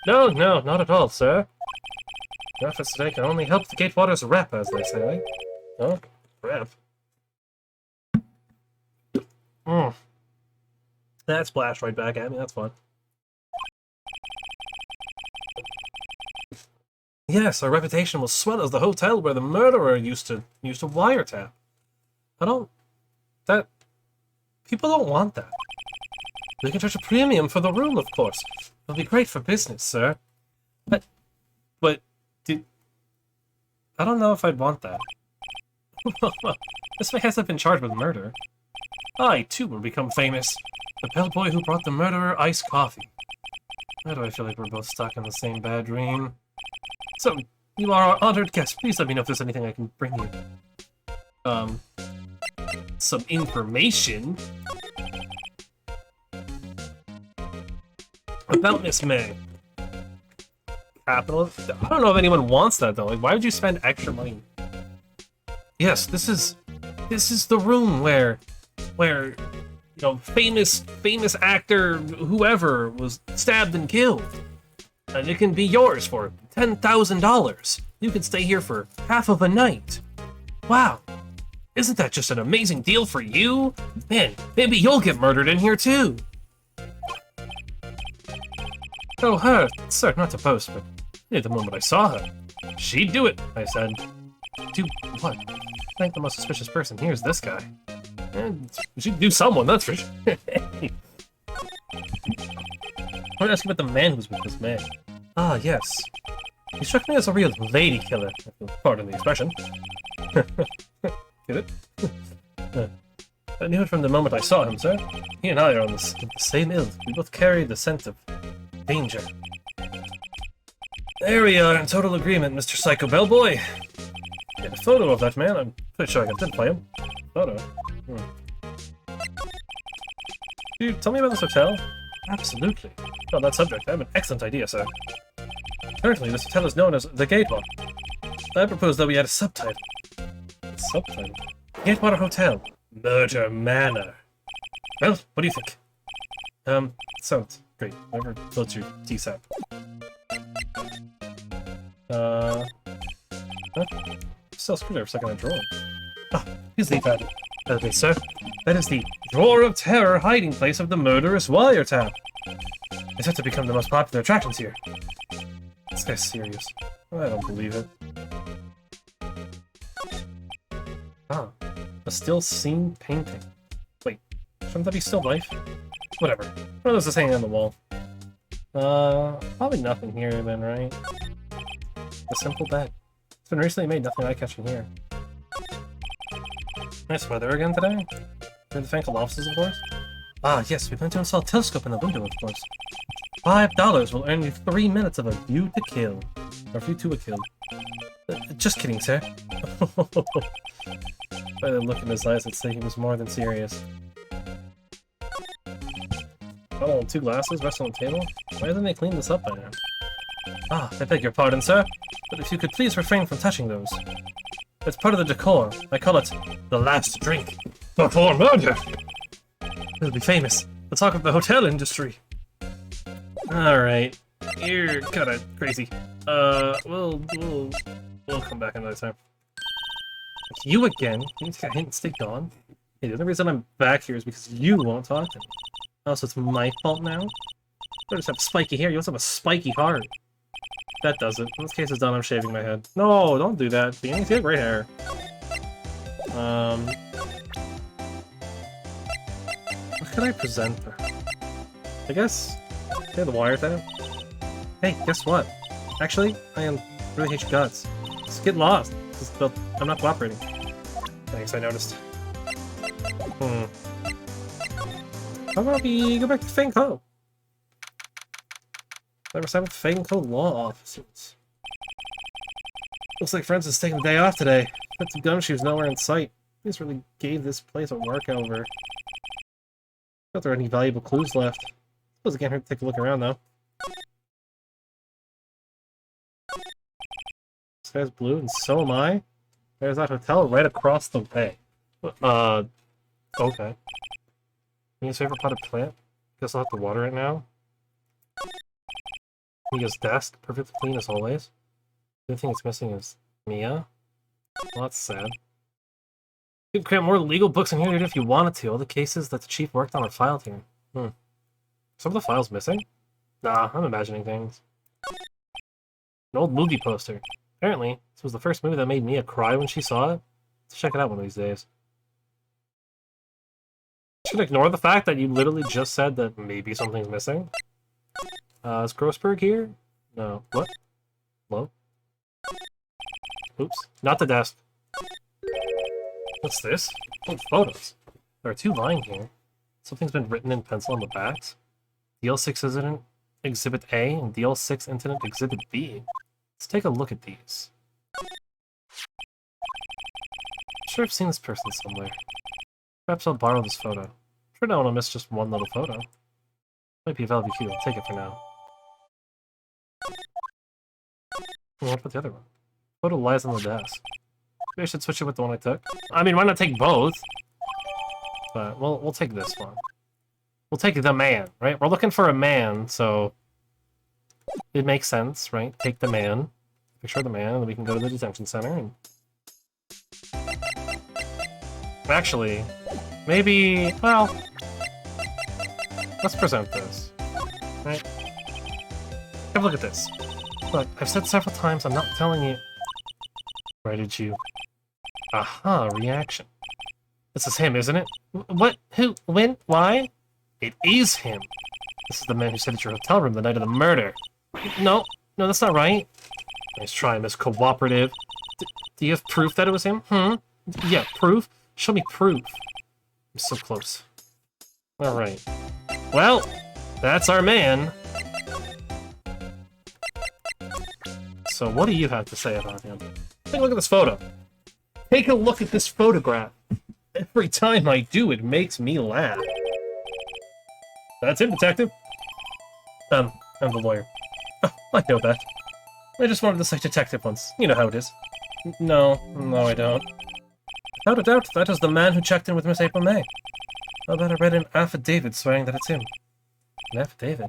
No, no, not at all, sir. Your efforts today can only help the Gatewater's rep, as they say. Oh, rep. That splashed right back at me. That's fun. Yes, our reputation will swell as the hotel where the murderer used to wiretap. People don't want that. We can charge a premium for the room, of course. It'll be great for business, sir. But I don't know if I'd want that. This man hasn't been charged with murder. I, too, will become famous. The bellboy who brought the murderer iced coffee. Why do I feel like we're both stuck in the same bad dream? So, you are our honored guest. Please let me know if there's anything I can bring you. Some information about Miss May. Capitalist? I don't know if anyone wants that though. Like, why would you spend extra money? Yes, this is the room where you know, famous actor whoever was stabbed and killed. And it can be yours for $10,000. You can stay here for half of a night. Wow. Isn't that just an amazing deal for you? Man, maybe you'll get murdered in here too. Oh, her. Sir, not to boast, but near the moment I saw her, she'd do it, I said. Do what? I think the most suspicious person here is this guy. And she'd do someone, that's for sure. I want to ask you about the man who was with this man. Ah, yes. He struck me as a real lady killer. Pardon the expression. Get it? I knew it from the moment I saw him, sir. He and I are on the same ilk. We both carry the scent of danger. There we are, in total agreement, Mr. Psycho Bellboy. Get a photo of that man. I'm pretty sure I can identify him. Photo? Dude, tell me about this hotel? Absolutely. On that subject, I have an excellent idea, sir. Currently, this hotel is known as the Gateway. I propose that we add a subtitle. Subtitle? Gatewater Hotel. Murder Manor. Well, what do you think? Sounds great. Whatever floats your TSAP. Huh? Still screwdriver stuck in a drawer. Ah, please leave that. Okay, sir. That is the Drawer of Terror hiding place of the murderous wiretap. It's set to become the most popular attractions here. This guy's serious. I don't believe it. Ah, a still scene painting. Wait, shouldn't that be still life? Whatever. What else is hanging on the wall? Probably nothing here then, right? A simple bed. It's been recently made, nothing eye-catching here. Nice weather again today. Through the Fankled offices, of course. Ah, yes, we plan to install a telescope in the window, of course. $5 will earn you 3 minutes of a view to kill. Or view to a kill. Just kidding, sir. By the look in his eyes, I'd say he was more than serious. Oh, 2 glasses resting on the table? Why didn't they clean this up by now? Ah, I beg your pardon, sir, but if you could please refrain from touching those. It's part of the decor. I call it the last drink before murder. It'll be famous. The talk of the hotel industry. Alright. You're kinda crazy. We'll come back another time. You again? You just got hit and sticked on? Hey, the only reason I'm back here is because you won't talk to me. Oh, so it's my fault now? I just have spiky hair. You also have a spiky heart. That does it. When this case is done, I'm shaving my head. No, don't do that. You have great hair. What can I present her? I guess... Hey, the wire thing. Hey, guess what? Actually, I really hate your guts. Just get lost. I'm not cooperating. Thanks, I noticed. How about we go back to Fangco? Number 7, Fangco Law Offices. Looks like Friends is taking the day off today. Put some gumshoes nowhere in sight. He just really gave this place a workover. Not there are any valuable clues left. Suppose I can't hurt to take a look around though. This guy's blue and so am I. There's that hotel right across the way. Okay. Mia's favorite potted plant? Guess I'll have to water it now. Mia's desk, perfectly clean as always. The only thing it's missing is Mia. Well, that's sad. You could create more legal books in here if you wanted to. All the cases that the chief worked on are filed here. Some of the files missing? Nah, I'm imagining things. An old movie poster. Apparently, this was the first movie that made Mia cry when she saw it. Let's check it out one of these days. Should ignore the fact that you literally just said that maybe something's missing. Is Grossberg here? No. What? Hello? Oops. Not the desk. What's this? Oh, photos. There are two lying here. Something's been written in pencil on the backs. DL6 Incident Exhibit A and DL6 Incident Exhibit B. Let's take a look at these. I'm sure I've seen this person somewhere. Perhaps I'll borrow this photo. I'm sure no one will miss just one little photo. Might be a value cue. I'll take it for now. Well, what about the other one? The photo lies on the desk. Maybe I should switch it with the one I took. I mean, why not take both? But we'll take this one. We'll take the man, right? We're looking for a man, so it makes sense, right? Take the man, picture of the man, and then we can go to the detention center. And actually, maybe, well, let's present this, right? Have a look at this. Look, I've said several times I'm not telling you. Why did you? Aha, reaction. This is him, isn't it? What? Who? When? Why? It is him. This is the man who stayed at your hotel room the night of the murder. No, that's not right. Nice try, Miss Cooperative. Do you have proof that it was him? Yeah, proof? Show me proof. I'm so close. Alright. Well, that's our man. So what do you have to say about him? Take a look at this photo. Take a look at this photograph. Every time I do, it makes me laugh. That's him, detective. I'm the lawyer. Oh, I know that. I just wanted to say detective once. You know how it is. No, I don't. Without a doubt, that is the man who checked in with Miss April May. How about I read an affidavit swearing that it's him? An affidavit?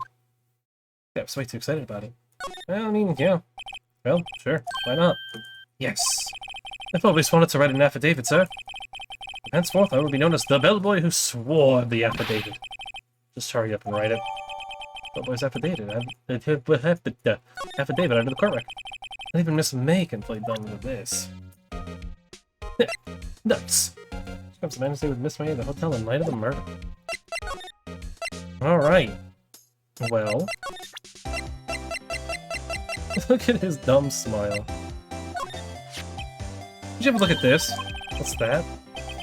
Yeah, I was way too excited about it. Well, I mean, yeah. Well, sure. Why not? Yes. I've always wanted to write an affidavit, sir. Henceforth, I will be known as the bellboy who swore the affidavit. Just hurry up and write it. Bellboy's affidavit. Affidavit under the court record. Not even Miss May can play dumb with this. Nuts. Here comes the man who stayed with Miss May at the hotel the night of the murder. Alright. Well. Look at his dumb smile. Did you ever look at this? What's that?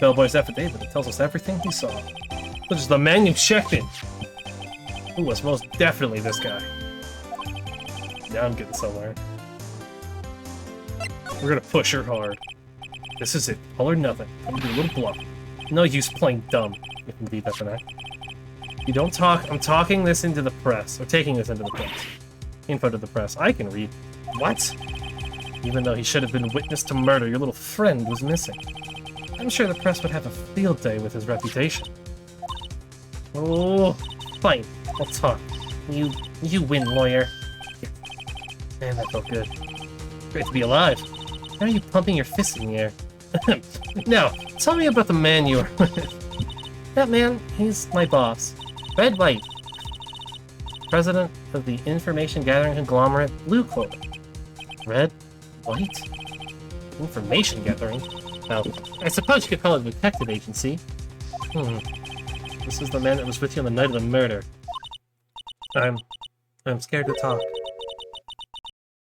Bellboy's affidavit. It tells us everything he saw. Which is the man you checked in. Who was most definitely this guy. Now I'm getting somewhere. We're gonna push her hard. This is it. All or nothing. I'm gonna do a little bluff. No use playing dumb, if indeed that's an act. You don't talk. I'm talking this into the press. Or taking this into the press. Info to the press. I can read. What? Even though he should have been witness to murder, your little friend was missing. I'm sure the press would have a field day with his reputation. Oh, fine. I'll talk. You win, lawyer. Man, that felt good. Great to be alive. How are you pumping your fists in the air? Now, tell me about the man you are with. That man, he's my boss. Red White. President of the information gathering conglomerate Blue Clover. Red? White? Information gathering? Well, I suppose you could call it a detective agency. This is the man that was with you on the night of the murder. I'm scared to talk.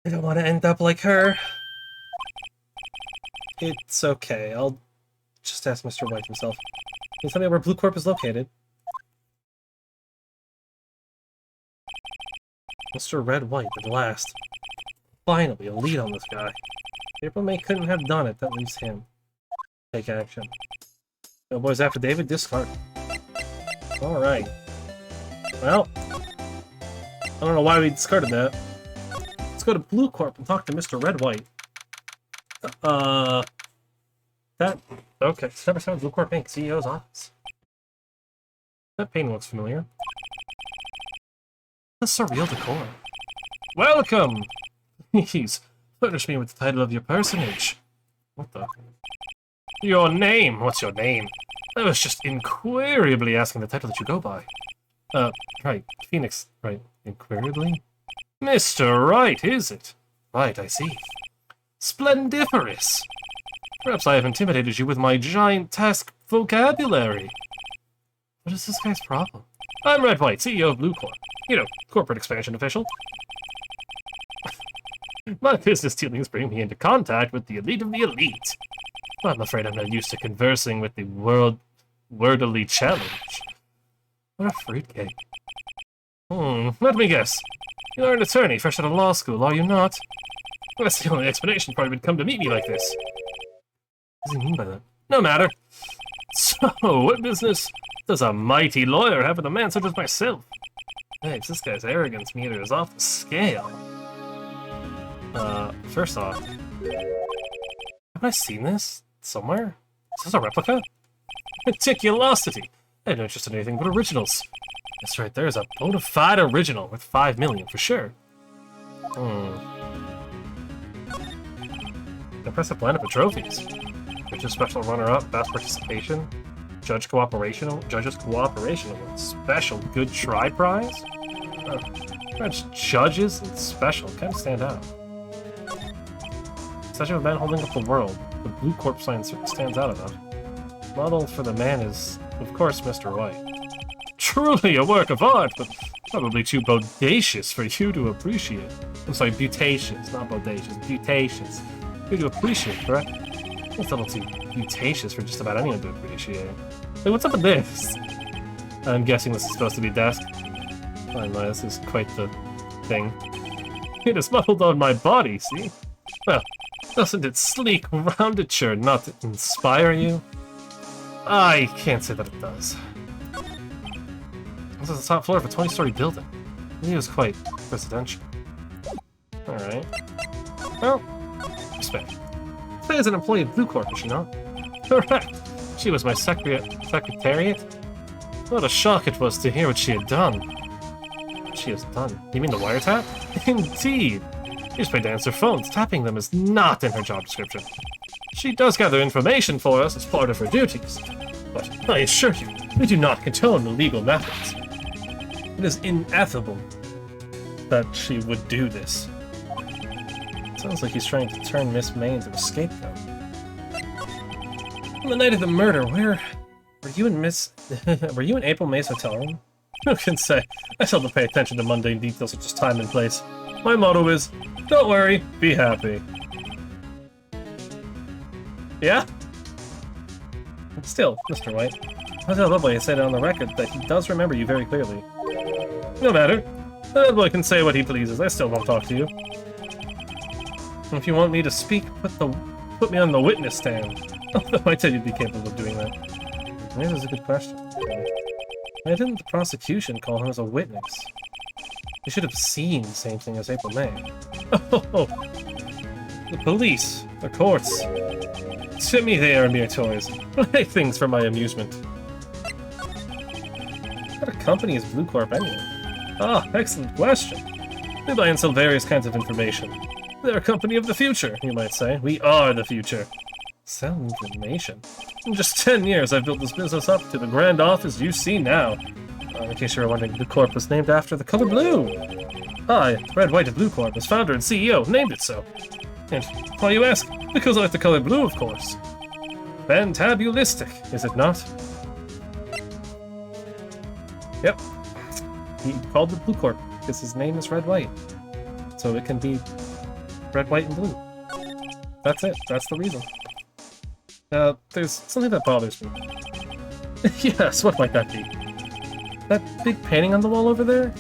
I don't want to end up like her. It's okay, I'll just ask Mr. White himself. Can you tell me where Blue Corp is located? Mr. Red White, at last. Finally, a lead on this guy. April May couldn't have done it, that leaves him. Take action. Bellboy's affidavit, discard. Alright. Well, I don't know why we discarded that. Let's go to Blue Corp and talk to Mr. Red White. Okay, Step aside Blue Corp Inc., CEO's office. That painting looks familiar. The surreal decor. Welcome! Please, furnish me with the title of your personage. What the? Your name? What's your name? I was just inquirably asking the title that you go by. Right. Phoenix, right. Inquiringly? Mr. Wright, is it? Right, I see. Splendiferous! Perhaps I have intimidated you with my giant task vocabulary. What is this guy's problem? I'm Red White, CEO of Blue Corp. You know, corporate expansion official. My business dealings bring me into contact with the elite of the elite. I'm afraid I'm not used to conversing with the wordily challenged. What a fruitcake. Let me guess. You're an attorney fresh out of law school, are you not? Well, that's the only explanation for why you'd come to meet me like this. What does he mean by that? No matter. So, what business does a mighty lawyer have with a man such as myself? Thanks, this guy's arrogance meter is off the scale. First off, have I seen this somewhere? Is this a replica? Meticulosity! I have no interest in anything but originals. That's right, there's a bona fide original worth 5 million for sure. Impressive lineup of trophies. Rich's special runner-up, best participation, judges cooperation award, special good try prize. Judges and special kind of stand out. Such a man holding up the world. The Blue Corp sign stands out enough. Model for the man is, of course, Mr. White. Truly a work of art, but probably too bodacious for you to appreciate. I'm sorry, butacious, not bodacious. Butacious. For you to appreciate, correct? It's a little too butacious for just about anyone to appreciate. Hey, what's up with this? I'm guessing this is supposed to be desk. Oh my, this is quite the thing. It is muddled on my body, see? Well, doesn't its sleek roundature not inspire you? I can't say that it does. This is the top floor of a 20-story building. It was quite residential. Alright. Well, respect. Faye is an employee of Blue Corp, is she not? Correct. She was my secretariat. What a shock it was to hear what she had done. What she has done? You mean the wiretap? Indeed. She's paid to answer phones. Tapping them is not in her job description. She does gather information for us as part of her duties. But I assure you, we do not condone illegal methods. It is ineffable that she would do this. Sounds like he's trying to turn Miss May into a scapegoat. On the night of the murder, were you in April May's hotel room? Who can say? I seldom pay attention to mundane details such as time and place. My motto is, don't worry, be happy. Yeah? Still, Mr. White, I tell Boy said on the record that he does remember you very clearly. No matter. That boy can say what he pleases. I still won't talk to you. If you want me to speak, put me on the witness stand. Although I tell you'd be capable of doing that. Maybe that's a good question. Why didn't the prosecution call him as a witness? They should have seen the same thing as April May. Oh, the police, the courts. To me, they are mere toys. Things for my amusement. What a company is Blue Corp anyway? Ah, excellent question. We buy and sell various kinds of information. They're a company of the future, you might say. We are the future. Sell information? In just 10 years, I've built this business up to the grand office you see now. In case you were wondering, Blue Corp was named after the color blue. I, Red White of Blue Corp, as founder and CEO, named it so. And why you ask? Because I like the color blue, of course. Fantabulistic, is it not? Yep. He called it Blue Corp because his name is Red White. So it can be red, white, and blue. That's it. That's the reason. There's something that bothers me. Yes, what might that be? That big painting on the wall over there?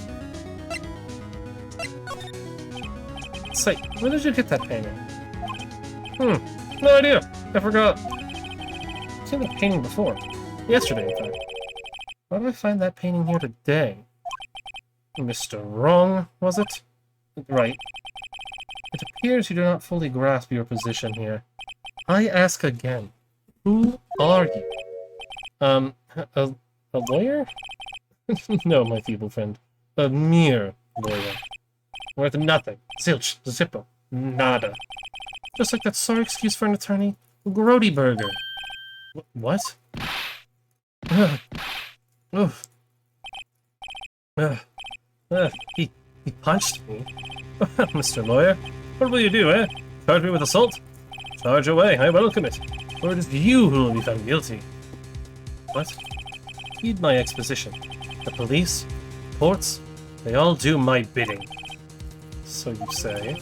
Say, when did you get that painting? No idea. I forgot. I've seen that painting before. Yesterday, in fact. Why did I find that painting here today? Mr. Wrong, was it? Right. It appears you do not fully grasp your position here. I ask again. Who are you? A lawyer? No, my feeble friend. A mere lawyer. Worth nothing. Zilch. Zippo. Nada. Just like that sorry excuse for an attorney. Grody burger. What? Ugh. Uh, he punched me. Mr. Lawyer, what will you do, eh? Charge me with assault? Charge away, I welcome it. Or it is you who will be found guilty. What? Heed my exposition. The police, courts, they all do my bidding. So you say.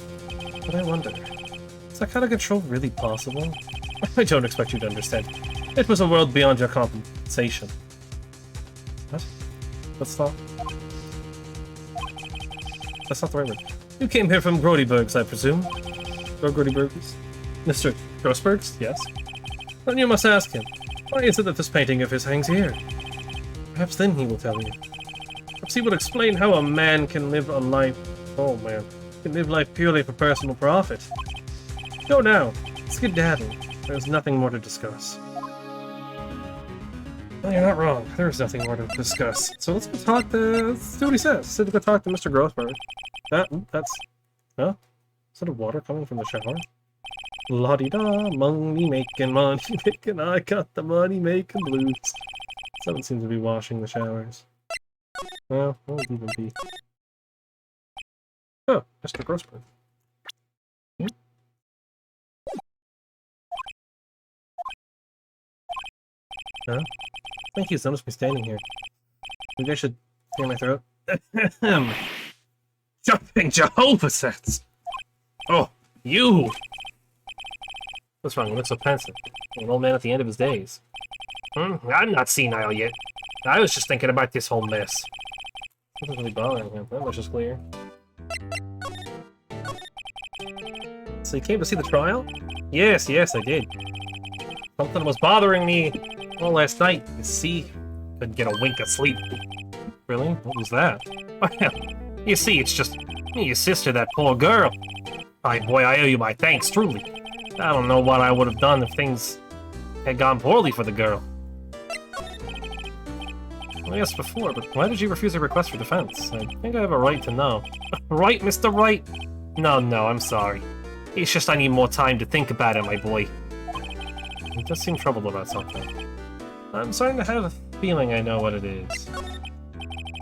But I wonder, is that kind of control really possible? I don't expect you to understand. It was a world beyond your compensation. What? That's not the right word. You came here from Grodybergs, I presume? Or Grodybergs? Mr. Grossbergs? Yes. Then you must ask him, why is it that this painting of his hangs here? Perhaps then he will tell you. Perhaps he will explain how a man can live a life... Oh man. Can live life purely for personal profit. Go now. Skedaddle. There's nothing more to discuss. Well, you're not wrong. There's nothing more to discuss. So let's go talk to... Let's see what he says. Let's go talk to Mr. Grossberg. That's... Huh? Is that water coming from the shower? La-di-da, money making, I got the money making blues. Someone seems to be washing the showers. Well, what would even be? Oh, Mr. Grossberg. Hmm? Huh? I think he's noticed me standing here. Maybe I should clear my throat. Jumping Jehovah sets! Oh, you! What's wrong? You look so pensive. An old man at the end of his days. I'm not senile yet. I was just thinking about this whole mess. Nothing's really bothering him. That much is clear. So you came to see the trial? Yes, I did. Something was bothering me all last night. You see, couldn't get a wink of sleep. Really? What was that? Well, you see, it's just me, your sister, that poor girl. My boy, I owe you my thanks, truly. I don't know what I would have done if things had gone poorly for the girl. I asked before, but why did you refuse a request for defense? I think I have a right to know. Right, Mr. Wright? No, I'm sorry. It's just I need more time to think about it, my boy. He does seem troubled about something. I'm starting to have a feeling I know what it is.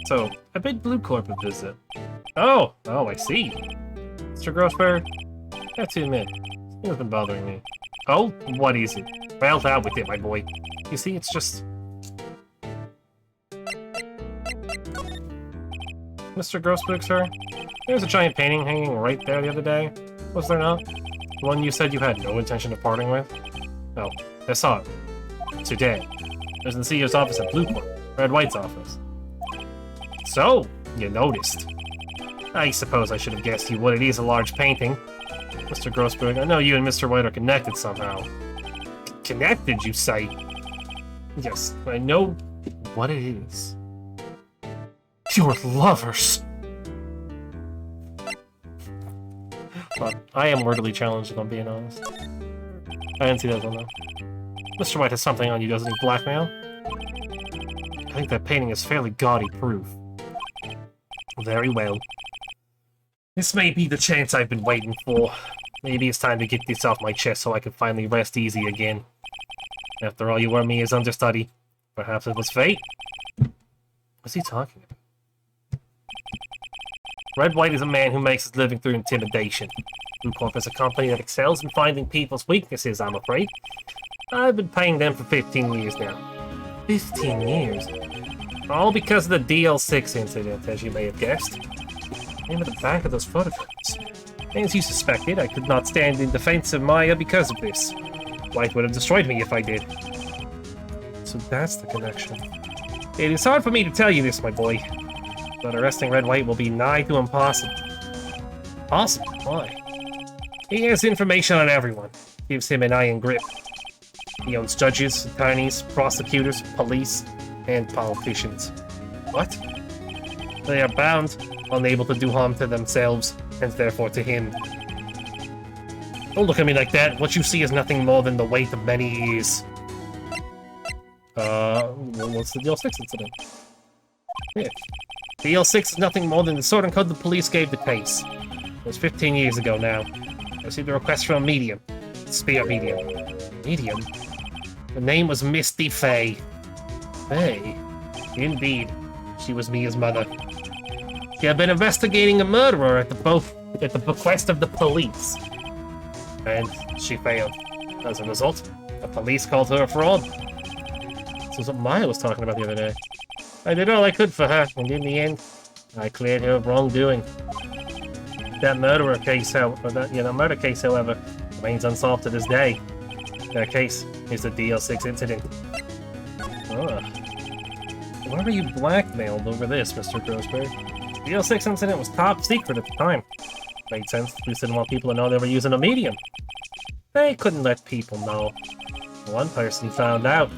So, I paid Blue Corp a visit. Oh, I see. Mr. Grossberg? Got to admit, something's been bothering me. Oh, what is it? Well, out with it, my boy. You see, it's just... Mr. Grossberg, sir? There's a giant painting hanging right there the other day. Was there not? The one you said you had no intention of parting with? Oh, I saw it. Today. It was in the CEO's office at Blue Corp, Red White's office. So, you noticed. I suppose I should have guessed you would. It is a large painting. Mr. Grossberg, I know you and Mr. White are connected somehow. Connected, you say? Yes, I know what it is. You're lovers! But I am wordily challenged, if I'm being honest. I didn't see that one, though. Mr. White has something on you, doesn't he? Blackmail? I think that painting is fairly gaudy proof. Very well. This may be the chance I've been waiting for. Maybe it's time to get this off my chest so I can finally rest easy again. After all, you were me as understudy. Perhaps it was fate? What's he talking about? Red White is a man who makes his living through intimidation. Blue Corp is a company that excels in finding people's weaknesses, I'm afraid. I've been paying them for 15 years now. 15 years? All because of the DL6 incident, as you may have guessed. Name at the back of those photographs. As you suspected, I could not stand in defense of Maya because of this. White would have destroyed me if I did. So that's the connection. It is hard for me to tell you this, my boy. But arresting Red White will be nigh to impossible. Possible? Why? He has information on everyone. Gives him an iron grip. He owns judges, attorneys, prosecutors, police, and politicians. What? They are bound, unable to do harm to themselves, and therefore to him. Don't look at me like that. What you see is nothing more than the weight of many years. What's the DL6 incident? Yeah. DL6 is nothing more than the sort of code the police gave the case. It was 15 years ago now. I received a request from a medium. Spear medium. Medium? The name was Misty Fey. Fey? Indeed. She was Mia's mother. She had been investigating a murderer at the bequest of the police. And she failed. As a result, the police called her a fraud. This was what Maya was talking about the other day. I did all I could for her, and in the end, I cleared her of wrongdoing. That murder case, however, remains unsolved to this day. That case is the DL6 incident. Ugh. Why were you blackmailed over this, Mr. Grossberg? The DL6 incident was top secret at the time. Made sense. Police didn't want people to know they were using a medium. They couldn't let people know. One person found out.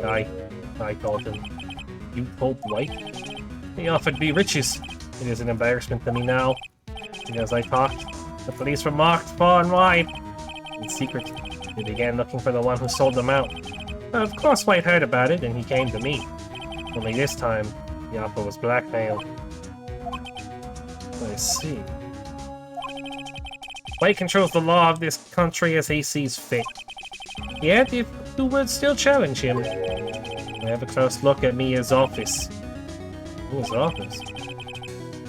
I told him. You told White? He offered me riches. It is an embarrassment to me now. And as I talked, the police were marked far and wide. In secret, they began looking for the one who sold them out. Of course, White heard about it, and he came to me. Only this time, the offer was blackmail. I see. White controls the law of this country as he sees fit. Yet, if you would still challenge him, have a close look at Mia's office. Mia's office?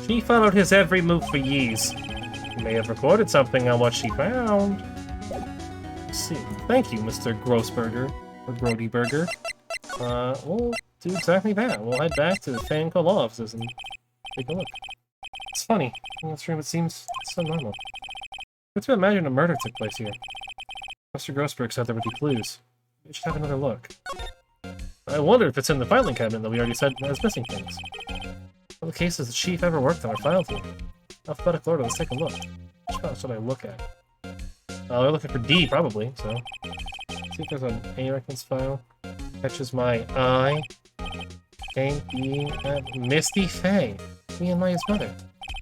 She followed his every move for years. He may have recorded something on what she found. Let's see. Thank you, Mr. Grossberger. Or Grodyberger. We'll do exactly that. We'll head back to the Fanco law offices and take a look. It's funny. In this room it seems so normal. But to imagine a murder took place here. Mr. Grossberg said there would be clues. We should have another look. I wonder if it's in the filing cabinet that we already said has missing things. All the cases the chief ever worked on are filed here. Alphabetical order, let's take a look. Which file should I look at? We're looking for D, probably, so... Let's see if there's an A reference file. Catches my eye. Misty Faye. Me and Maya's mother.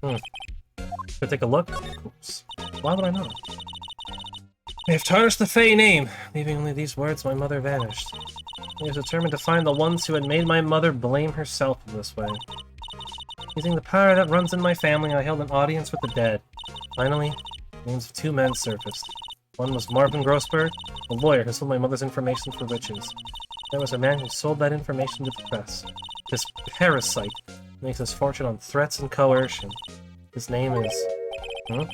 Should I take a look? Oops. Why would I not? They have tarnished the Faye name, leaving only these words, my mother vanished. I was determined to find the ones who had made my mother blame herself in this way. Using the power that runs in my family, I held an audience with the dead. Finally, names of two men surfaced. One was Marvin Grossberg, a lawyer who sold my mother's information for riches. There was a man who sold that information to the press. This parasite makes his fortune on threats and coercion. His name is... The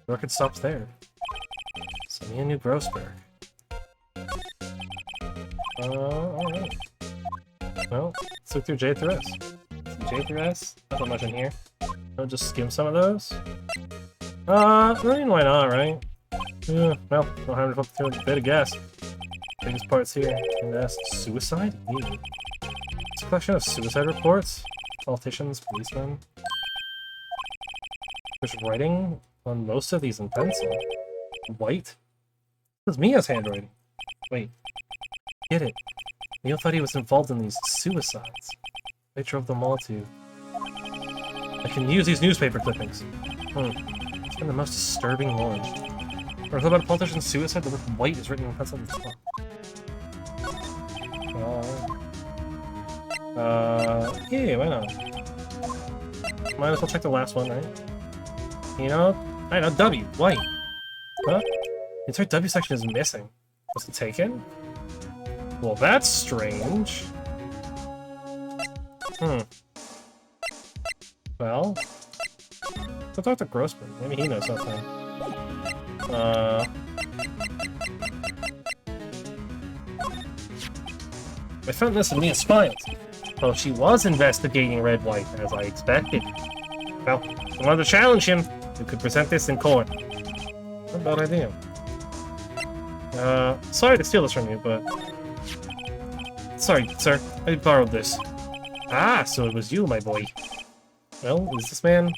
record stops there. Samia knew Grossberg. Alright. Well, let's look through J through S. J through S? Not much in here. I'll just skim some of those. I mean, why not, right? Yeah, well, no harm to flip through a bit of guess. Biggest parts here. And that's suicide? Ew. It's a collection of suicide reports. Politicians, policemen. There's writing on most of these in pencil. White? This is Mia's handwriting. Wait. Get it. Neil thought he was involved in these suicides. They drove them all to... I can use these newspaper clippings. It's been the most disturbing one. Or what about a politician's suicide? The word white is written in pencil at the top. Yeah, why not? Might as well check the last one, right? You know? I know, W, white. Huh? The entire W section is missing. Was it taken? Well, that's strange. Well... Go talk to Grossman. Maybe he knows something. I found this in Mia's files. Well, she was investigating Red White, as I expected. Well, I wanted to challenge him. We could present this in court. Not a bad idea. Sorry to steal this from you, but... Sorry, sir. I borrowed this. Ah, so it was you, my boy. Well, is this man?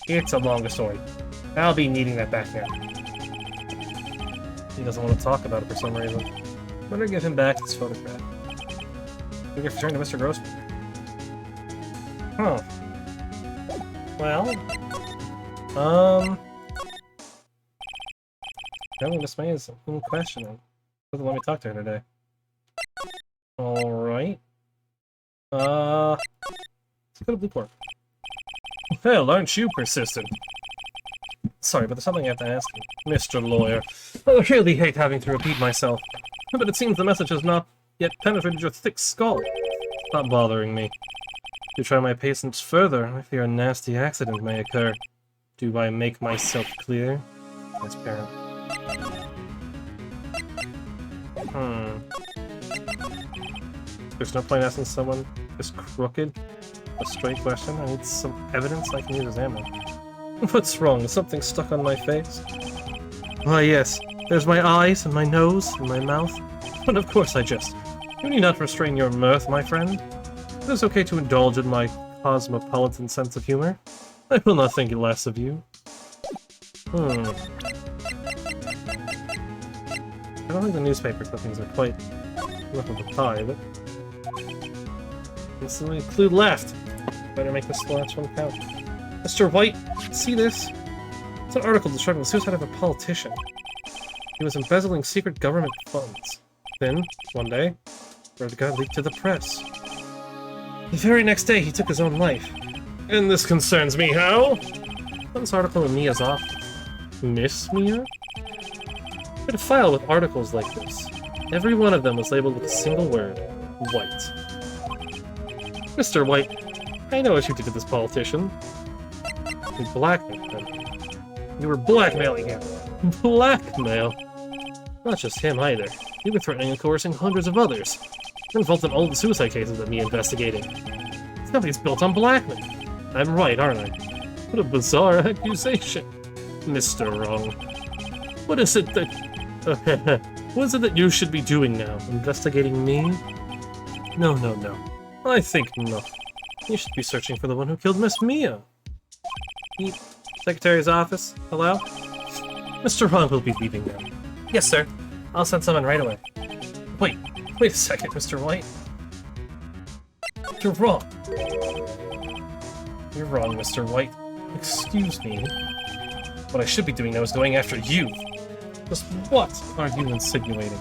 It's a longer story. I'll be needing that back now. He doesn't want to talk about it for some reason. I'm gonna give him back his photograph. Thank you for turning to Mr. Grossman. Huh. Well... Apparently Miss May is in question. Doesn't let me talk to her today. Alright. Let's go to Blueport. Hell, aren't you persistent? Sorry, but there's something I have to ask you. Mr. Lawyer, I really hate having to repeat myself, but it seems the message has not yet penetrated your thick skull. Stop bothering me. To try my patience further, I fear a nasty accident may occur. Do I make myself clear? Transparent. There's no point asking someone this crooked, a straight question. I need some evidence I can use as ammo. What's wrong? Is something stuck on my face? Why, yes. There's my eyes, and my nose, and my mouth. But of course I jest. You need not restrain your mirth, my friend. It is okay to indulge in my cosmopolitan sense of humor. I will not think less of you. I don't think the newspaper clippings are quite enough of a tie, but... Instantly, clue left! Better make this last one count. Mr. White, see this? It's an article describing the suicide of a politician. He was embezzling secret government funds. Then, one day, word got leaked to the press. The very next day, he took his own life. And this concerns me, how? This article in Mia's office. Miss Mia? I had a file with articles like this. Every one of them was labeled with a single word. White. Mr. White, I know what you did to this politician. You blackmailed him. You were blackmailing him. Blackmail? Not just him either. You were threatening and coercing hundreds of others. You're involved in all the suicide cases that me investigating. This company's built on blackmail. I'm right, aren't I? What a bizarre accusation. Mr. Wrong. What is it that... what is it that you should be doing now? Investigating me? No. I think not. You should be searching for the one who killed Miss Mia. Secretary's office? Hello? Mr. Wrong will be leaving now. Yes, sir. I'll send someone right away. Wait a second, Mr. White. You're wrong. You're wrong, Mr. White. Excuse me. What I should be doing now is going after you. Just what are you insinuating?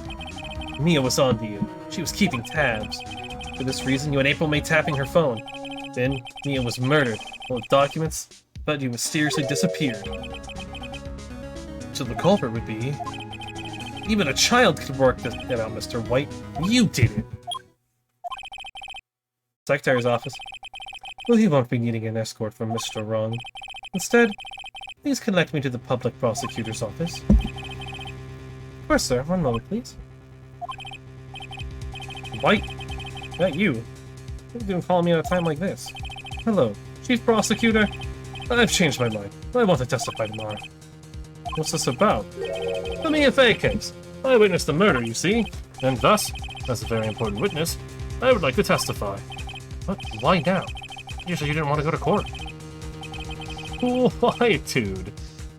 Mia was on to you. She was keeping tabs. For this reason, you and April made tapping her phone. Then, Mia was murdered, full of documents, but you mysteriously disappeared. So the culprit would be... Even a child could work this out, Mr. White. You did it! Secretary's office. Well, you won't be needing an escort from Mr. Wrong. Instead, please connect me to the public prosecutor's office. Of course, sir. One moment, please. White? Not you. You didn't call me at a time like this. Hello, Chief Prosecutor. I've changed my mind. I want to testify tomorrow. What's this about? The Mia Fey case. I witnessed the murder, you see, and thus, as a very important witness, I would like to testify. But why now? You said you didn't want to go to court. Why, dude?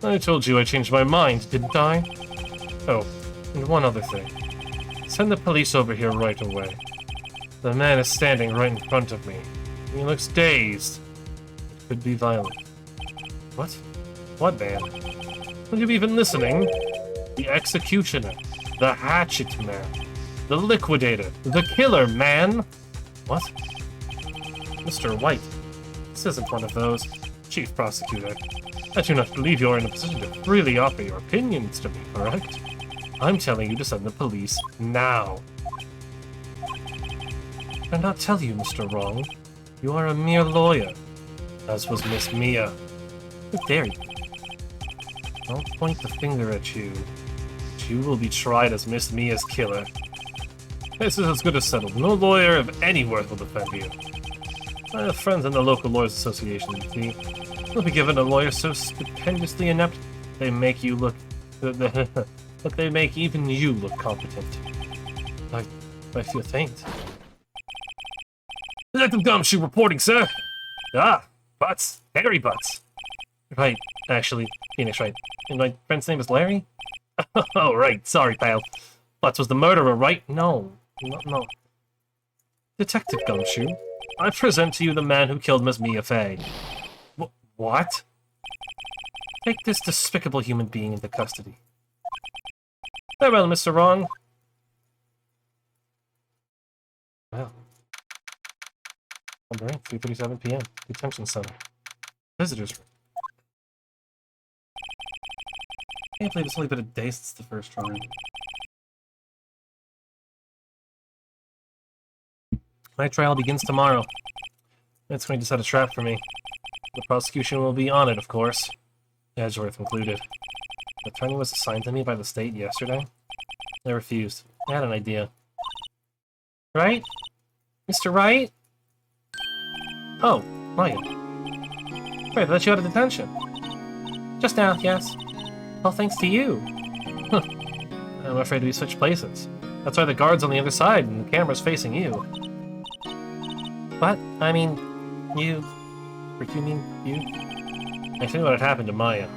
I told you I changed my mind, didn't I? Oh, and one other thing. Send the police over here right away. The man is standing right in front of me. He looks dazed. It could be violent. What? What man? Are you even listening? The executioner. The hatchet man. The liquidator. The killer, man! What? Mr. White. This isn't one of those. Chief Prosecutor. I do not believe you're in a position to freely offer your opinions to me, correct? I'm telling you to send the police now. I'll not tell you, Mr. Wrong. You are a mere lawyer, as was Miss Mia. How dare you? Don't point the finger at you. You will be tried as Miss Mia's killer. This is as good as settled. No lawyer of any worth will defend you. I have friends in the local lawyers association. You'll be given a lawyer so stupendously inept they make you look... that they make even you look competent. I feel faint. Detective Gumshoe reporting, sir! Ah, Butts. Harry Butts. Right, actually, Phoenix, right. And my friend's name is Larry? Oh, right, sorry, pal. Butts was the murderer, right? No. Detective Gumshoe, I present to you the man who killed Miss Mia Fey. What? Take this despicable human being into custody. Farewell, Mr. Wrong. Well. Number 8, 3:37 p.m. Detention Center. Visitors room. I can't believe it's only been a day since the first trial. My trial begins tomorrow. It's going to set a trap for me. The prosecution will be on it, of course. Edgeworth included. The attorney was assigned to me by the state yesterday. I refused. I had an idea. Right? Mr. Wright? Oh, Maya. Wait, I thought you out of detention. Just now, yes. Well, thanks to you. I'm afraid we switched places. That's why the guard's on the other side and the camera's facing you. What? I mean, you... You mean you? I think what had happened to Maya.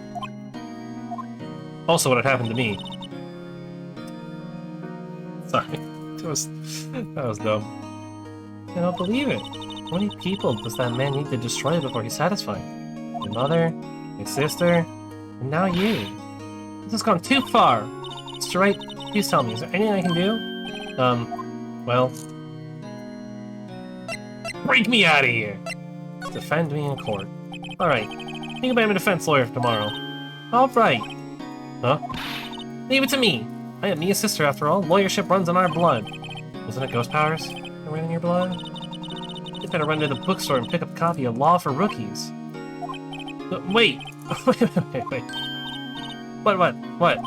Also what had happened to me. Sorry. That was dumb. I don't believe it. How many people does that man need to destroy before he's satisfied? My mother, my sister, and now you. This has gone too far. Mr. Wright, please tell me, is there anything I can do? Well... Break me out of here! Defend me in court. Alright. Think about my defense lawyer tomorrow. Alright. Huh? Leave it to me! I am Mia's sister, after all. Lawyership runs in our blood. Wasn't it ghost powers that ran in your blood? You better run to the bookstore and pick up a copy of Law for Rookies. Wait! wait. What?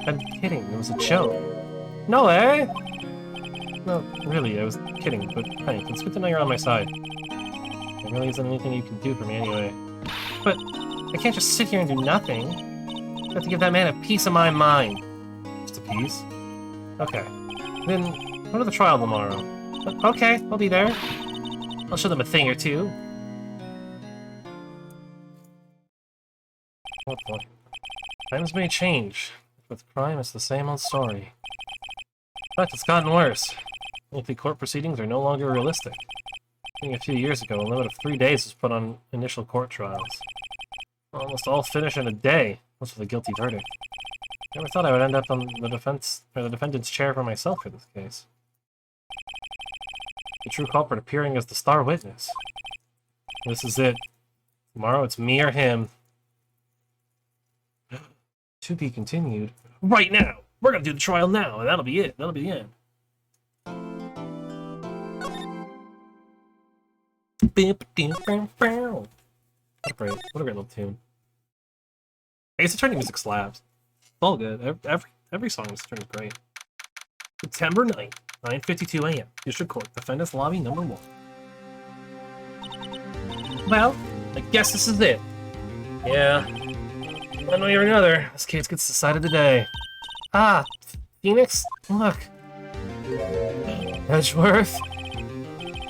I'm kidding. It was a joke. No, eh? No, really, I was kidding, but thanks. It's good to know you're on my side. There really isn't anything you can do for me anyway. But I can't just sit here and do nothing. I have to give that man a piece of my mind. Just a piece? Okay. Then go to the trial tomorrow. Okay, I'll be there. I'll show them a thing or two. Oh boy. Times may change. With crime, it's the same old story. In fact, it's gotten worse. Lengthy court proceedings are no longer realistic. I think a few years ago, a limit of 3 days was put on initial court trials. Almost all finish in a day, most with a guilty verdict. Never thought I would end up on the defendant's chair for myself for this case. The true culprit appearing as the star witness. This is it. Tomorrow it's me or him. To be continued. Right now! We're gonna do the trial now, and that'll be it. That'll be the end. What a great little tune. Ace Attorney music slaps. It's all good. Every song is turning great. September 9th, 9:52 a.m. District Court, Defendant's Lobby number 1. Well, I guess this is it. Yeah. One way or another, this case gets decided today. Ah, Phoenix, look. Edgeworth?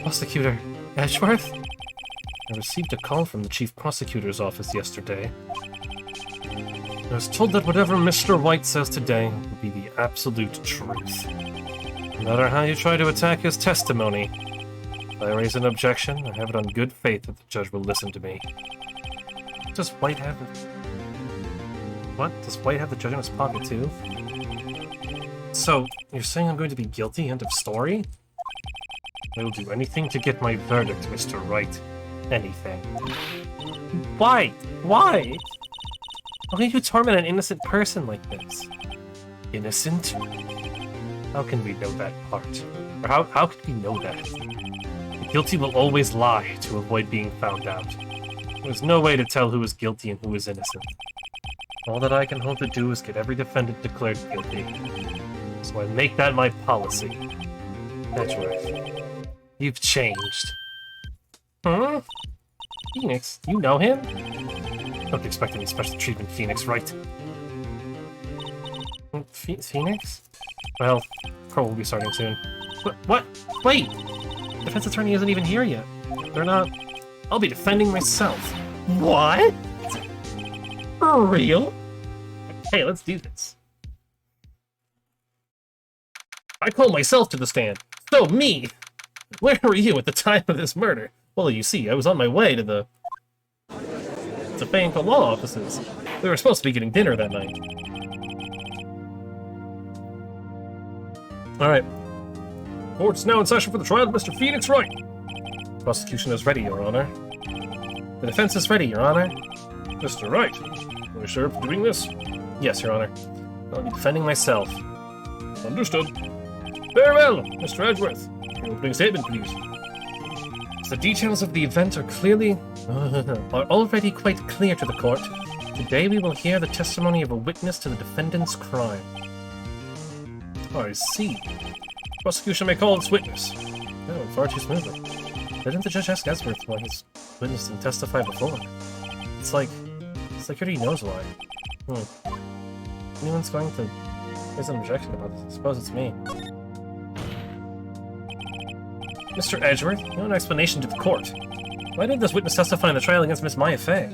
Prosecutor Edgeworth? I received a call from the Chief Prosecutor's office yesterday. I was told that whatever Mr. White says today will be the absolute truth. No matter how you try to attack his testimony, if I raise an objection, I have it on good faith that the judge will listen to me. Does White have it? What? Does White have the judge in his pocket too? So, you're saying I'm going to be guilty? End of story? I will do anything to get my verdict, Mr. Wright. Anything. Why? Why? How can you torment an innocent person like this? Innocent? How can we know that part? Or how can we know that? The guilty will always lie to avoid being found out. There's no way to tell who is guilty and who is innocent. All that I can hope to do is get every defendant declared guilty. So I make that my policy. Edgeworth, you've changed. Huh? Phoenix, you know him? Don't expect any special treatment, Phoenix, right? Phoenix? Well, court will be starting soon. What? Wait! Defense attorney isn't even here yet. They're not... I'll be defending myself. What? For real? Hey, let's do this. I call myself to the stand. So me! Where were you at the time of this murder? Well, you see, I was on my way to the Bank law offices. We were supposed to be getting dinner that night. Alright. Court's now in session for the trial of Mr. Phoenix Wright. Prosecution is ready, Your Honor. The defense is ready, Your Honor. Mr. Wright, are you sure of doing this? Yes, Your Honor. I'll be defending myself. Understood. Very well, Mr. Edgeworth. Your opening statement, please. The details of the event are already quite clear to the court. Today we will hear the testimony of a witness to the defendant's crime. Oh, I see. Prosecution may call this witness. Oh, far too smoothly. Didn't the judge ask Esworth why his witness didn't testify before? It's like he already knows why. Anyone's going to raise an objection about this? I suppose it's me. Mr. Edgeworth, no an explanation to the court. Why did this witness testify in the trial against Miss Maya Fey?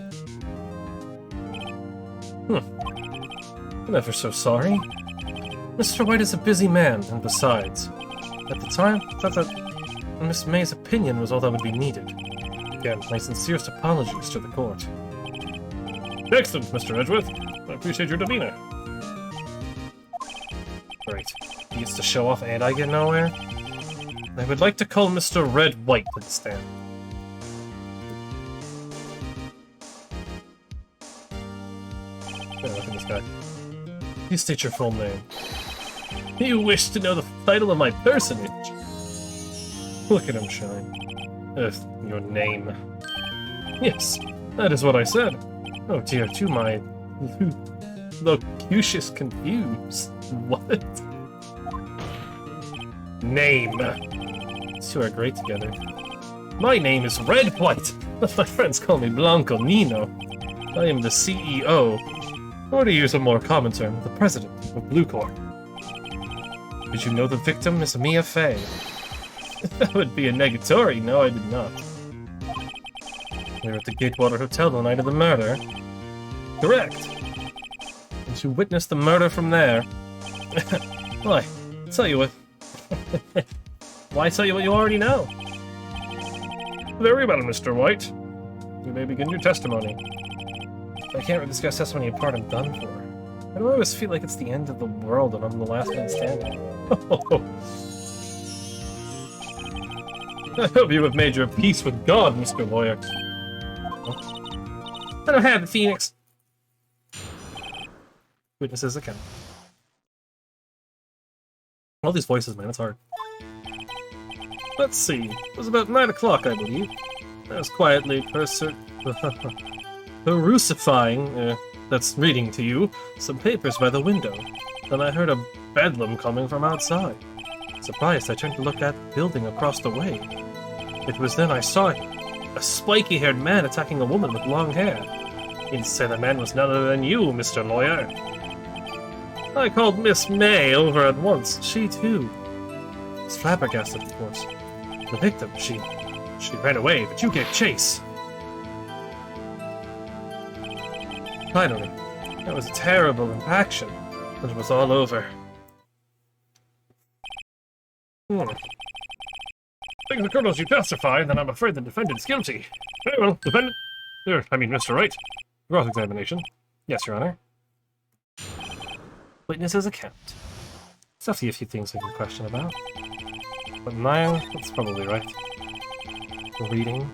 I'm ever so sorry. Mr. White is a busy man, and besides, at the time, I thought that Miss May's opinion was all that would be needed. Again, my sincerest apologies to the court. Excellent, Mr. Edgeworth. I appreciate your demeanor. Great. He gets to show off and I get nowhere? I would like to call Mr. Red White to the stand. Look at this guy. Please state your full name. You wish to know the title of my personage? Look at him shine. Your name. Yes, that is what I said. Oh dear, to my locucious confused. What? Name. These two are great together. My name is Red White, but my friends call me Blanco Nino. I am the CEO, or to use a more common term, the president of Blue Corp. Did you know the victim, Miss Mia Fey? That would be a negatory. No, I did not. We were at the Gatewater Hotel the night of the murder. Correct. And you witnessed the murder from there. Why? Tell you what. Why tell you what you already know? Very well, Mr. White. You may begin your testimony. If I can't rip this guy's testimony apart, I'm done for. I do always feel like it's the end of the world and I'm the last man standing. I hope you have made your peace with God, Mr. Lawyer. I don't have it, Phoenix. Witnesses account. All these voices, man, it's hard. Let's see. It was about 9 o'clock, I believe. I was quietly perusifying, that's reading to you, some papers by the window. Then I heard a bedlam coming from outside. Surprised, I turned to look at the building across the way. It was then I saw a spiky-haired man attacking a woman with long hair. He'd say the man was none other than you, Mr. Lawyer. I called Miss May over at once. She, too, was flabbergasted, of course. The victim, she ran away, but you gave chase. Finally, that was a terrible impaction, but it was all over. Thank the colonels you testify, then I'm afraid the defendant is guilty. Very well, defendant. Mr. Wright. Cross-examination. Yes, Your Honor. Witness's account. There's definitely a few things I can question about. But Maya, that's probably right. The reading.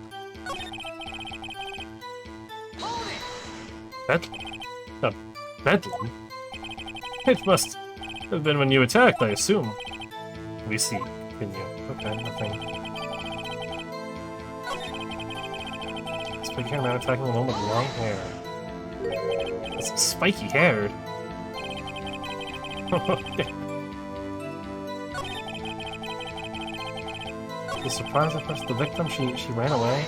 Bedlam? Bedlam? It must have been when you attacked, I assume. We see. Continue. Okay, nothing. Spiky-haired man attacking a woman with long hair. It's spiky-haired. The surprise at first, the victim, she ran away.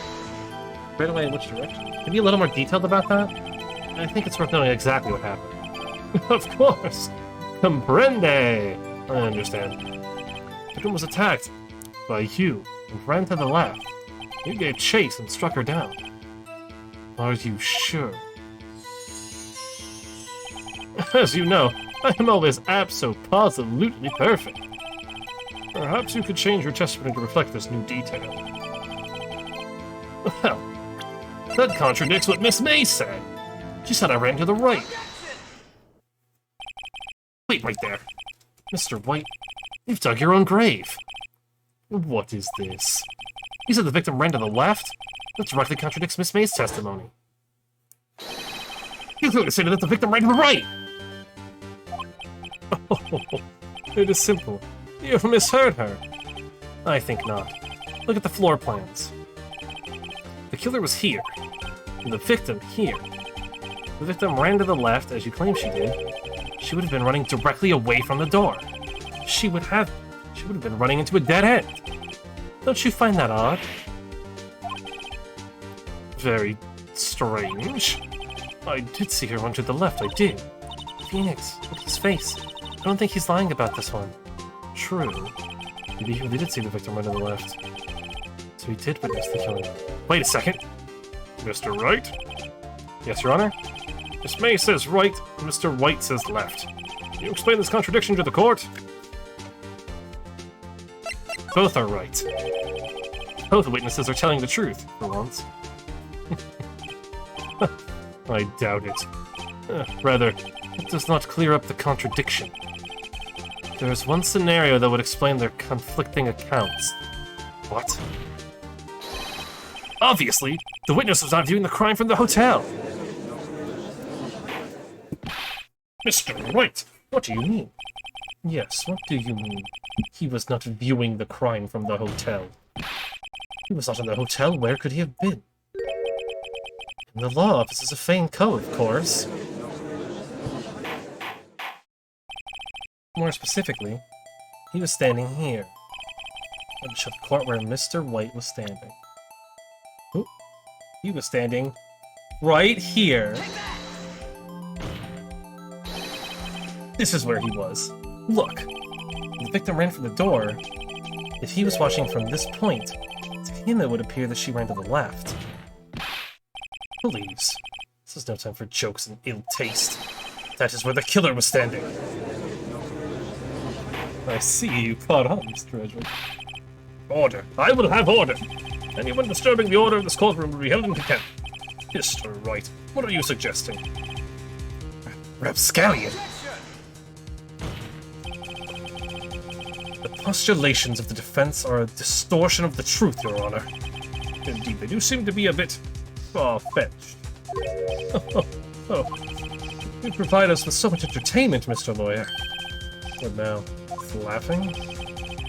Ran away in which direction? Can you be a little more detailed about that? I think it's worth knowing exactly what happened. Of course! Comprende! I understand. The victim was attacked by you and ran to the left. You gave chase and struck her down. Are you sure? As you know, I am always abso-positively perfect. Perhaps you could change your testimony to reflect this new detail. Well, that contradicts what Miss May said. She said I ran to the right. Wait right there. Mr. White, you've dug your own grave. What is this? You said the victim ran to the left? That directly contradicts Miss May's testimony. You clearly stated that the victim ran to the right! Oh, it is simple. You've misheard her. I think not. Look at the floor plans. The killer was here, and the victim here. The victim ran to the left, as you claim she did. She would have been running directly away from the door. She would have been running into a dead end. Don't you find that odd? Very strange. I did see her run to the left, I did. Phoenix, look at his face. I don't think he's lying about this one. True. Maybe he really did see the victim run to the left. So he did witness the killing. Wait a second. Mr. Wright? Yes, Your Honor? Miss May says right, and Mr. White says left. Can you explain this contradiction to the court? Both are right. Both witnesses are telling the truth, for once. I doubt it. Rather, it does not clear up the contradiction. There is one scenario that would explain their conflicting accounts. What? Obviously, the witness was not viewing the crime from the hotel. Mr. White, what do you mean? Yes, what do you mean? He was not viewing the crime from the hotel. He was not in the hotel. Where could he have been? In the law offices of Fane Co., of course. More specifically, he was standing here. Let me show the court where Mr. White was standing. Ooh. He was standing right here. This is where he was. Look. The victim ran for the door. If he was watching from this point, to him it would appear that she ran to the left. Believes. This is no time for jokes and ill taste. That is where the killer was standing. I see you caught on, Mr. Edgewood. Order. I will have order. Anyone disturbing the order of this courtroom will be held in contempt. Mr. Wright, what are you suggesting? Rapscallion. The postulations of the defense are a distortion of the truth, Your Honor. Indeed, they do seem to be a bit far-fetched. Oh. You provide us with so much entertainment, Mr. Lawyer. What now? Laughing?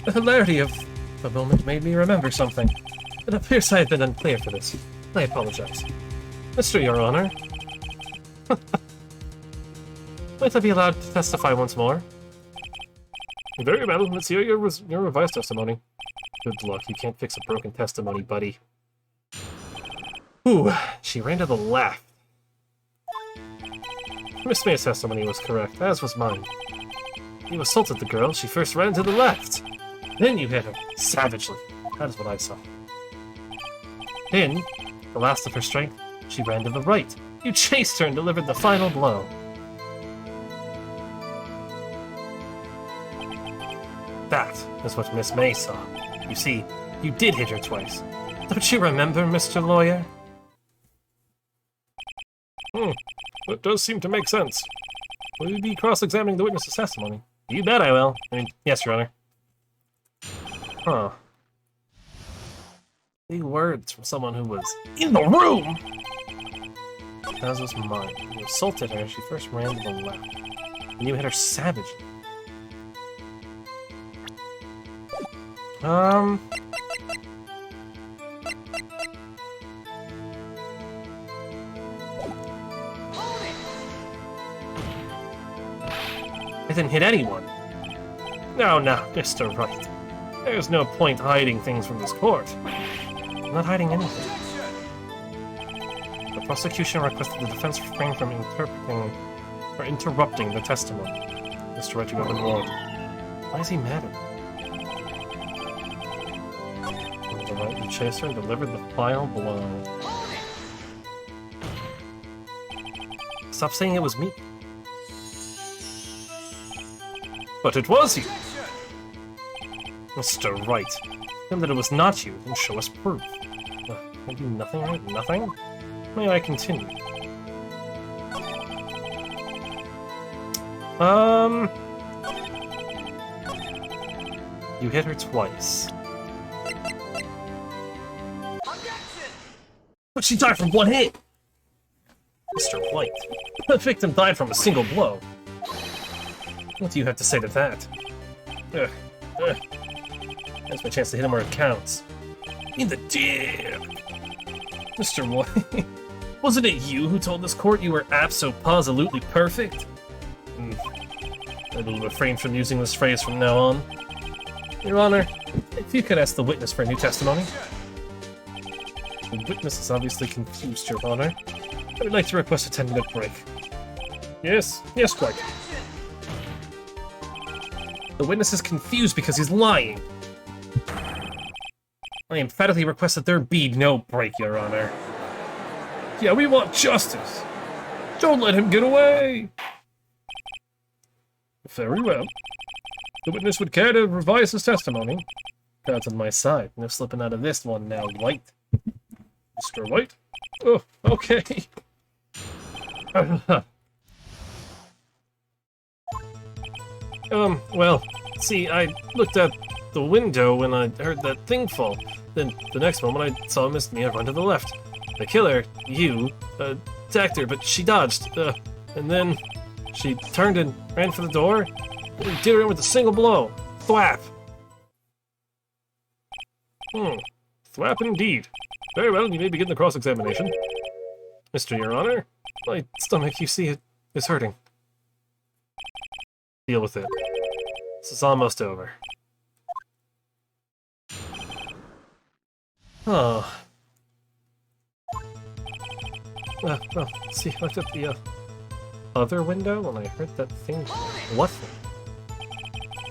The hilarity of the moment made me remember something. It appears I have been unclear for this. I apologize. Mr. Your Honor. Might I be allowed to testify once more? Very well, let's hear your revised testimony. Good luck, you can't fix a broken testimony, buddy. Ooh, she ran to the left. Miss May's testimony was correct, as was mine. You assaulted the girl, she first ran to the left. Then you hit her, savagely. That is what I saw. Then, the last of her strength, she ran to the right. You chased her and delivered the final blow. That is what Miss May saw. You see, you did hit her twice. Don't you remember, Mr. Lawyer? That does seem to make sense. Will you be cross-examining the witness's testimony? You bet I will. Yes, Your Honor. Huh. The words from someone who was in the room! That was mine. You assaulted her, she first ran to the left. And you hit her savagely. I didn't hit anyone. No, Mr. Wright. There's no point hiding things from this court. I'm not hiding anything. The prosecution requested the defense refrain from interrupting the testimony. Mr. Wright, you have been warned. Why is he mad at me? Mr. Wright, you chased her and delivered the final blow. Stop saying it was me. But it was you! Mr. Wright, claim that it was not you, then show us proof. Can I do nothing right? Nothing? May I continue? You hit her twice. But she died from one hit! Mr. White, the victim died from a single blow. What do you have to say to that? That's my chance to hit him where it counts. In the dick! Mr. White, wasn't it you who told this court you were abso-positively perfect? I will refrain from using this phrase from now on. Your Honor, if you could ask the witness for a new testimony. The witness is obviously confused, Your Honor. I would like to request a 10-minute break. Yes, quite. The witness is confused because he's lying. I emphatically request that there be no break, Your Honor. Yeah, we want justice. Don't let him get away. Very well. The witness would care to revise his testimony. God's on my side. No slipping out of this one now, White. Mr. White? Oh, okay. Well, see, I looked out the window when I heard that thing fall. Then, the next moment, I saw Miss Mia run to the left. The killer, you, attacked her, but she dodged, and then she turned and ran for the door, and did her in with a single blow. Thwap! Thwap indeed. Very well, you may begin the cross-examination. Mr. Your Honor, my stomach, you see, is hurting. Deal with it. This is almost over. Oh. Well, see, I looked at the other window when I heard that thing. What thing?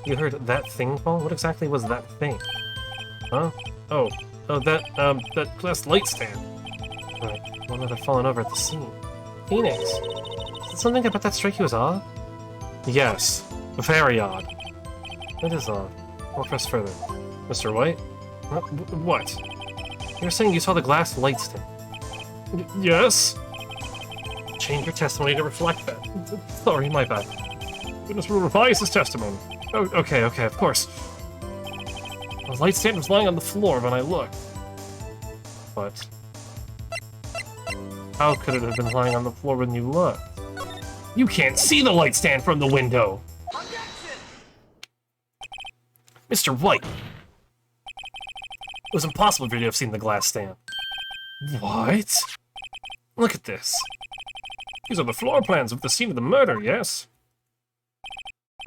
You heard that thing fall? What exactly was that thing? Huh? Oh, that glass light stand. Right, one that had fallen over at the scene. Phoenix, did something about that strike you as odd? Yes, very odd. It is odd. I'll press further. Mr. White? What? You're saying you saw the glass light stand? Yes? Change your testimony to reflect that. Sorry, my bad. Witness will revise his testimony. Oh, okay, of course. The light stand was lying on the floor when I looked. But how could it have been lying on the floor when you looked? You can't see the light stand from the window! Mr. White! It was impossible for you to have seen the glass stand. What? Look at this. These are the floor plans of the scene of the murder, yes?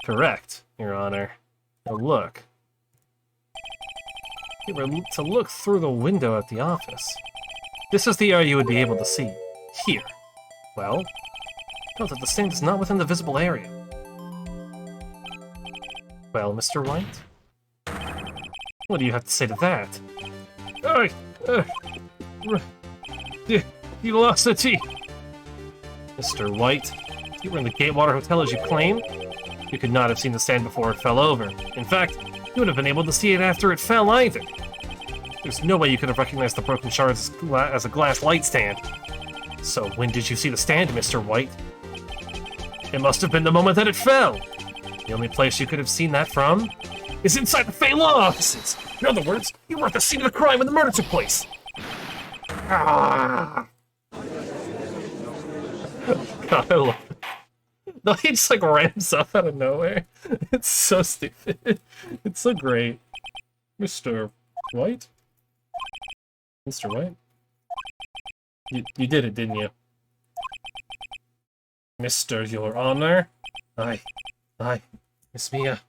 Correct, Your Honor. Now look. You were to look through the window at the office. This is the area you would be able to see. Here. Well, note that the stand is not within the visible area. Well, Mr. White? What do you have to say to that? You lost the tea. Mr. White, you were in the Gatewater Hotel as you claimed. You could not have seen the stand before it fell over. In fact, you wouldn't have been able to see it after it fell either. There's no way you could have recognized the broken shards as a glass light stand. So when did you see the stand, Mr. White? It must have been the moment that it fell. The only place you could have seen that from is inside the Fey Law offices. In other words, you were at the scene of the crime when the murder took place. Ah. God, I love it. No, he just like ramps up out of nowhere. It's so stupid. It's so great. Mr. White? Mr. White? You did it, didn't you? Mr. Your Honor? Aye. Miss Mia.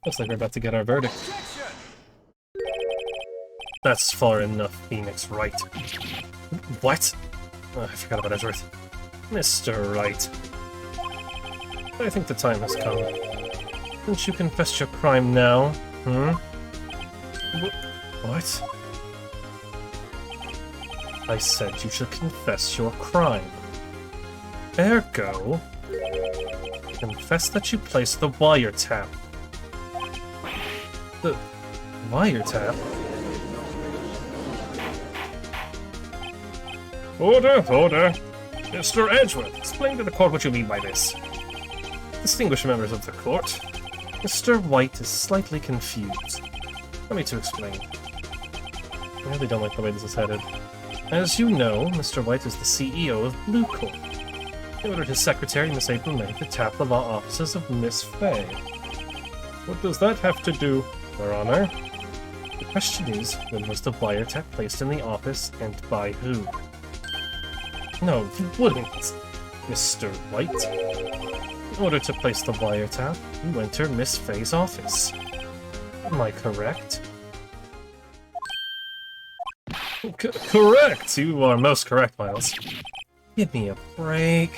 Looks like we're about to get our verdict. That's far enough, Phoenix Wright. What? Oh, I forgot about Edgeworth. Mr. Wright. I think the time has come. Didn't you confess your crime now? What? I said you should confess your crime. Ergo, confess that you placed the wiretap. The wiretap? Order! Mr. Edgeworth, explain to the court what you mean by this. Distinguished members of the court, Mr. White is slightly confused. Allow me to explain. I really don't like the way this is headed. As you know, Mr. White is the CEO of Blue Corp. He ordered his secretary, Miss April May, to tap the law offices of Miss Fey. What does that have to do, Your Honor? The Question is, when was the wiretap placed in the office, and by who? No, you wouldn't, Mr. White. In order to place the wiretap, you enter Miss Faye's office. Am I correct? Correct! You are most correct, Miles. Give me a break.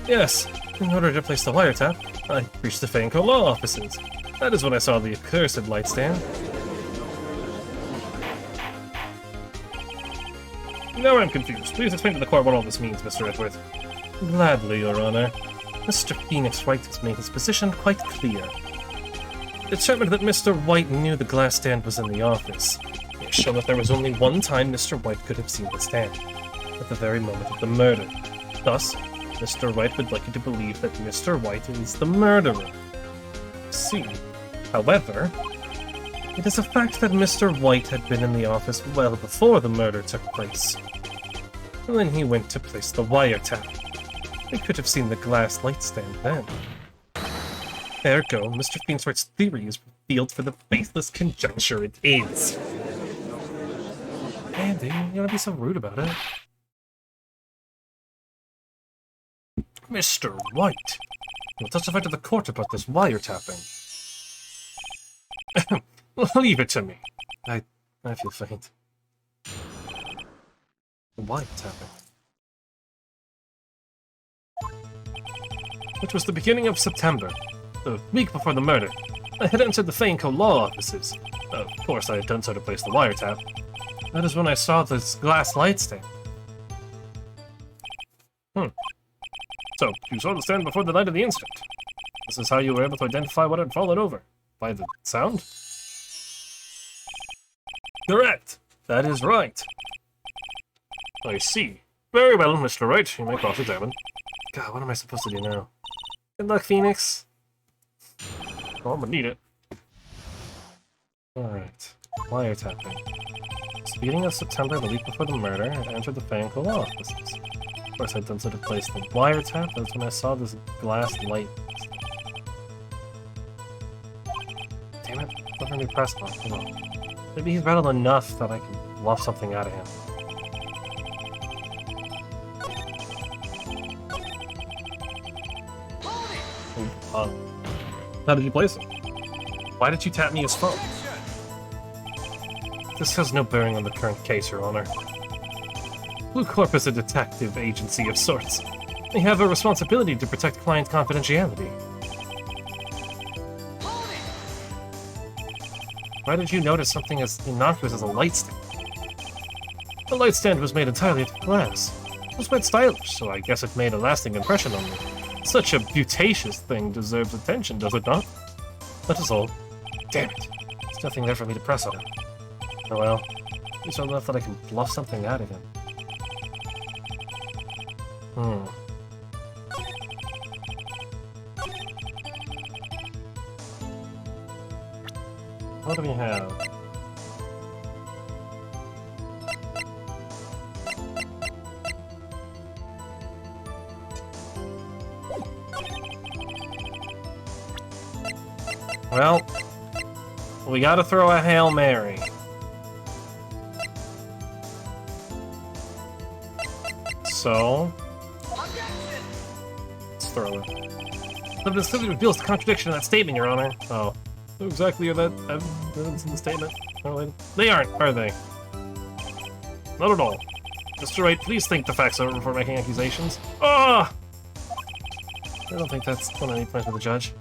Yes, in order to place the wiretap, I reached the Fanco law offices. That is when I saw the accursed light stand. Now I'm confused. Please explain to the court what all this means, Mr. Edgeworth. Gladly, Your Honor. Mr. Phoenix Wright has made his position quite clear. Determined that Mr. White knew the glass stand was in the office. He has shown that there was only one time Mr. White could have seen the stand, at the very moment of the murder. Thus, Mr. White would like you to believe that Mr. White is the murderer. See. However, it is a fact that Mr. White had been in the office well before the murder took place. When he went to place the wiretap, he could have seen the glass light stand then. Ergo, Mr. Phoenix Wright's theory is revealed for the baseless conjecture it is. Andy, you gotta be so rude about it. Mr. White, you'll testify to the court about this wiretapping. Leave it to me. I feel faint. Wiretapping. It was the beginning of September, the week before the murder. I had entered the Fanco law offices. Of course, I had done so to place the wiretap. That is when I saw this glass light stand. So, you saw the stand before the night of the incident. This is how you were able to identify what had fallen over. By the sound? Correct! That is right. I see. Very well, Mr. Wright. You may cross-examine. God, what am I supposed to do now? Good luck, Phoenix. Oh, I'm gonna need it. Alright. Wiretapping. It's the beginning of September, the week before the murder, I entered the Fanco law offices. Of course, I'd done so to place the wiretap. That's when I saw this glass light. Damn it. Let me press button. Come on. Maybe he's rattled enough that I can bluff something out of him. How did you place it? Why did you tap me as phone? This has no bearing on the current case, Your Honor. Blue Corp is a detective agency of sorts. They have a responsibility to protect client confidentiality. Why did you notice something as innocuous as a light stand? The light stand was made entirely of glass. It was quite stylish, so I guess it made a lasting impression on me. Such a beautacious thing deserves attention, does it not? That is all. Damn it. There's nothing there for me to press on. Oh well. He's old enough that I can bluff something out of him. What do we have? Well, we gotta throw a Hail Mary. So, let's throw it. But this clearly reveals the contradiction in that statement, Your Honor. Oh. What exactly are that evidence in the statement? They aren't, are they? Not at all. Mr. Wright, please think the facts over before making accusations. Ah! I don't think that's on any point with the judge.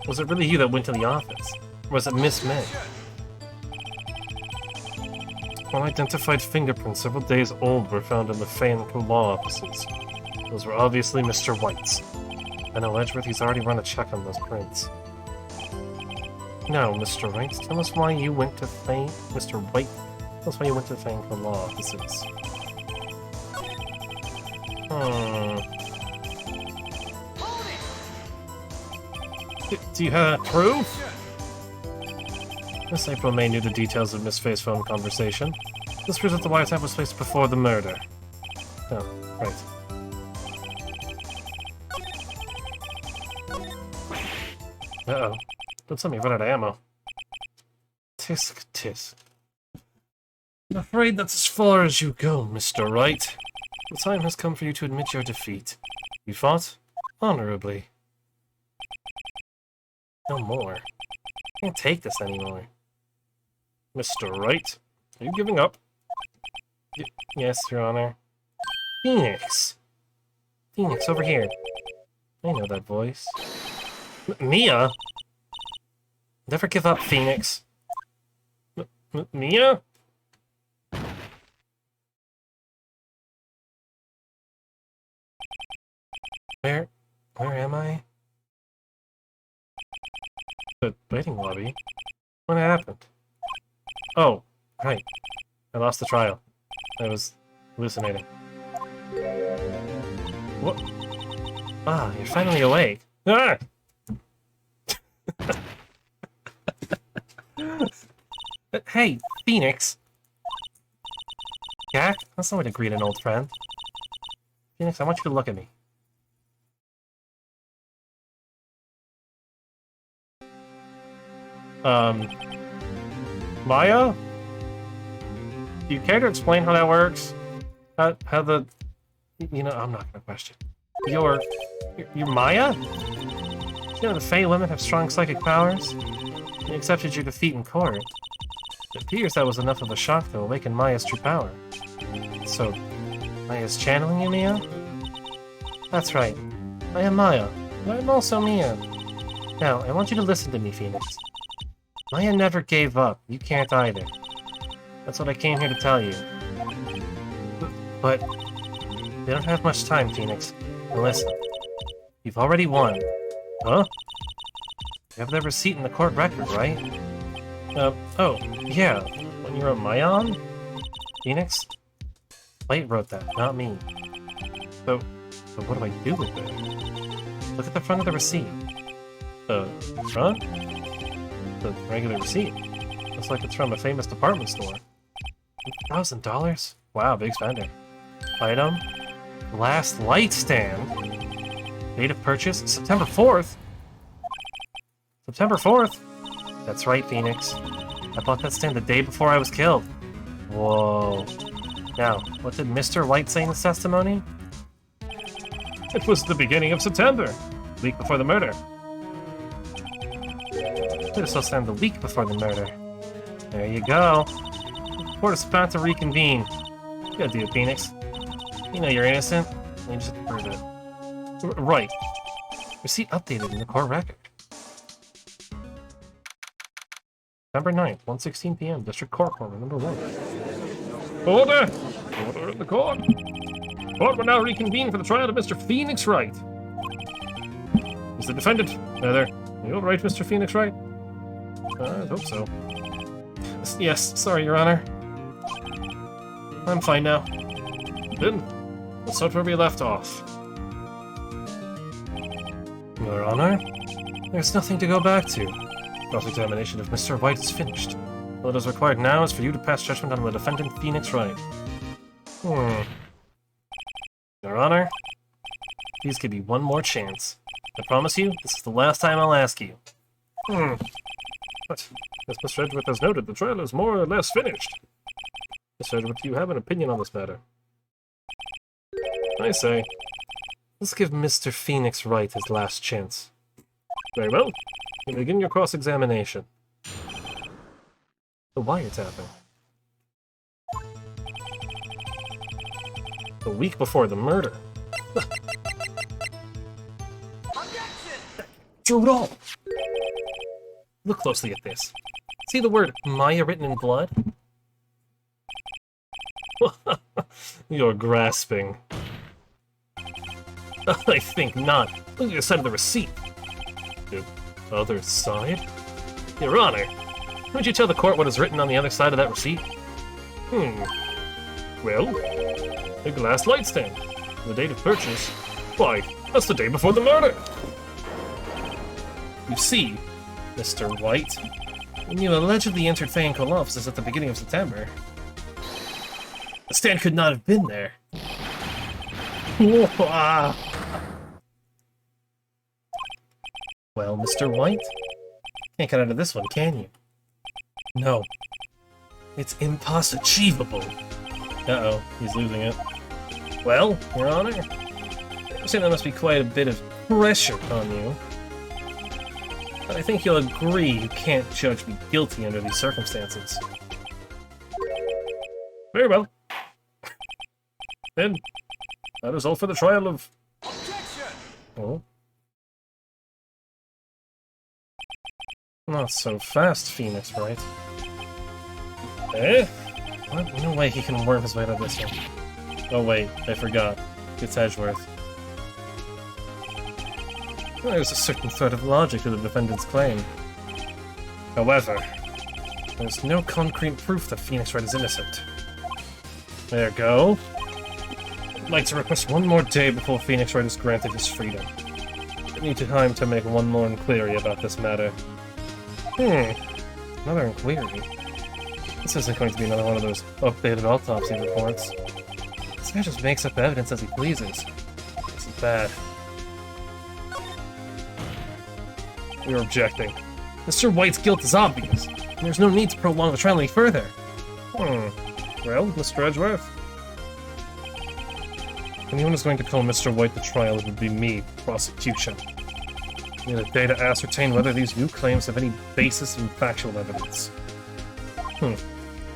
Was it really you that went to the office? Or was it Miss May? Unidentified fingerprints several days old were found in the Fanco law offices. Those were obviously Mr. White's. I know Edgeworth, he's already run a check on those prints. Now, Mr. Wright, tell us why you went to Mr. White, tell us why you went to the Fanco law offices. Do you have proof? Miss April May knew the details of Miss Faye's phone conversation. This proves that the wiretap was placed before the murder. Oh, right. Uh-oh. Don't tell me run out of ammo. Tisk, tisk. I'm afraid that's as far as you go, Mr. Wright. The time has come for you to admit your defeat. You fought honorably. No more. I can't take this anymore. Mr. Wright, are you giving up? Yes, Your Honor. Phoenix! Phoenix, over here. I know that voice. Mia? Never give up, Phoenix. Mia? Where am I? The waiting lobby? What happened? Oh, right. I lost the trial. I was hallucinating. What? Ah, you're finally awake. Ah! Hey, Phoenix! Jack? That's no way to greet an old friend. Phoenix, I want you to look at me. Maya? Do you care to explain how that works? How the... You know, I'm not gonna question. You're Maya? You know the Fey women have strong psychic powers? They accepted your defeat in court. It appears that was enough of a shock to awaken Maya's true power. So, Maya's channeling you, Mia? That's right. I am Maya, but I'm also Mia. Now, I want you to listen to me, Phoenix. Maya never gave up. You can't either. That's what I came here to tell you. But we don't have much time, Phoenix. Now listen. You've already won. Huh? You have that receipt in the court record, right? Oh, yeah. When you wrote Maya on? Phoenix? Light wrote that, not me. So what do I do with it? Look at the front of the receipt. The front? The regular receipt. Looks like it's from a famous department store. $1,000? Wow, big spender. Item? Last light stand? Date of purchase? September 4th? September 4th? That's right, Phoenix. I bought that stand the day before I was killed. Whoa. Now, what did Mr. White say in his testimony? It was the beginning of September, a week before the murder. Could have stand the week before the murder. There you go. Court is about to reconvene. Good deal, Phoenix. You know you're innocent. You just have to prove it. Right. Receipt updated in the court record. September 9th, 1:16 p.m. District Court, Corner number 1. Order! Order in the court. Court will now reconvene for the trial of Mr. Phoenix Wright. Is the defendant... Heather, are you alright, Mr. Phoenix Wright? I hope so. Yes, sorry, Your Honor. I'm fine now. Then, we'll start where we left off. Your Honor? There's nothing to go back to. Cross-examination of Mr. White is finished. All that is required now is for you to pass judgment on the defendant, Phoenix Wright. Your Honor, please give me one more chance. I promise you, this is the last time I'll ask you. But, as Mr. Edgeworth has noted, the trial is more or less finished. Mr. Edgeworth, do you have an opinion on this matter? I say, let's give Mr. Phoenix Wright his last chance. Very well. You begin your cross-examination. The wiretapping. The week before the murder. Drew it all! Look closely at this. See the word Maya written in blood? You're grasping. I think not. Look at the side of the receipt. The other side? Your Honor, would you tell the court what is written on the other side of that receipt? Well, a glass light stand. The date of purchase. Why, that's the day before the murder! You see, Mr. White, when you allegedly entered Fayenco offices at the beginning of September, the stand could not have been there. Well, Mr. White? Can't get out of this one, can you? No. It's impossible. Uh-oh, he's losing it. Well, Your Honor, I say there must be quite a bit of pressure on you. But I think you'll agree you can't judge me guilty under these circumstances. Very well. Then, that is all for the trial of... Objection! Oh? Not so fast, Phoenix, right? Eh? What? No way he can worm his way out of this one. Oh wait, I forgot. It's Edgeworth. There's a certain thread of logic to the defendant's claim. However, there's no concrete proof that Phoenix Wright is innocent. There you go. I'd like to request one more day before Phoenix Wright is granted his freedom. I need time to make one more inquiry about this matter. Another inquiry? This isn't going to be another one of those updated autopsy reports. This guy just makes up evidence as he pleases. This is bad. We're objecting. Mr. White's guilt is obvious, and there's no need to prolong the trial any further. Well, Mr. Edgeworth? Anyone who's going to call Mr. White the trial would be me, prosecution. I need a day to ascertain whether these new claims have any basis in factual evidence.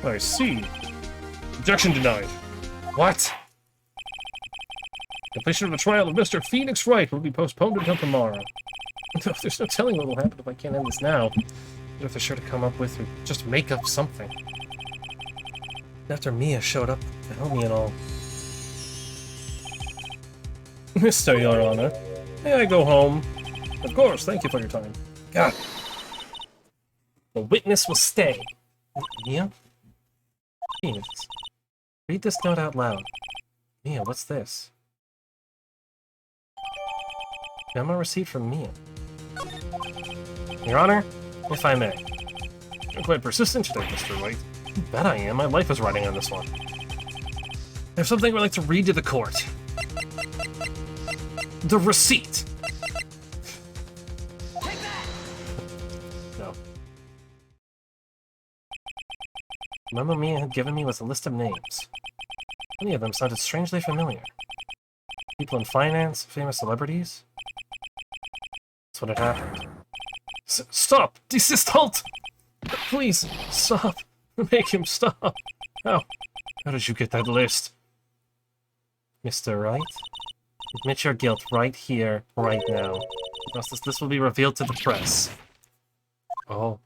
I see. Objection denied. What? Completion of the trial of Mr. Phoenix Wright will be postponed until tomorrow. There's no telling what will happen if I can't end this now. But if they're sure to come up with or just make up something. After Mia showed up to help me and all. Mr. Your Honor, may I go home? Of course, thank you for your time. God. The witness will stay. Mia? Phoenix. Read this note out loud. Mia, what's this? Memo received from Mia. Your Honor, if I may. You're quite persistent today, Mr. White. You bet I am. My life is riding on this one. There's something I'd like to read to the court. The receipt! Take that! No. The memo Mia had given me was a list of names. Many of them sounded strangely familiar. People in finance, famous celebrities. That's what had happened. Stop! Desist! Halt! Please, stop! Make him stop! How did you get that list? Mr. Wright? Admit your guilt right here, right now. Or else this will be revealed to the press. Oh.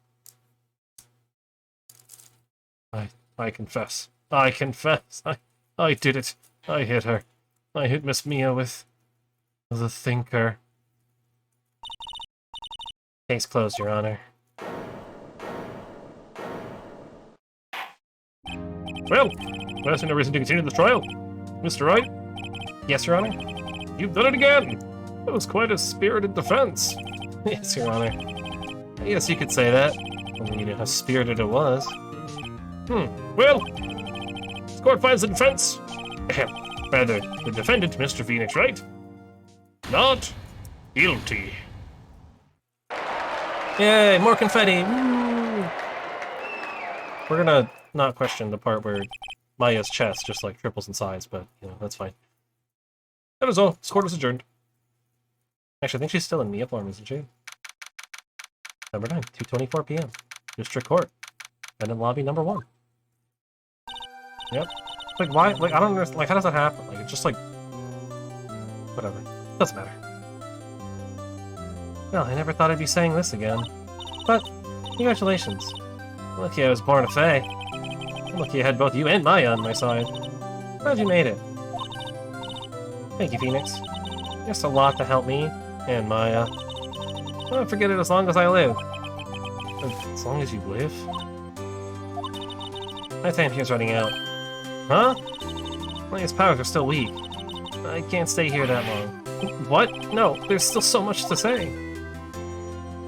I confess. I confess. I did it. I hit her. I hit Miss Mia with the thinker. Case closed, Your Honor. Well, there's no reason to continue the trial. Mr. Wright? Yes, Your Honor? You've done it again! That was quite a spirited defense. Yes, Your Honor. I guess you could say that. I mean, you know how spirited it was. Well, this court finds the defense... rather, the defendant, Mr. Phoenix Wright, not guilty. Yay, more confetti! Woo! We're gonna not question the part where Maya's chest just like triples in size, but, you know, that's fine. That is all. This court is adjourned. Actually, I think she's still in Mia form, isn't she? Number 9, 2:24 p.m. District Court. Defendant lobby number 1. Yep. Like, why? Like, I don't understand. Like, how does that happen? Like, it's just like... Whatever. Doesn't matter. Well, I never thought I'd be saying this again. But, congratulations. Lucky I was born a Fae. Lucky I had both you and Maya on my side. Glad you made it. Thank you, Phoenix. Just a lot to help me, and Maya. I won't forget it as long as I live. As long as you live? My time here's running out. Huh? Maya's powers are still weak. I can't stay here that long. What? No, there's still so much to say.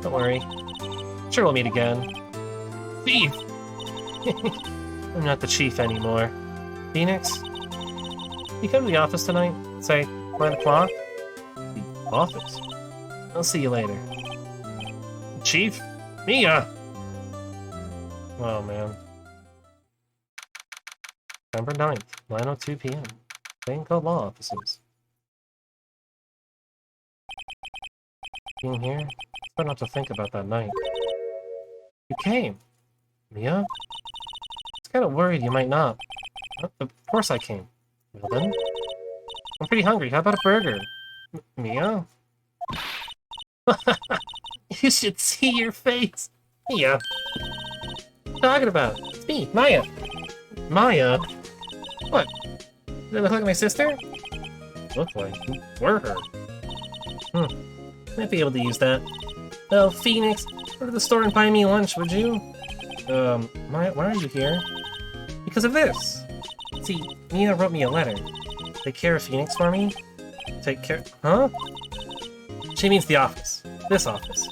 Don't worry. Sure we'll meet again. Thief! I'm not the chief anymore. Phoenix? You come to the office tonight? Say, 9 o'clock? The office? I'll see you later. Chief. Mia! Oh, man. November 9th, 9:02 p.m. Banco Law Offices. Being here, it's hard not to think about that night. You came. Mia? I was kind of worried you might not. Of course I came. Well then. I'm pretty hungry. How about a burger? Mia? You should see your face. Mia. What are you talking about? It's me, Maya. Maya? What? Did I look like my sister? Look like you were her. Might be able to use that. Oh, Phoenix, go to the store and buy me lunch, would you? Maya, why are you here? Because of this. See, Mia wrote me a letter. Take care of Phoenix for me? Take care... Huh? She means the office. This office.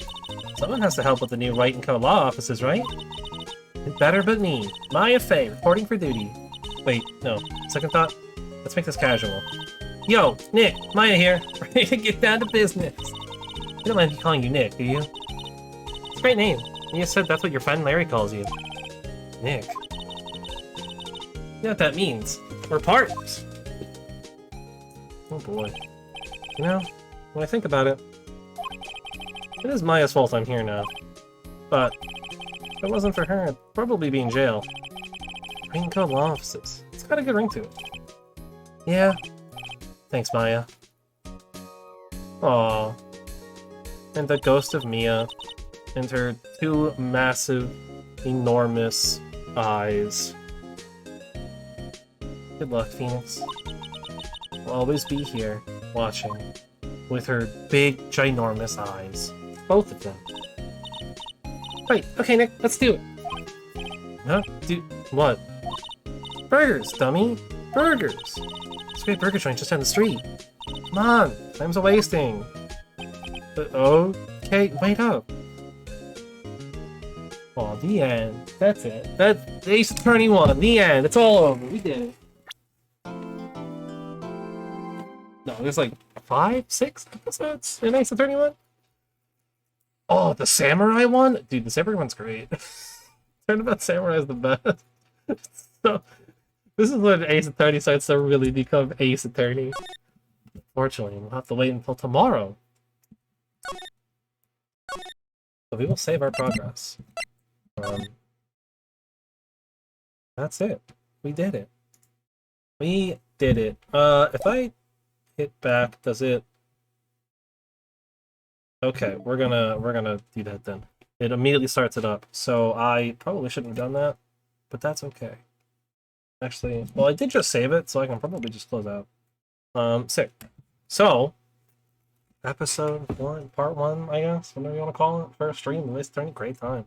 Someone has to help with the new Right and Co. law offices, right? Who better but me, Maya Fey, reporting for duty. Wait, no. Second thought? Let's make this casual. Yo, Nick, Maya here. Ready to get down to business. You don't mind me calling you Nick, do you? It's a great name. You said that's what your friend Larry calls you. Nick. You know what that means. We're partners. Oh boy. You know, when I think about it, it is Maya's fault I'm here now. But, if it wasn't for her, I'd probably be in jail. Ring Co. Law Offices. It's got a good ring to it. Yeah. Thanks, Maya. Aww. And the ghost of Mia. And her two massive, enormous eyes. Good luck, Phoenix. I'll always be here, watching, with her big, ginormous eyes. Both of them. Right, okay, Nick, let's do it. Huh? Do what? Burgers, dummy! Burgers! It's a great burger joint just down the street. Come on, time's a-wasting. Okay, wait up. Oh, the end. That's it. That's Ace Attorney 1. The end. It's all over. We did it. No, there's like 5, 6 episodes in Ace Attorney 1? Oh, the Samurai one? Dude, the Samurai one's great. Turnabout Samurai is the best. So, this is when Ace Attorney starts to really become Ace Attorney. Unfortunately, we'll have to wait until tomorrow. So we will save our progress. That's it. We did it. We did it. If I hit back, does it... Okay, we're gonna do that then. It immediately starts it up, so I probably shouldn't have done that, but that's okay. Actually, well, I did just save it, so I can probably just close out. Sick. So, episode 1, part 1, I guess, whatever you want to call it, first stream, at least, great time.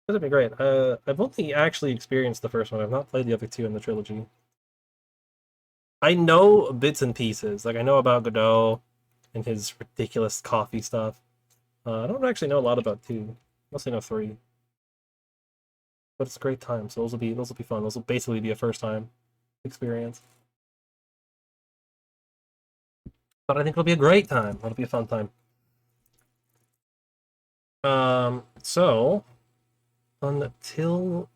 This would be great. I've only actually experienced the first one. I've not played the other two in the trilogy. I know bits and pieces. Like, I know about Godot and his ridiculous coffee stuff. I don't actually know a lot about 2. Mostly know 3. But it's a great time, so those will be fun. Those will basically be a first time experience. But I think it'll be a great time. It'll be a fun time. So until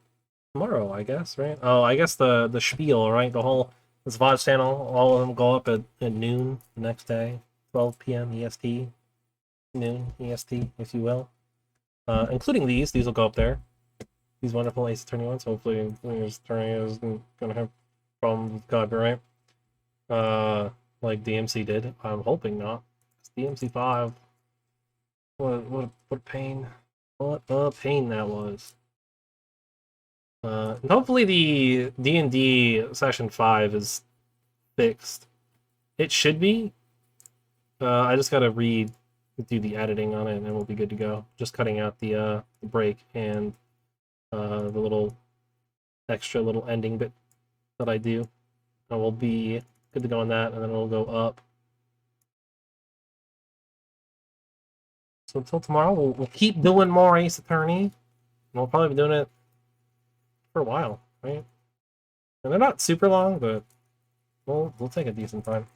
tomorrow, I guess, right? Oh, I guess the spiel, right? The whole this VOD channel, all of them go up at noon the next day, 12 p.m. EST, noon EST, if you will. Including these will go up there. These wonderful Ace Attorney ones. Hopefully, Ace Attorney isn't gonna have problems with copyright. Like DMC did. I'm hoping not. DMC 5. What a pain. What a pain that was. And hopefully the D&D Session 5 is fixed. It should be. I just gotta do the editing on it and we'll be good to go. Just cutting out the break and the little extra little ending bit that I do. And we'll be good to go on that, and then we'll go up. So until tomorrow, we'll keep doing more Ace Attorney. And we'll probably be doing it for a while, right? And they're not super long, but we'll take a decent time.